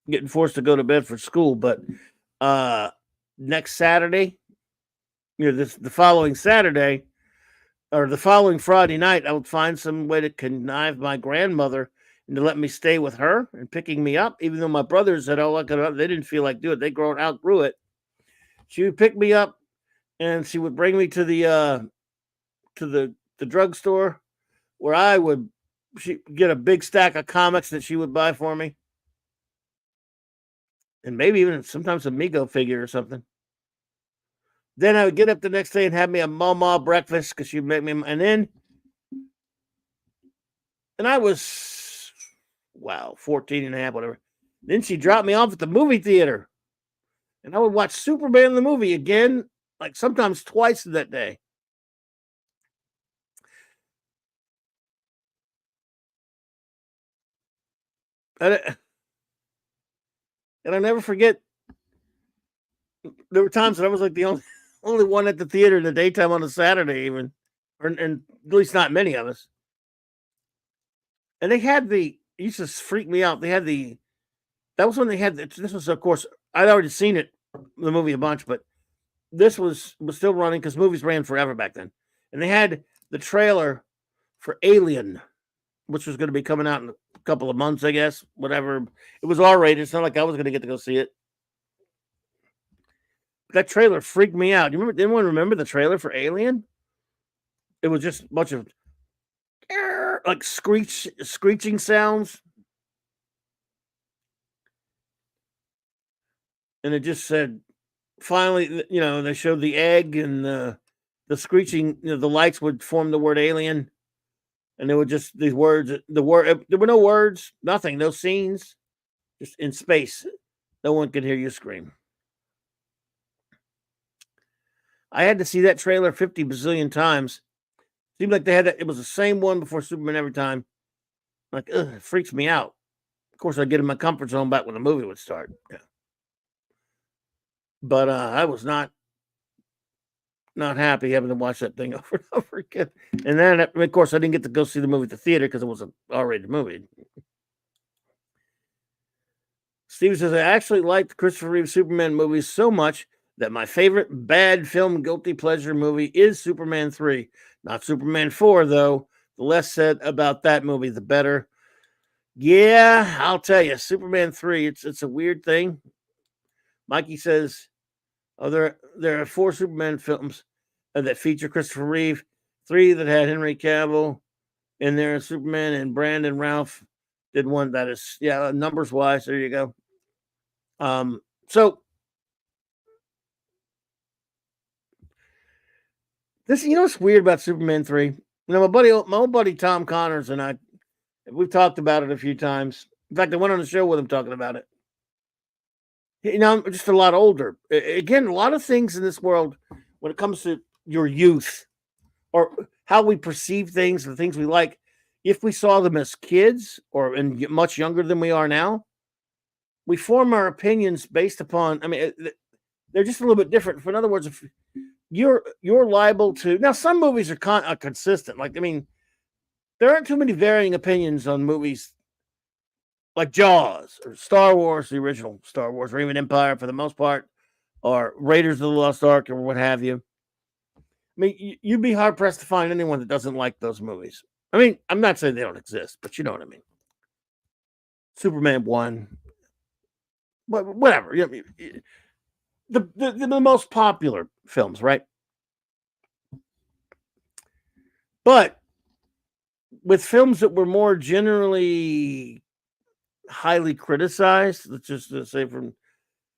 getting forced to go to bed for school, but next Saturday, the following Saturday, or the following Friday night, I would find some way to connive my grandmother and to let me stay with her and picking me up, even though my brothers said, "Oh, they didn't feel like doing it. They outgrew it." She would pick me up, and she would bring me to the drugstore, where she get a big stack of comics that she would buy for me, and maybe even sometimes a Mego figure or something. Then I would get up the next day and have me a mama breakfast because she'd make me, and I was, 14 and a half, whatever. Then she dropped me off at the movie theater, and I would watch Superman the movie again like sometimes twice that day. And, and I never forget, there were times that I was like the only one at the theater in the daytime on a Saturday, even, and at least not many of us. And they had it used to freak me out. They had that was when they had this was, of course, I'd already seen the movie a bunch, but this was still running because movies ran forever back then. And they had the trailer for Alien, which was going to be coming out in a couple of months, I guess. Whatever. It was R-rated. It's not like I was going to get to go see it. That trailer freaked me out. Anyone remember the trailer for Alien? It was just a bunch of like screeching sounds. And it just said, finally, they showed the egg and the screeching, the lights would form the word alien. And there were just these words, there were no words, nothing, no scenes, just in space. No one could hear you scream. I had to see that trailer 50 bazillion times. Seemed like it was the same one before Superman every time. Like, it freaks me out. Of course, I'd get in my comfort zone back when the movie would start. Yeah. But I was not happy having to watch that thing over and over again. And then, of course, I didn't get to go see the movie at the theater because it was an R-rated movie. Steve says, I actually liked Christopher Reeve Superman movies so much that my favorite bad film guilty pleasure movie is Superman 3. Not Superman 4, though. The less said about that movie, the better. Yeah, I'll tell you, Superman 3, it's a weird thing. Mikey says, there are 4 Superman films that feature Christopher Reeve, 3 that had Henry Cavill in there, Superman, and Brandon Routh did one that is, numbers wise. There you go. So this, what's weird about Superman 3? My old buddy Tom Connors and I, we've talked about it a few times. In fact, I went on the show with him talking about it. I'm just a lot older. Again, a lot of things in this world, when it comes to your youth or how we perceive things, the things we like, if we saw them as kids or much younger than we are now, we form our opinions based upon, they're just a little bit different. In other words, if you're liable to, now some movies are consistent. Like, there aren't too many varying opinions on movies like Jaws or Star Wars, the original Star Wars, or even Empire for the most part, or Raiders of the Lost Ark or what have you. You'd be hard pressed to find anyone that doesn't like those movies. I'm not saying they don't exist, but you know what I mean. Superman 1, whatever. The most popular films, right? But with films that were more generally highly criticized, let's just say from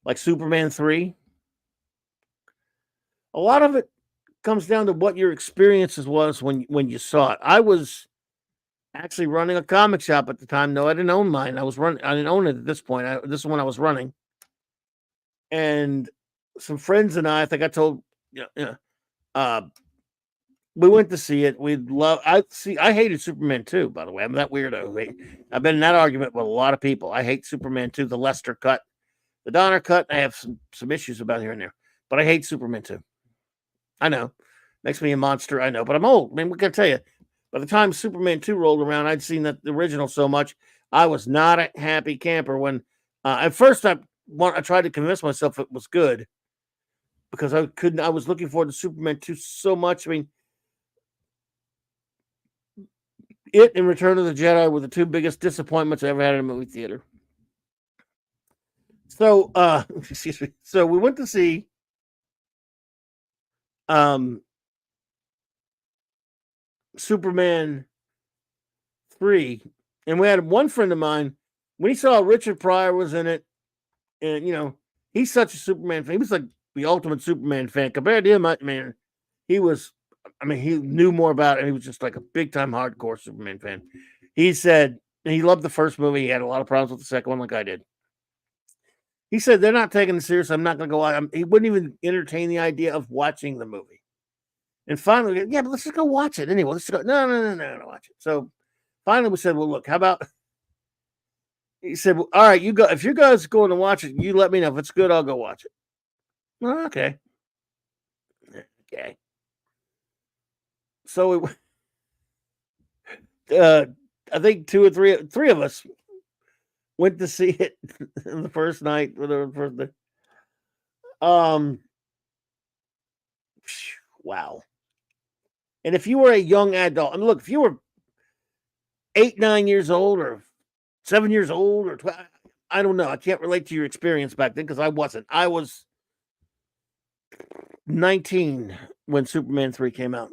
like Superman 3, a lot of it comes down to what your experiences was when you saw it. I was actually running a comic shop at the time. No, I didn't own mine. I didn't own it at this point. This is when I was running. And some friends and I think I told, we went to see it. I hated Superman 2, by the way. I'm that weirdo. I've been in that argument with a lot of people. I hate Superman 2, the Lester cut. The Donner cut, I have some issues about here and there. But I hate Superman 2. I know. Makes me a monster, I know. But I'm old. What can I tell you? By the time Superman 2 rolled around, I'd seen the original so much. I was not a happy camper when, at first I tried to convince myself it was good. Because I was looking forward to Superman 2 so much. It and Return of the Jedi were the 2 biggest disappointments I ever had in a movie theater. So, excuse me. So we went to see Superman 3, and we had one friend of mine when he saw Richard Pryor was in it, and he's such a Superman fan. He was like the ultimate Superman fan compared to him. Man, he knew more about it. He was just like a big time hardcore Superman fan. He said he loved the first movie. He had a lot of problems with the second one, like I did. He said they're not taking it serious. I'm not going to go out. He wouldn't even entertain the idea of watching the movie. And finally, yeah, but let's just go watch it anyway. Let's go. No, watch it. So finally, we said, well, look, how about? He said, well, all right, you go. If you guys going to watch it, you let me know. If it's good, I'll go watch it. Well, okay. Okay. So I think three of us went to see it the first night. Wow. And if you were a young adult, look, if you were 8, 9 years old, or 7 years old, or 12, I don't know. I can't relate to your experience back then because I wasn't. I was 19 when Superman 3 came out.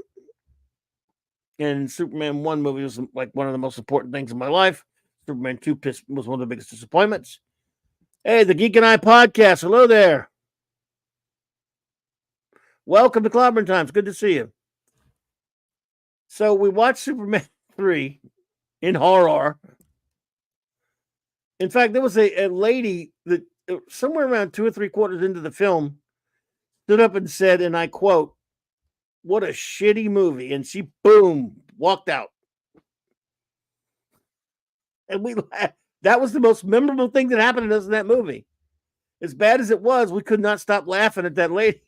And Superman 1 movie was like one of the most important things in my life. Superman 2 was one of the biggest disappointments. Hey, the Geek and I podcast. Hello there. Welcome to Clobberin Times. Good to see you. So we watched Superman 3 in horror. In fact, there was a lady that somewhere around 2 or 3 quarters into the film stood up and said, and I quote, "What a shitty movie." And she, boom, walked out. And we laughed. That was the most memorable thing that happened to us in that movie. As bad as it was, we could not stop laughing at that lady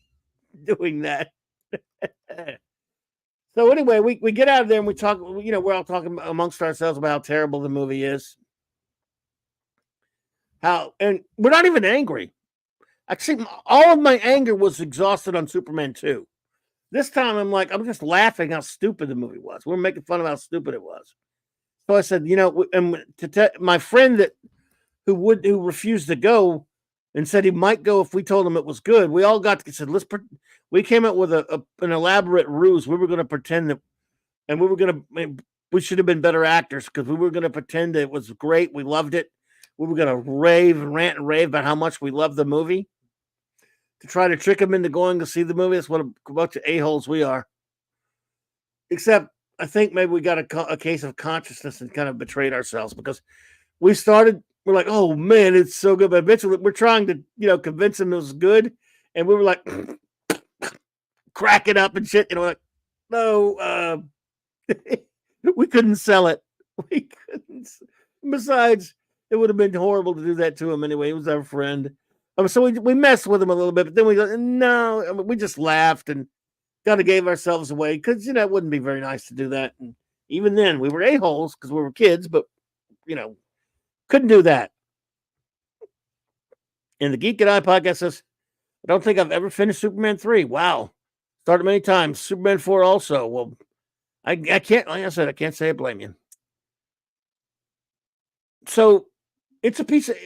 doing that. So anyway, we get out of there and we talk, we're all talking amongst ourselves about how terrible the movie is. And we're not even angry. Actually, all of my anger was exhausted on Superman 2. This time I'm just laughing how stupid the movie was. We're making fun of how stupid it was. So I said, and my friend who refused to go and said he might go if we told him it was good. We all said, we came up with an elaborate ruse. We were going to pretend that, and we should have been better actors because we were going to pretend that it was great. We loved it. We were going to rant and rave about how much we loved the movie to try to trick him into going to see the movie. That's what a bunch of a-holes we are. Except I think maybe we got a case of consciousness and kind of betrayed ourselves because we're like, oh man, it's so good. But eventually we're trying to, convince him it was good. And we were like, crack it up and shit. Like, no, we couldn't sell it. We couldn't. Besides, it would have been horrible to do that to him anyway. He was our friend. So we messed with him a little bit, but then we go, no, we just laughed and kind of gave ourselves away because, it wouldn't be very nice to do that. And even then, we were a-holes because we were kids, but, couldn't do that. And the Geek and I podcast says, I don't think I've ever finished Superman 3. Wow. Started many times. Superman 4 also. Well, I can't, like I said, I can't say I blame you. So it's a piece of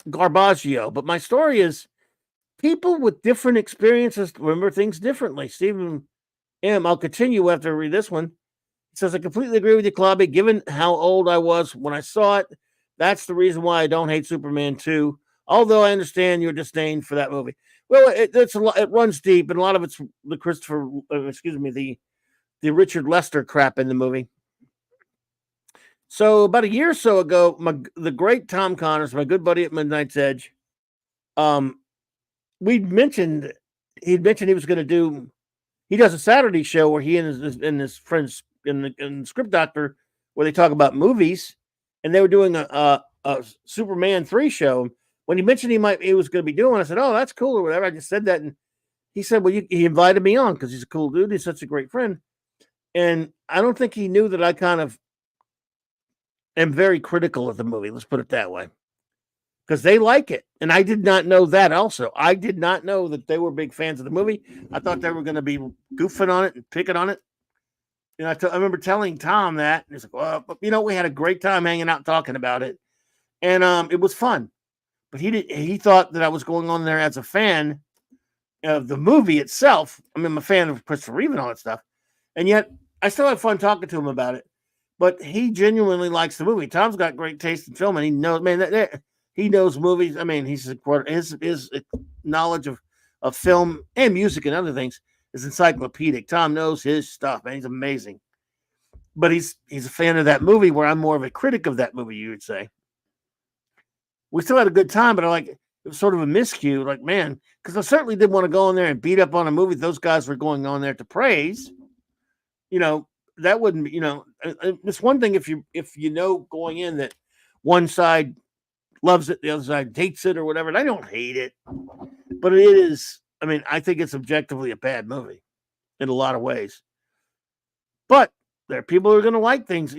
garbaggio, but my story is people with different experiences remember things differently. Stephen M., I'll continue after I read this one. It says, I completely agree with you, Clobby. Given how old I was when I saw it, that's the reason why I don't hate Superman 2, although I understand your disdain for that movie. Well, it runs deep, and a lot of it's the the Richard Lester crap in the movie. So about a year or so ago, the great Tom Connors, my good buddy at Midnight's Edge, he'd mentioned he was going to do. He does a Saturday show where he and his friends in Script Doctor, where they talk about movies, and they were doing a Superman 3 show. When he mentioned he was going to be doing, I said, "Oh, that's cool," or whatever. I just said that, and he said, "Well, he invited me on because he's a cool dude. He's such a great friend." And I don't think he knew that I kind of am very critical of the movie. Let's put it that way, because they like it, and I did not know that. Also, I did not know that they were big fans of the movie. I thought they were going to be goofing on it and picking on it. And I remember telling Tom that, and he's like, "Well, we had a great time hanging out talking about it, and it was fun." But he thought that I was going on there as a fan of the movie itself. I mean, I'm a fan of Christopher Reeve and all that stuff, and yet I still have fun talking to him about it. But he genuinely likes the movie. Tom's got great taste in film, and he knows, man, he knows movies. I mean, his knowledge of film and music and other things is encyclopedic. Tom knows his stuff, man. He's amazing. But he's a fan of that movie, where I'm more of a critic of that movie, you would say. We still had a good time, but it was sort of a miscue. Like, man, because I certainly didn't want to go in there and beat up on a movie those guys were going on there to praise. That wouldn't be. It's one thing if you know going in that one side loves it, the other side hates it, or whatever. And I don't hate it, but it is. I mean, I think it's objectively a bad movie in a lot of ways. But there are people who are going to like things.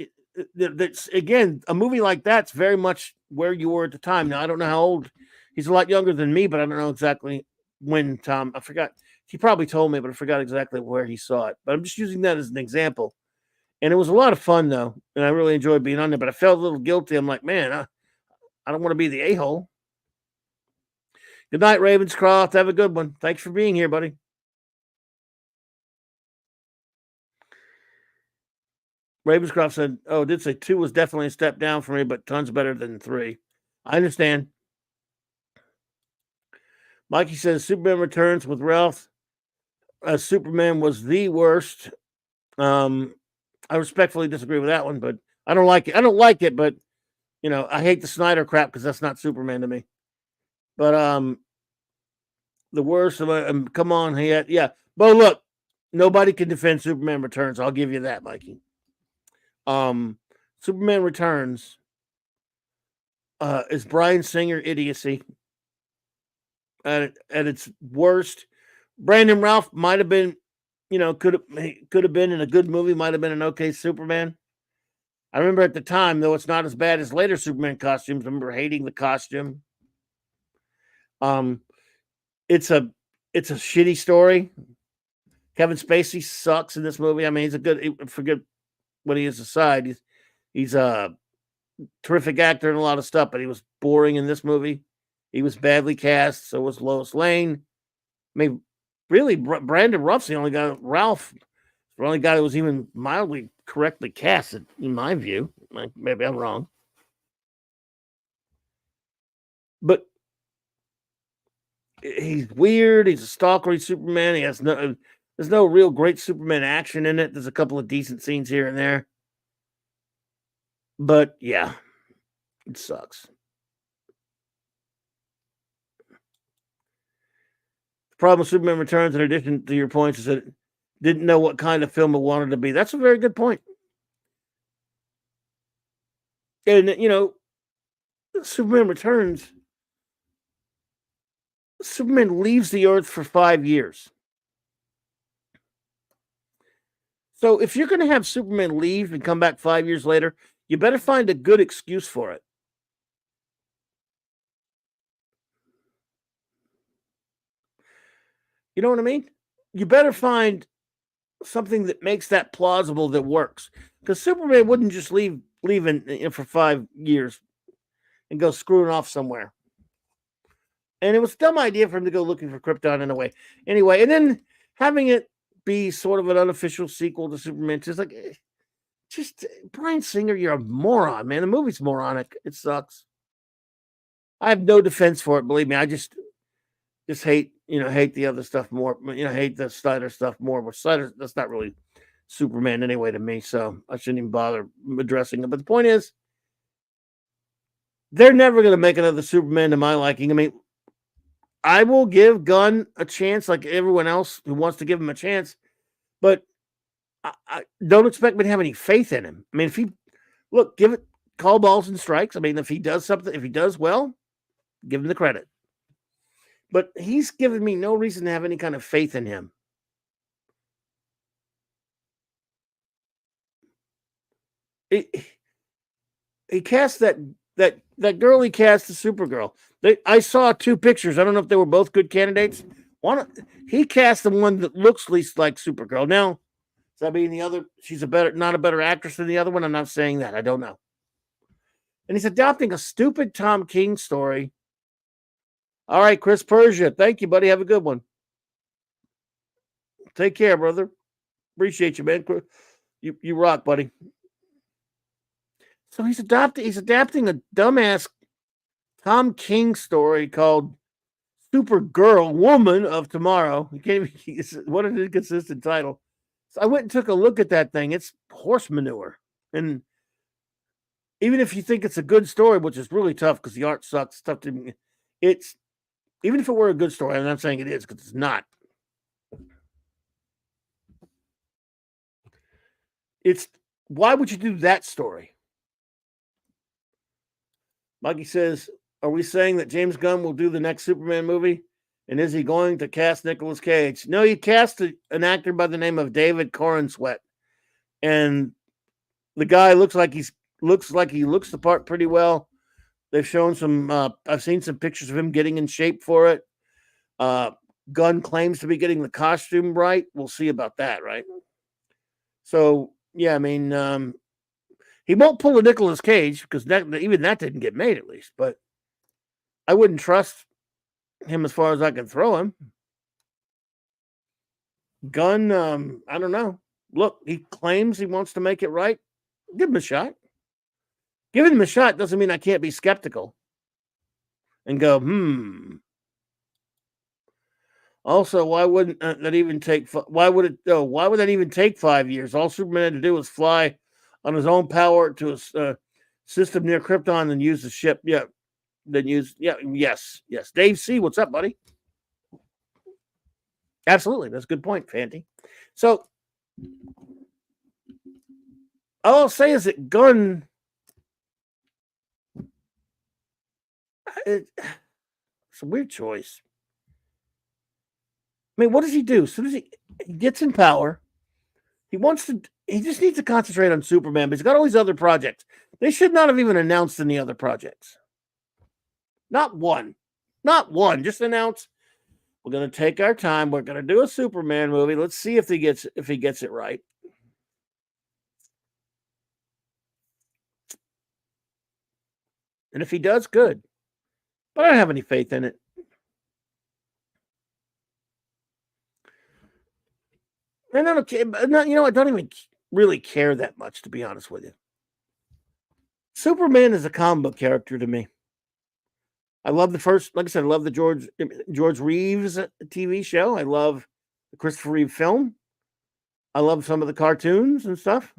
That's again, a movie like that's very much where you were at the time. Now I don't know how old. He's a lot younger than me, but I don't know exactly when Tom. I forgot. He probably told me, but I forgot exactly where he saw it. But I'm just using that as an example. And it was a lot of fun though, and I really enjoyed being on there. But I felt a little guilty. I'm like, man, I don't want to be the a-hole. Good night, Ravenscroft. Have a good one. Thanks for being here, buddy. Ravenscroft said, "Oh, did say 2 was definitely a step down for me, but tons better than 3." I understand. Mikey says Superman Returns with Ralph. Superman was the worst. I respectfully disagree with that one, but I don't like it. I don't like it, but I hate the Snyder crap because that's not Superman to me. But the worst of come on, yeah. But look, nobody can defend Superman Returns. I'll give you that, Mikey. Superman Returns is Bryan Singer idiocy at its worst. Brandon Ralph might have been, could have been in a good movie, might have been an okay Superman. I remember at the time, though it's not as bad as later Superman costumes. I remember hating the costume. It's a shitty story. Kevin Spacey sucks in this movie. I mean, forget what he is aside. He's a terrific actor in a lot of stuff, but he was boring in this movie. He was badly cast. So was Lois Lane. I mean, really, Brandon Ruff's the only guy. Ralph, the only guy that was even mildly correctly casted, in my view. Maybe I'm wrong, but he's weird. He's a stalkery Superman. There's no real great Superman action in it. There's a couple of decent scenes here and there, but yeah, it sucks. The problem with Superman Returns, in addition to your points, is that it didn't know what kind of film it wanted to be. That's a very good point. And Superman Returns, Superman leaves the Earth for 5 years. So if you're going to have Superman leave and come back 5 years later, you better find a good excuse for it. You know what I mean? You better find something that makes that plausible, that works. Because Superman wouldn't just leave for 5 years and go screwing off somewhere. And it was a dumb idea for him to go looking for Krypton in a way. Anyway, and then having it be sort of an unofficial sequel to Superman, just Bryan Singer, you're a moron, man. The movie's moronic. It sucks. I have no defense for it, believe me. I just hate the other stuff more. Hate the Snyder stuff more. But Snyder, that's not really Superman anyway to me, so I shouldn't even bother addressing it. But the point is, they're never going to make another Superman to my liking. I mean, I will give Gunn a chance, like everyone else who wants to give him a chance, but I don't expect me to have any faith in him. I mean, give it, call balls and strikes. I mean, if he does something, if he does well, give him the credit. But he's given me no reason to have any kind of faith in him. He cast that girl he cast, the Supergirl. I saw 2 pictures. I don't know if they were both good candidates. He cast the one that looks least like Supergirl. Now, does that mean the other, she's not a better actress than the other one? I'm not saying that. I don't know. And he's adopting a stupid Tom King story. All right, Chris Persia. Thank you, buddy. Have a good one. Take care, brother. Appreciate you, man. You rock, buddy. So he's adapting a dumbass Tom King story called Supergirl, Woman of Tomorrow. What an inconsistent title. So I went and took a look at that thing. It's horse manure. And even if you think it's a good story, which is really tough because the art sucks, Even if it were a good story, I'm not saying it is because it's not. It's why would you do that story? Mikey says, are we saying that James Gunn will do the next Superman movie? And is he going to cast Nicolas Cage? No, he cast an actor by the name of David Corenswet. And the guy looks like he looks the part pretty well. They've shown some I've seen some pictures of him getting in shape for it. Gunn claims to be getting the costume right. We'll see about that, right? So, yeah, I mean, he won't pull a Nicolas Cage because even that didn't get made, at least. But I wouldn't trust him as far as I can throw him. Gunn, I don't know. Look, he claims he wants to make it right. Give him a shot. Giving him a shot doesn't mean I can't be skeptical and go, Also, why wouldn't that even take? Why would it? Why would that even take 5 years? All Superman had to do was fly on his own power to a system near Krypton and use the ship. Yeah, yes. Dave C, what's up, buddy? Absolutely, that's a good point, Fanty. So, all I'll say is that Gunn. It's a weird choice. I mean, what does he do? As soon as he gets in power, he just needs to concentrate on Superman, but he's got all these other projects. They should not have even announced any other projects. Not one. Just announce, we're going to take our time. We're going to do a Superman movie. Let's see if he gets it right. And if he does, good. But I don't have any faith in it. And I don't care. I don't even really care that much, to be honest with you. Superman is a comic book character to me. I love like I said, I love the George Reeves TV show. I love the Christopher Reeve film. I love some of the cartoons and stuff.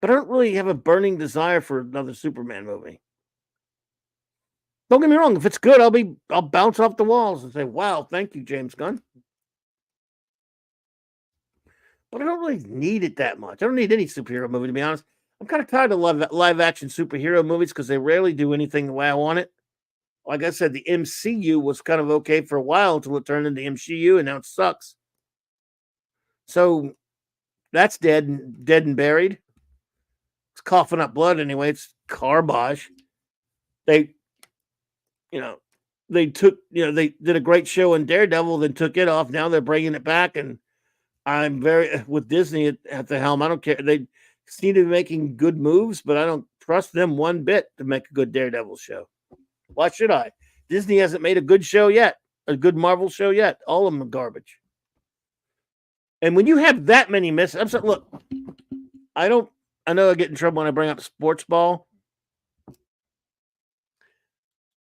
But I don't really have a burning desire for another Superman movie. Don't get me wrong. If it's good, I'll bounce off the walls and say, wow, thank you, James Gunn. But I don't really need it that much. I don't need any superhero movie, to be honest. I'm kind of tired of live action superhero movies because they rarely do anything the way I want it. Like I said, the MCU was kind of okay for a while until it turned into MCU, and now it sucks. So that's dead and buried. It's coughing up blood anyway. It's garbage. They did a great show in Daredevil, then took it off. Now they're bringing it back, and I'm with Disney at the helm. I don't care. They seem to be making good moves, but I don't trust them one bit to make a good Daredevil show. Why should I? Disney hasn't made a good show yet, a good Marvel show yet. All of them are garbage. And when you have that many misses, look, I know I get in trouble when I bring up sports ball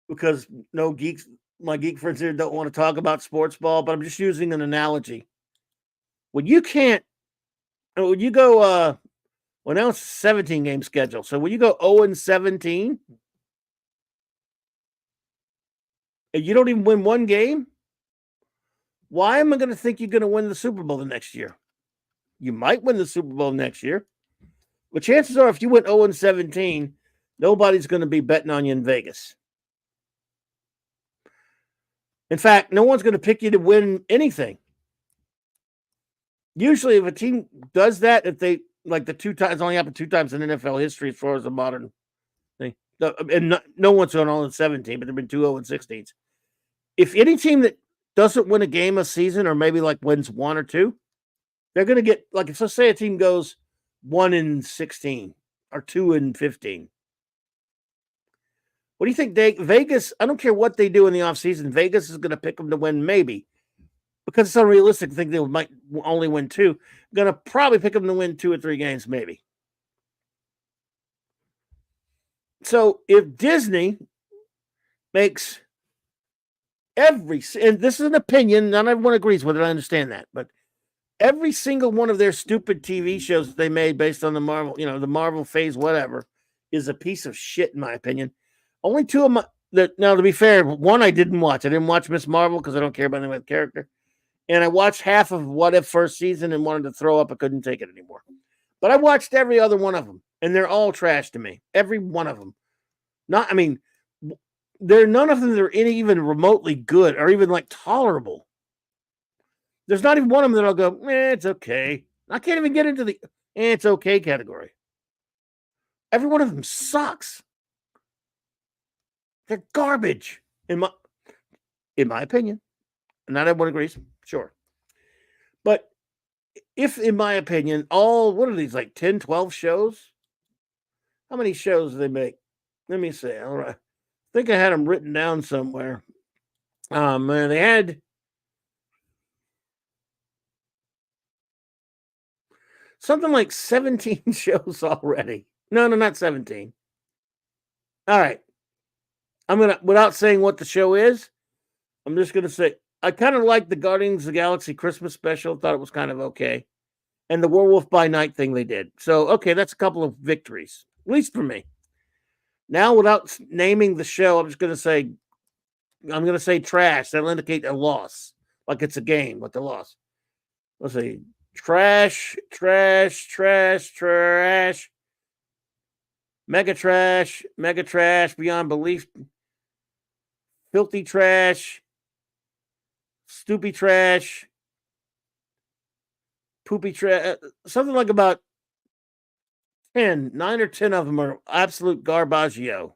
because my geek friends here don't want to talk about sports ball, but I'm just using an analogy. When you go, well, now it's a 17 game schedule. So when you go 0-17, and you don't even win one game, why am I going to think you're going to win the Super Bowl the next year? You might win the Super Bowl next year, but chances are if you went 0-17, nobody's going to be betting on you in Vegas. In fact, no one's going to pick you to win anything. Usually, if a team does that, if they like the two times, only happened 2 times in NFL history as far as the modern thing, and no one's on 0-17, but there've been 2 0-16s. If any team that doesn't win a game a season, or maybe like wins 1 or 2, they're going to get like if let's say a team goes 1-16 or 2-15. What do you think? Vegas? I don't care what they do in the offseason. Vegas is going to pick them to win, maybe. Because it's unrealistic to think they might only win 2. Going to probably pick them to win 2 or 3 games, maybe. So if Disney makes and this is an opinion, not everyone agrees with it, I understand that, but every single one of their stupid TV shows that they made based on the Marvel, the Marvel phase, whatever, is a piece of shit, in my opinion. Only 2 of now, to be fair, one I didn't watch. I didn't watch Miss Marvel because I don't care about anything about the character. And I watched half of What If first season and wanted to throw up. I couldn't take it anymore. But I watched every other one of them, and they're all trash to me. Every one of them. None of them that are even remotely good or even like tolerable. There's not even one of them that I'll go, it's okay. I can't even get into the it's okay category. Every one of them sucks. They're garbage, in my opinion. Not everyone agrees, sure. But if, in my opinion, what are these, like 10, 12 shows? How many shows do they make? Let me see. All right. I think I had them written down somewhere. They had something like 17 shows already. No, not 17. All right. Without saying what the show is, I'm just going to say, I kind of like the Guardians of the Galaxy Christmas special. Thought it was kind of okay. And the Werewolf by Night thing they did. So, okay, that's a couple of victories, at least for me. Now, without naming the show, I'm going to say trash. That'll indicate a loss, like it's a game with the loss. Let's see. Trash. Mega trash, beyond belief. Filthy trash. Stoopy trash. Poopy trash. Something like about 9 or 10 of them are absolute garbaggio.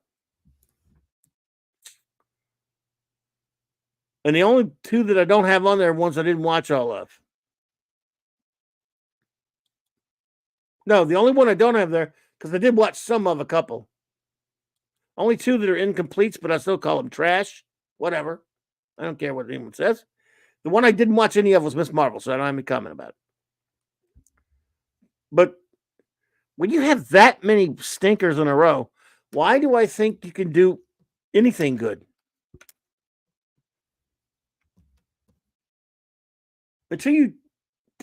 And the only 2 that I don't have on there are ones I didn't watch all of. No, the only one I don't have there, because I did watch some of a couple. Only 2 that are incompletes, but I still call them trash. Whatever. I don't care what anyone says. The one I didn't watch any of was Miss Marvel, so I don't have any comment about it. But when you have that many stinkers in a row, why do I think you can do anything good? Until you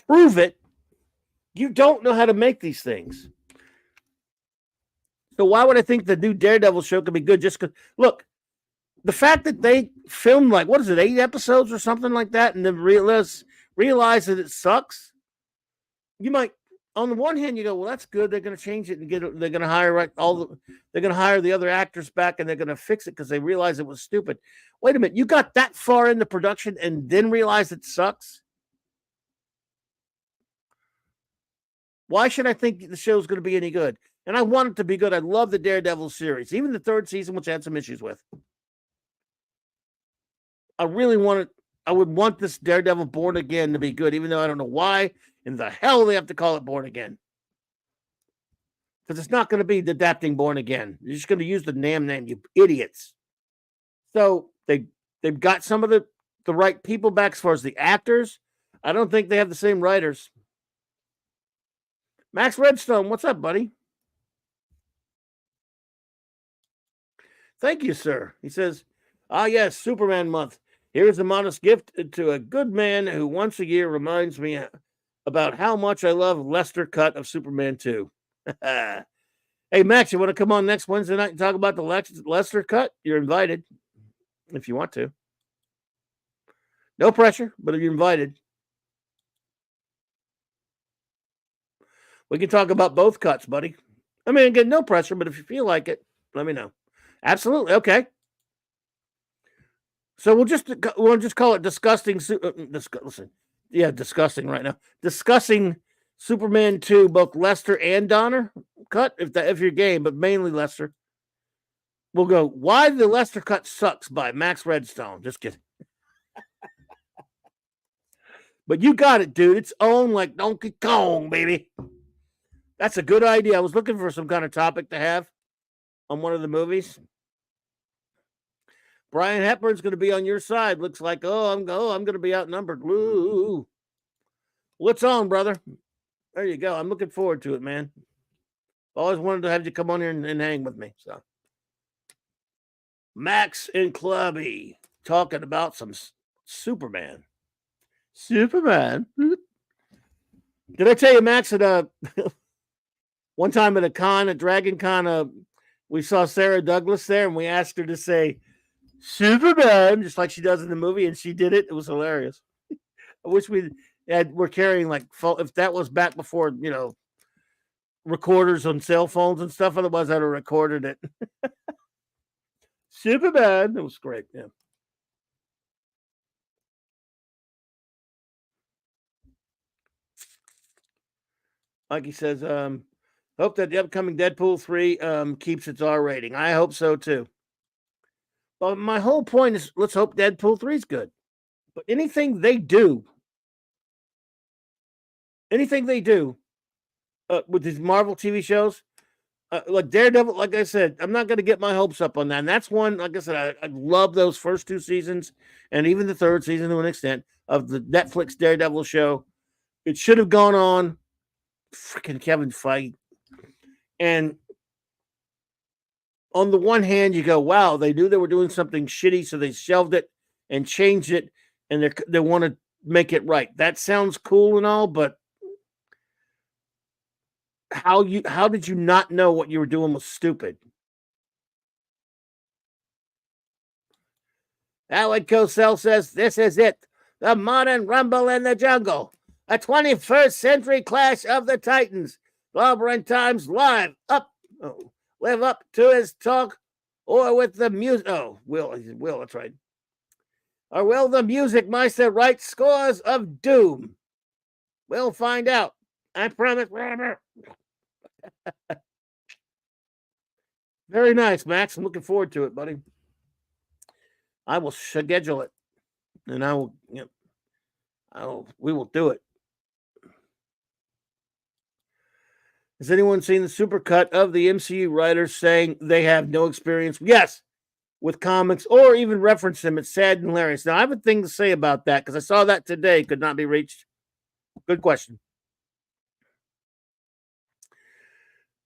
prove it, you don't know how to make these things. So why would I think the new Daredevil show could be good? Just because, look, the fact that they filmed 8 episodes or something like that, and then realize that it sucks. You might, on the one hand, you go, well, that's good. They're going to change it and they're going to hire they're going to hire the other actors back and they're going to fix it because they realize it was stupid. Wait a minute, you got that far into production and then realize it sucks? Why should I think the show's going to be any good? And I want it to be good. I love the Daredevil series, even the 3rd season, which I had some issues with. I really I would want this Daredevil Born Again to be good, even though I don't know why in the hell they have to call it Born Again. Because it's not going to be the adapting Born Again. You're just going to use the name, you idiots. So they've got some of the right people back as far as the actors. I don't think they have the same writers. Max Redstone, what's up, buddy? Thank you, sir. He says, yes, Superman month. Here's a modest gift to a good man who once a year reminds me about how much I love Lester Cut of Superman 2. Hey, Max, you want to come on next Wednesday night and talk about the Lester Cut? You're invited if you want to. No pressure, but you're invited. We can talk about both cuts, buddy. I mean, again, no pressure, but if you feel like it, let me know. Absolutely. Okay. So we'll just call it disgusting. Listen. Yeah, disgusting right now. Discussing Superman 2, both Lester and Donner cut, if you're game, but mainly Lester. We'll go, Why the Lester Cut Sucks by Max Redstone. Just kidding. But you got it, dude. It's on like Donkey Kong, baby. That's a good idea. I was looking for some kind of topic to have on one of the movies. Brian Hepburn's going to be on your side. Looks like, I'm going to be outnumbered. Woo. What's on, brother? There you go. I'm looking forward to it, man. Always wanted to have you come on here and hang with me. So, Max and Clubby talking about some Superman. Superman. Did I tell you, Max, at one time at a Dragon Con, we saw Sarah Douglas there, and we asked her to say, Superman, just like she does in the movie, and she did it. It was hilarious. I wish we're carrying like if that was back before recorders on cell phones and stuff. Otherwise, I'd have recorded it. Superman, it was great. Yeah. Like he says, hope that the upcoming Deadpool 3 keeps its R rating. I hope so too. But my whole point is let's hope Deadpool 3 is good. But anything they do with these Marvel TV shows, like Daredevil, like I said, I'm not going to get my hopes up on that. And that's one, like I said, I love those first 2 seasons and even the 3rd season to an extent of the Netflix Daredevil show. It should have gone on. Freaking Kevin Feige. And on the one hand, you go, wow, they knew they were doing something shitty, so they shelved it and changed it, and they want to make it right. That sounds cool and all, but how did you not know what you were doing was stupid? Alec Cosell says, this is it. The modern rumble in the jungle. A 21st century clash of the titans. Clobberin Times live live up to his talk, or with the music. Oh, Will, that's right. Or will the music meister write scores of doom? We'll find out. I promise. Very nice, Max. I'm looking forward to it, buddy. I will schedule it, and we will do it. Has anyone seen the supercut of the MCU writers saying they have no experience? Yes, with comics or even reference them. It's sad and hilarious. Now, I have a thing to say about that because I saw that today. Could not be reached. Good question.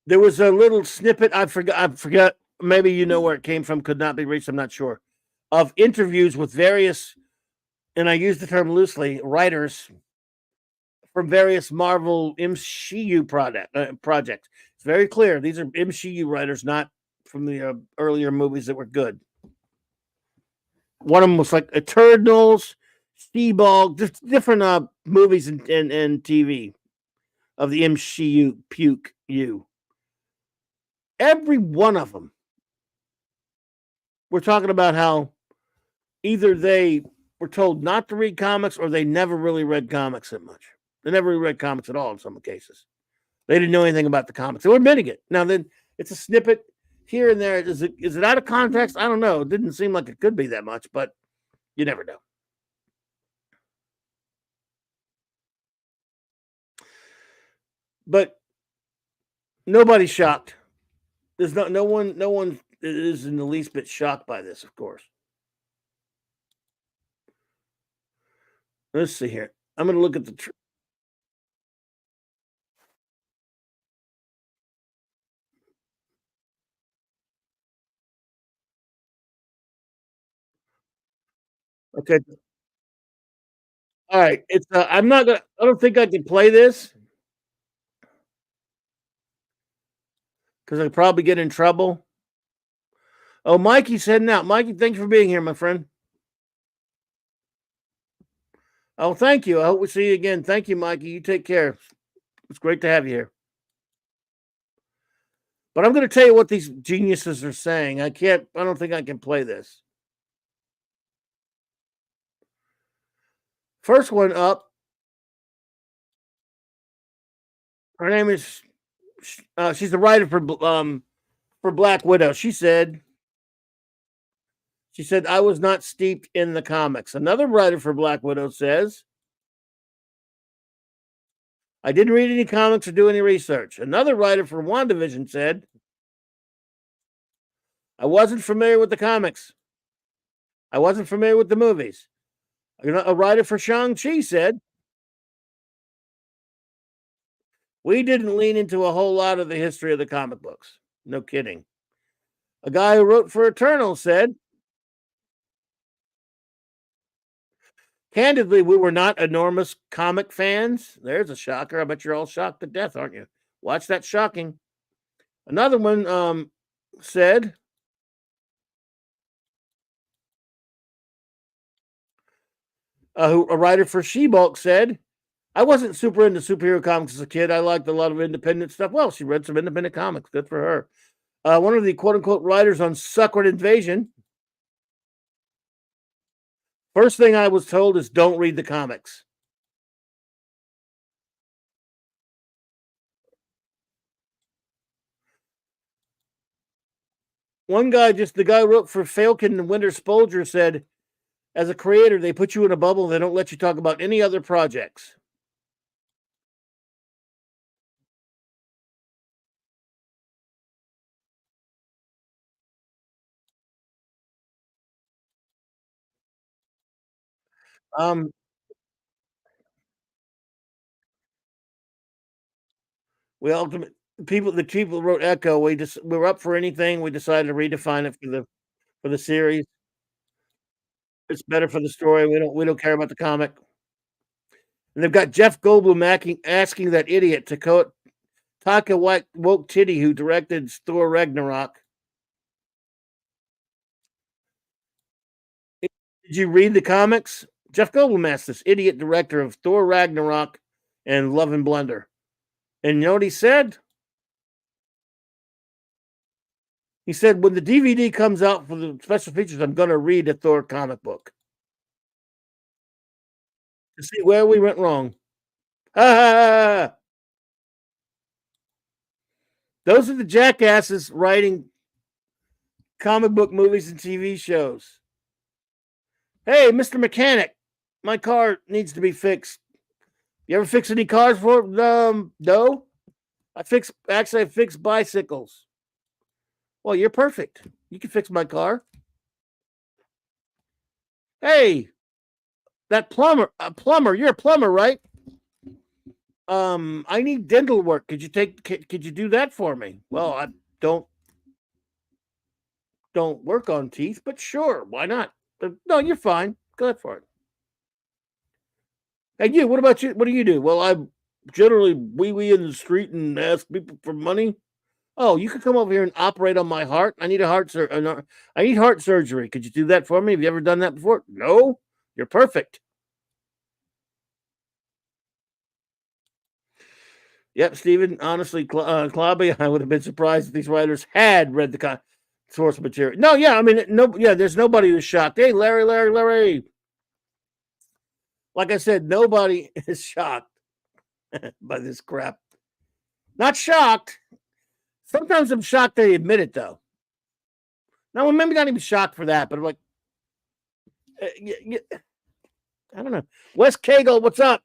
There was a little snippet. I forgot. Maybe you know where it came from. Could not be reached. I'm not sure. Of interviews with various, and I use the term loosely, writers from various Marvel MCU projects. It's very clear. These are MCU writers, not from the earlier movies that were good. One of them was like Eternals, Seaball, different movies and TV of the MCU puke you. Every one of them. We're talking about how either they were told not to read comics or they never really read comics that much. They never really read comics at all in some cases. They didn't know anything about the comics. They were admitting it. Now, then it's a snippet here and there. Is it out of context? I don't know. It didn't seem like it could be that much, but you never know. But nobody's shocked. There's no one is in the least bit shocked by this, of course. Let's see here. I'm going to look at the okay. All right. It's I'm not gonna. I don't think I can play this because I'd probably get in trouble. Oh, Mikey's heading out. Mikey, thanks for being here, my friend. Oh, thank you. I hope we see you again. Thank you, Mikey. You take care. It's great to have you here. But I'm going to tell you what these geniuses are saying. I don't think I can play this. First one up. Her name is. She's the writer for Black Widow. She said, I was not steeped in the comics. Another writer for Black Widow says, I didn't read any comics or do any research. Another writer for WandaVision said, I wasn't familiar with the comics. I wasn't familiar with the movies. A writer for Shang-Chi said, we didn't lean into a whole lot of the history of the comic books. No kidding. A guy who wrote for Eternal said, candidly, we were not enormous comic fans. There's a shocker. I bet you're all shocked to death, aren't you? Watch that shocking. Another one said, a writer for She-Bulk, said, I wasn't super into superhero comics as a kid. I liked a lot of independent stuff. Well, she read some independent comics. Good for her. One of the quote-unquote writers on Suckered Invasion. First thing I was told is don't read the comics. One guy, the guy who wrote for Falcon and Winter Soldier, said, as a creator, they put you in a bubble. They don't let you talk about any other projects. Um, we ultimately the people who wrote Echo. We were up for anything. We decided to redefine it for the series. It's better for the story. We don't care about the comic. And they've got Jeff Goldblum asking that idiot Taka Woke Titty, who directed Thor Ragnarok. Did you read the comics? Jeff Goldblum asked this idiot director of Thor Ragnarok and Love and Blender. And you know what he said? He said, when the DVD comes out for the special features, I'm going to read a Thor comic book to see where we went wrong. Ha ha ha! Those are the jackasses writing comic book movies and TV shows. Hey, Mr. Mechanic, my car needs to be fixed. You ever fix any cars for? No. I fix bicycles. Well, you're perfect. You can fix my car. Hey, that plumber, you're a plumber, right? I need dental work. Could you do that for me? Well, I don't work on teeth, but sure, why not? But no, you're fine. Go ahead for it. Hey, you, what about you? What do you do? Well, I generally wee in the street and ask people for money. Oh, you could come over here and operate on my heart. I need I need heart surgery. Could you do that for me? Have you ever done that before? No, you're perfect. Yep, Stephen. Honestly, Clobby, I would have been surprised if these writers had read the source material. No, yeah, I mean, there's nobody who's shocked. Hey, Larry. Like I said, nobody is shocked by this crap. Not shocked. Sometimes I'm shocked they admit it, though. Now, maybe not even shocked for that, but I'm like, I don't know. Wes Cagle, what's up?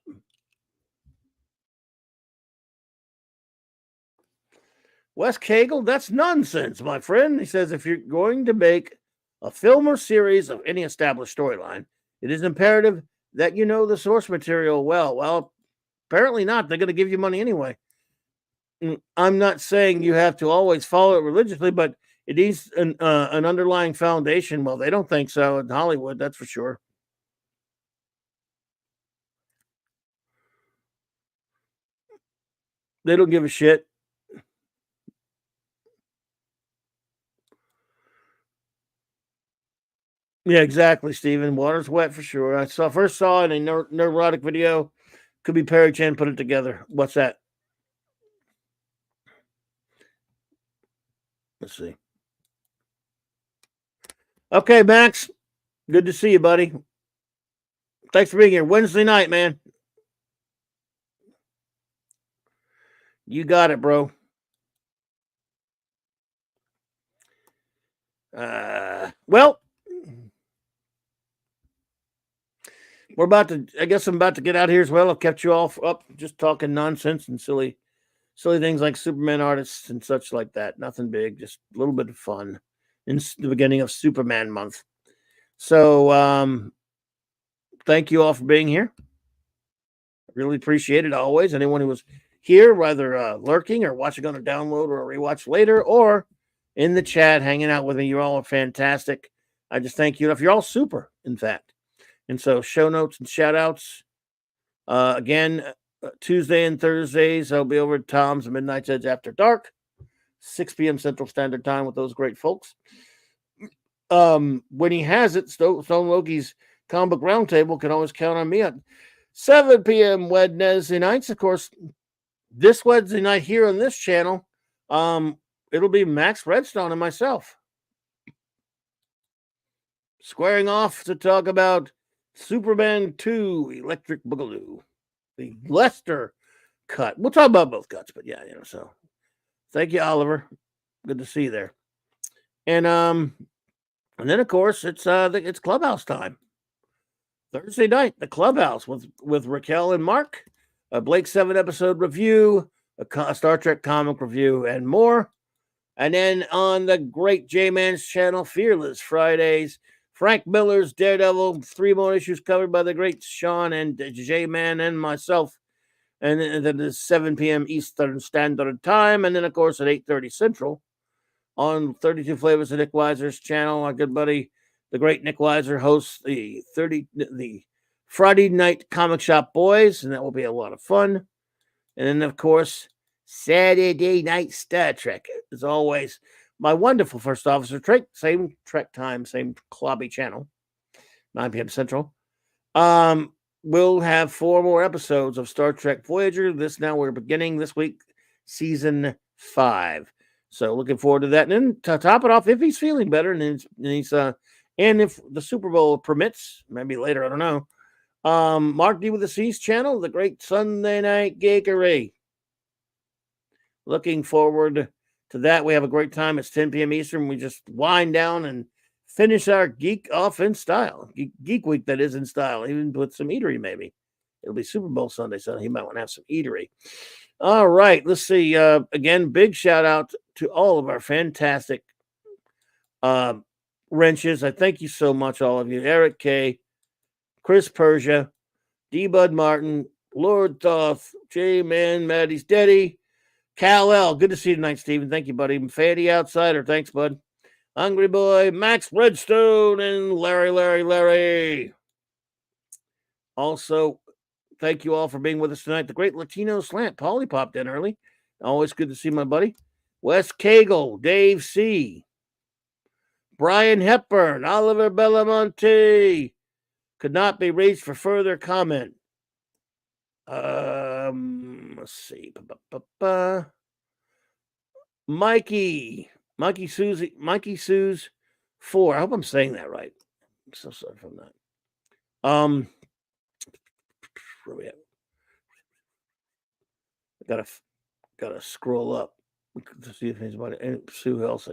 Wes Cagle, that's nonsense, my friend. He says, if you're going to make a film or series of any established storyline, it is imperative that you know the source material well. Well, apparently not. They're going to give you money anyway. I'm not saying you have to always follow it religiously, but it needs an underlying foundation. Well, they don't think so in Hollywood, that's for sure. They don't give a shit. Yeah, exactly, Steven. Water's wet for sure. I first saw it in a neurotic video. Could be Perry Chan put it together. What's that? Let's see. Okay, Max. Good to see you, buddy. Thanks for being here. Wednesday night, man. You got it, bro. Well, I guess I'm about to get out here as well. I've kept you all up just talking nonsense and silly things like Superman artists and such like that. Nothing big, just a little bit of fun in the beginning of Superman month. So, thank you all for being here. Really appreciate it always. Anyone who was here, whether lurking or watching on a download or a rewatch later, or in the chat hanging out with me, you all are fantastic. I just thank you enough. You're all super, in fact. And so show notes and shout outs. Again, Tuesday and Thursdays, I'll be over at Tom's Midnight's Edge After Dark, 6 p.m. Central Standard Time with those great folks. When he has it, Stone Loki's Comic Book Roundtable can always count on me at 7 p.m. Wednesday nights. Of course, this Wednesday night here on this channel, it'll be Max Redstone and myself squaring off to talk about Superman 2 Electric Boogaloo, the Lester cut. We'll talk about both cuts, but yeah, so thank you, Oliver. Good to see you there. And then of course it's Clubhouse time. Thursday night, the Clubhouse with Raquel and Mark, a Blake 7 episode review, a Star Trek comic review, and more. And then on the great J-Man's channel, Fearless Fridays, Frank Miller's Daredevil, 3 more issues covered by the great Sean and J-Man and myself. And then it's 7 p.m. Eastern Standard Time. And then, of course, at 8:30 Central on 32 Flavors of Nick Weiser's channel, our good buddy, the great Nick Weiser, hosts the Friday Night Comic Shop Boys, and that will be a lot of fun. And then, of course, Saturday Night Star Trek. As always, my wonderful First Officer Trek, same Trek time, same Clobby channel, 9 p.m. Central. We'll have 4 more episodes of Star Trek Voyager. We're beginning this week, season 5. So looking forward to that. And then to top it off, if he's feeling better, and if the Super Bowl permits, maybe later, I don't know. Mark D with the C's channel, the great Sunday Night Geekery. Looking forward to that. We have a great time. It's 10 p.m. Eastern. We just wind down and finish our geek off in style. Geek week, that is, in style, even with some eatery, maybe. It'll be Super Bowl Sunday, so he might want to have some eatery. All right, let's see. Again, big shout out to all of our fantastic wrenches. I thank you so much, all of you. Eric K., Chris Persia, D. Bud Martin, Lord Thoth, J-Man, Maddie's Daddy, Cal L. Good to see you tonight, Steven. Thank you, buddy. Fatty Outsider. Thanks, bud. Hungry Boy, Max Redstone, and Larry. Also, thank you all for being with us tonight. The great Latino Slant. Paulie popped in early. Always good to see my buddy. Wes Cagle, Dave C., Brian Hepburn, Oliver Belamonte. Could not be reached for further comment. Let's see. Mikey Suze 4. I hope I'm saying that right. I'm so sorry for that. Where we at? Gotta scroll up to see if anybody who else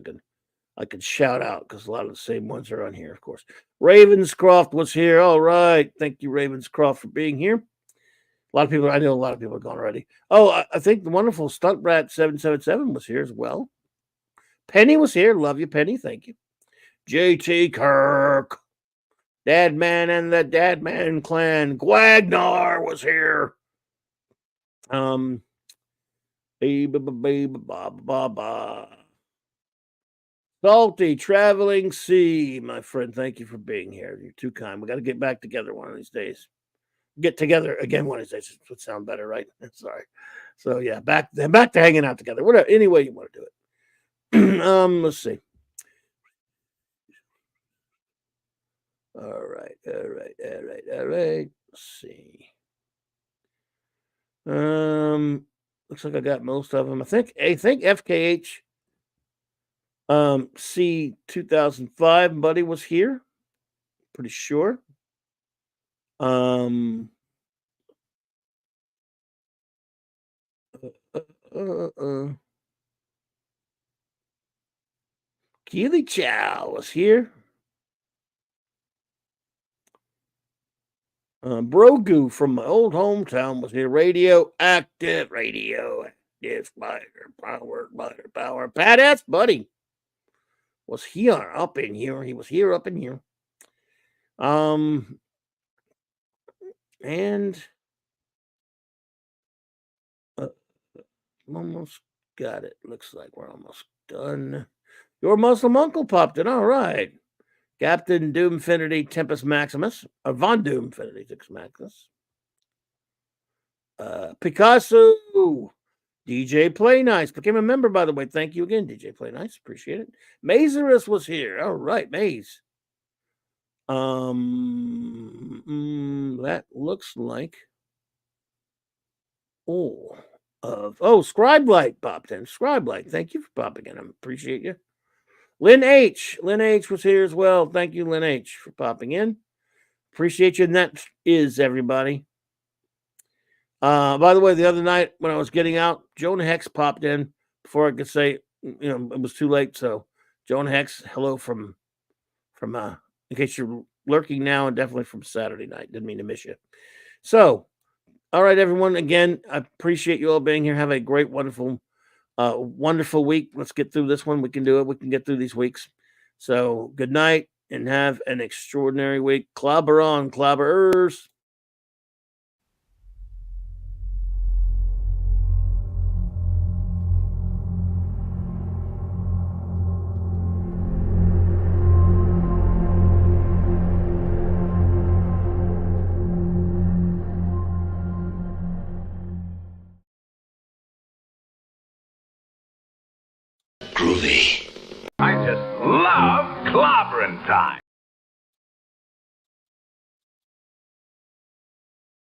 I could shout out, because a lot of the same ones are on here, of course. Ravenscroft was here. All right. Thank you, Ravenscroft, for being here. I know a lot of people are gone already. Oh, I think the wonderful Stunt Brat 777 was here as well. Penny was here. Love you, Penny. Thank you. JT Kirk, Dadman and the Dadman Clan. Gwagnar was here. Salty Traveling Sea, my friend. Thank you for being here. You're too kind. We got to get back together one of these days. Get together again one of these days would sound better, right? Sorry. So yeah, back to hanging out together. Whatever, any way you want to do it. Let's see. All right. Let's see. Looks like I got most of them. I think FKH C 2005 buddy was here. Pretty sure. Keely Chow was here. Brogu from my old hometown was here. Radioactive, spider, power. Badass buddy was here up in here. He was here up in here. And almost got it. Looks like we're almost done. Your Muslim uncle popped in. All right. Captain Doomfinity Tempest Maximus. Von Doomfinity Tempest Maximus. Picasso. DJ Play Nice. Became a member, by the way. Thank you again, DJ Play Nice. Appreciate it. Mazerus was here. All right, Maze. That looks like Scribe Light popped in. Scribe Light, thank you for popping in. I appreciate you. Lynn H was here as well. Thank you, Lynn H, for popping in. Appreciate you. And that is everybody. By the way, the other night when I was getting out, Jonah Hex popped in before I could say, it was too late. So, Jonah Hex, hello from in case you're lurking now, and definitely from Saturday night. Didn't mean to miss you. So, all right, everyone. Again, I appreciate you all being here. Have a great, wonderful week. Let's get through this one. We can do it. We can get through these weeks. So, good night and have an extraordinary week. Clobber on, clobberers. Groovy. I just love clobbering time.